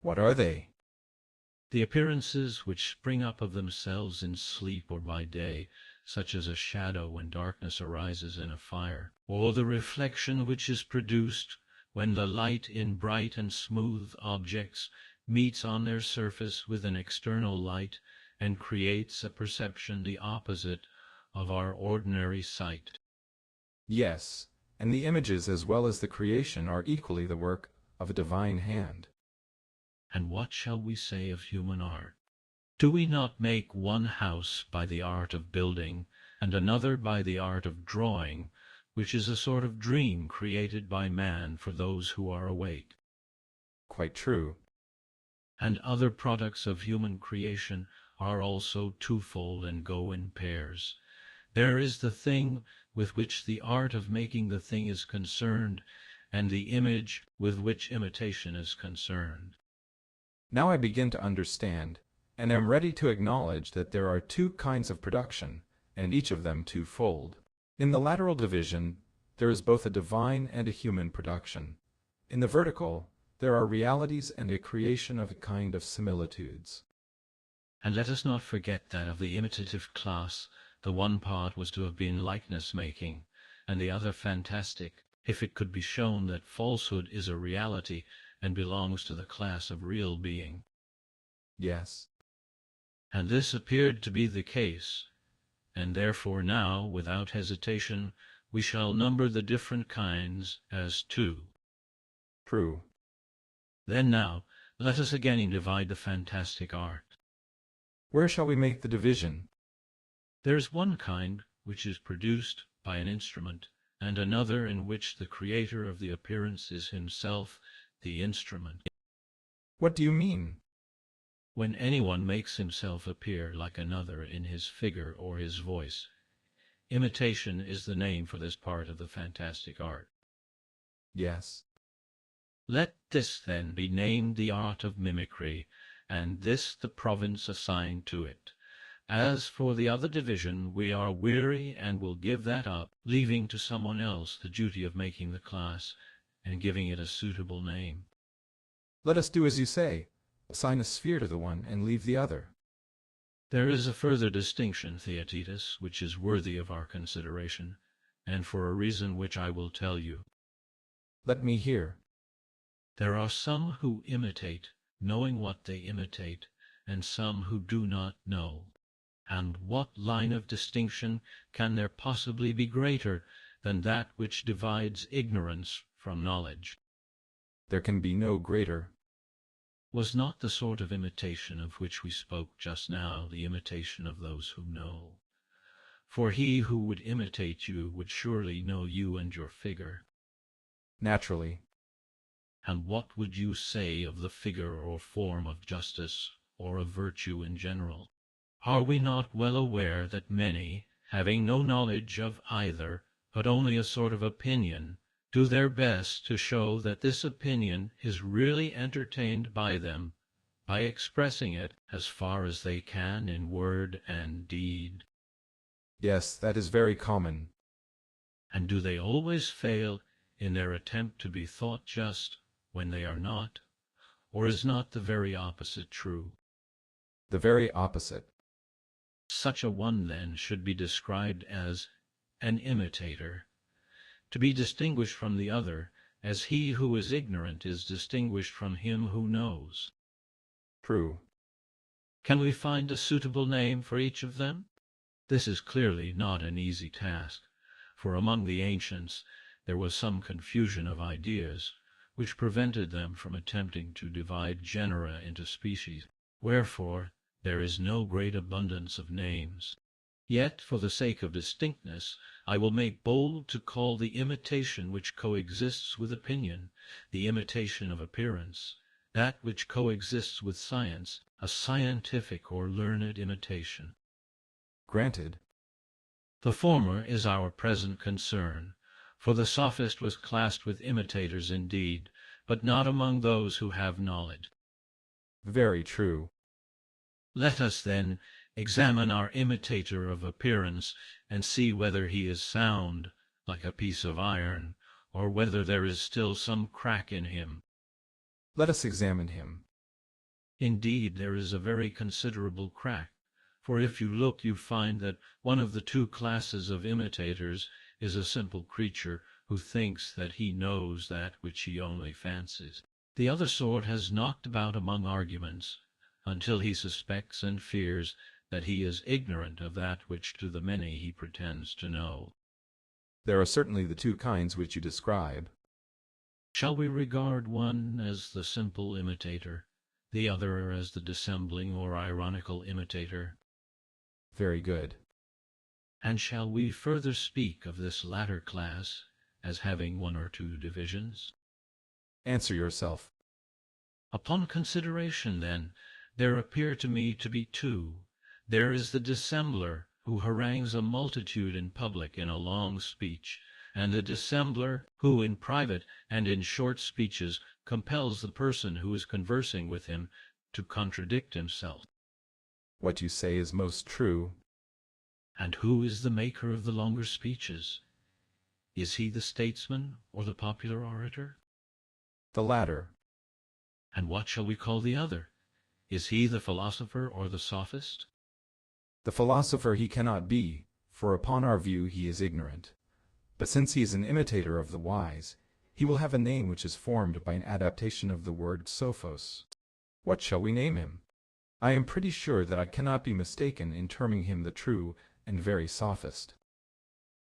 What are they? The appearances which spring up of themselves in sleep or by day, such as a shadow when darkness arises in a fire, or the reflection which is produced when the light in bright and smooth objects meets on their surface with an external light and creates a perception the opposite of our ordinary sight. Yes, and the images as well as the creation are equally the work of a divine hand. And what shall we say of human art? Do we not make one house by the art of building, and another by the art of drawing, which is a sort of dream created by man for those who are awake? Quite true. and other products of human creation are also twofold and go in pairs. There is the thing with which the art of making the thing is concerned, and the image with which imitation is concerned. Now I begin to understand, and am ready to acknowledge that there are two kinds of production, and each of them twofold. In the lateral division, there is both a divine and a human production. In the vertical, there are realities and a creation of a kind of similitudes. And let us not forget that of the imitative class, the one part was to have been likeness-making, and the other fantastic, if it could be shown that falsehood is a reality and belongs to the class of real being. Yes. And this appeared to be the case, and therefore now, without hesitation, we shall number the different kinds as two. True. Then now, let us again divide the fantastic art. Where shall we make the division? There is one kind which is produced by an instrument, and another in which the creator of the appearance is himself the instrument. What do you mean? When anyone makes himself appear like another in his figure or his voice, imitation is the name for this part of the fantastic art. Yes. Let this, then, be named the art of mimicry, and this the province assigned to it. As for the other division, we are weary and will give that up, leaving to someone else the duty of making the class and giving it a suitable name. Let us do as you say. Assign a sphere to the one and leave the other. There is a further distinction, TorToiSe-tts, which is worthy of our consideration, and for a reason which I will tell you. Let me hear. There are some who imitate, knowing what they imitate, and some who do not know. And what line of distinction can there possibly be greater than that which divides ignorance from knowledge? There can be no greater. Was not the sort of imitation of which we spoke just now the imitation of those who know? For he who would imitate you would surely know you and your figure. Naturally. And what would you say of the figure or form of justice, or of virtue in general? Are we not well aware that many, having no knowledge of either, but only a sort of opinion, do their best to show that this opinion is really entertained by them, by expressing it as far as they can in word and deed? Yes, that is very common. And do they always fail in their attempt to be thought just when they are not? Or is not the very opposite true? The very opposite. Such a one, then, should be described as an imitator, to be distinguished from the other, as he who is ignorant is distinguished from him who knows. True. Can we find a suitable name for each of them? This is clearly not an easy task, for among the ancients there was some confusion of ideas, which prevented them from attempting to divide genera into species. Wherefore there is no great abundance of names. Yet, for the sake of distinctness, I will make bold to call the imitation which coexists with opinion, the imitation of appearance, that which coexists with science, a scientific or learned imitation. Granted. The former is our present concern, for the Sophist was classed with imitators indeed, but not among those who have knowledge. Very true. Let us, then, examine our imitator of appearance, and see whether he is sound, like a piece of iron, or whether there is still some crack in him. Let us examine him. Indeed, there is a very considerable crack, for if you look you find that one of the two classes of imitators is a simple creature who thinks that he knows that which he only fancies. The other sort has knocked about among arguments, until he suspects and fears that he is ignorant of that which to the many he pretends to know. There are certainly the two kinds which you describe. Shall we regard one as the simple imitator, the other as the dissembling or ironical imitator? Very good. And shall we further speak of this latter class as having one or two divisions? Answer yourself. Upon consideration, then, there appear to me to be two. There is the dissembler, who harangues a multitude in public in a long speech, and the dissembler, who in private and in short speeches compels the person who is conversing with him to contradict himself. What you say is most true. And who is the maker of the longer speeches? Is he the statesman or the popular orator? The latter. And what shall we call the other? Is he the philosopher or the sophist? The philosopher he cannot be, for upon our view he is ignorant. But since he is an imitator of the wise, he will have a name which is formed by an adaptation of the word sophos. What shall we name him? I am pretty sure that I cannot be mistaken in terming him the true and very sophist.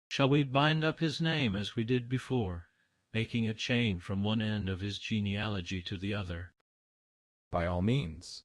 Shall we bind up his name as we did before, making a chain from one end of his genealogy to the other? By all means.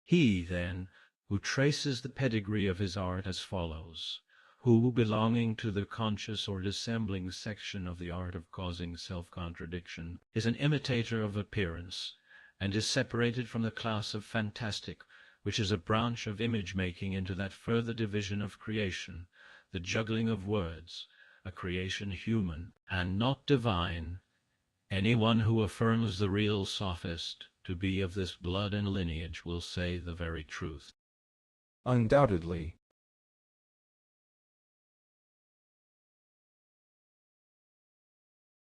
He, then, who traces the pedigree of his art as follows, who, belonging to the conscious or dissembling section of the art of causing self-contradiction, is an imitator of appearance, and is separated from the class of fantastic, which is a branch of image-making into that further division of creation, the juggling of words, a creation human and not divine. Any one who affirms the real sophist to be of this blood and lineage will say the very truth. Undoubtedly.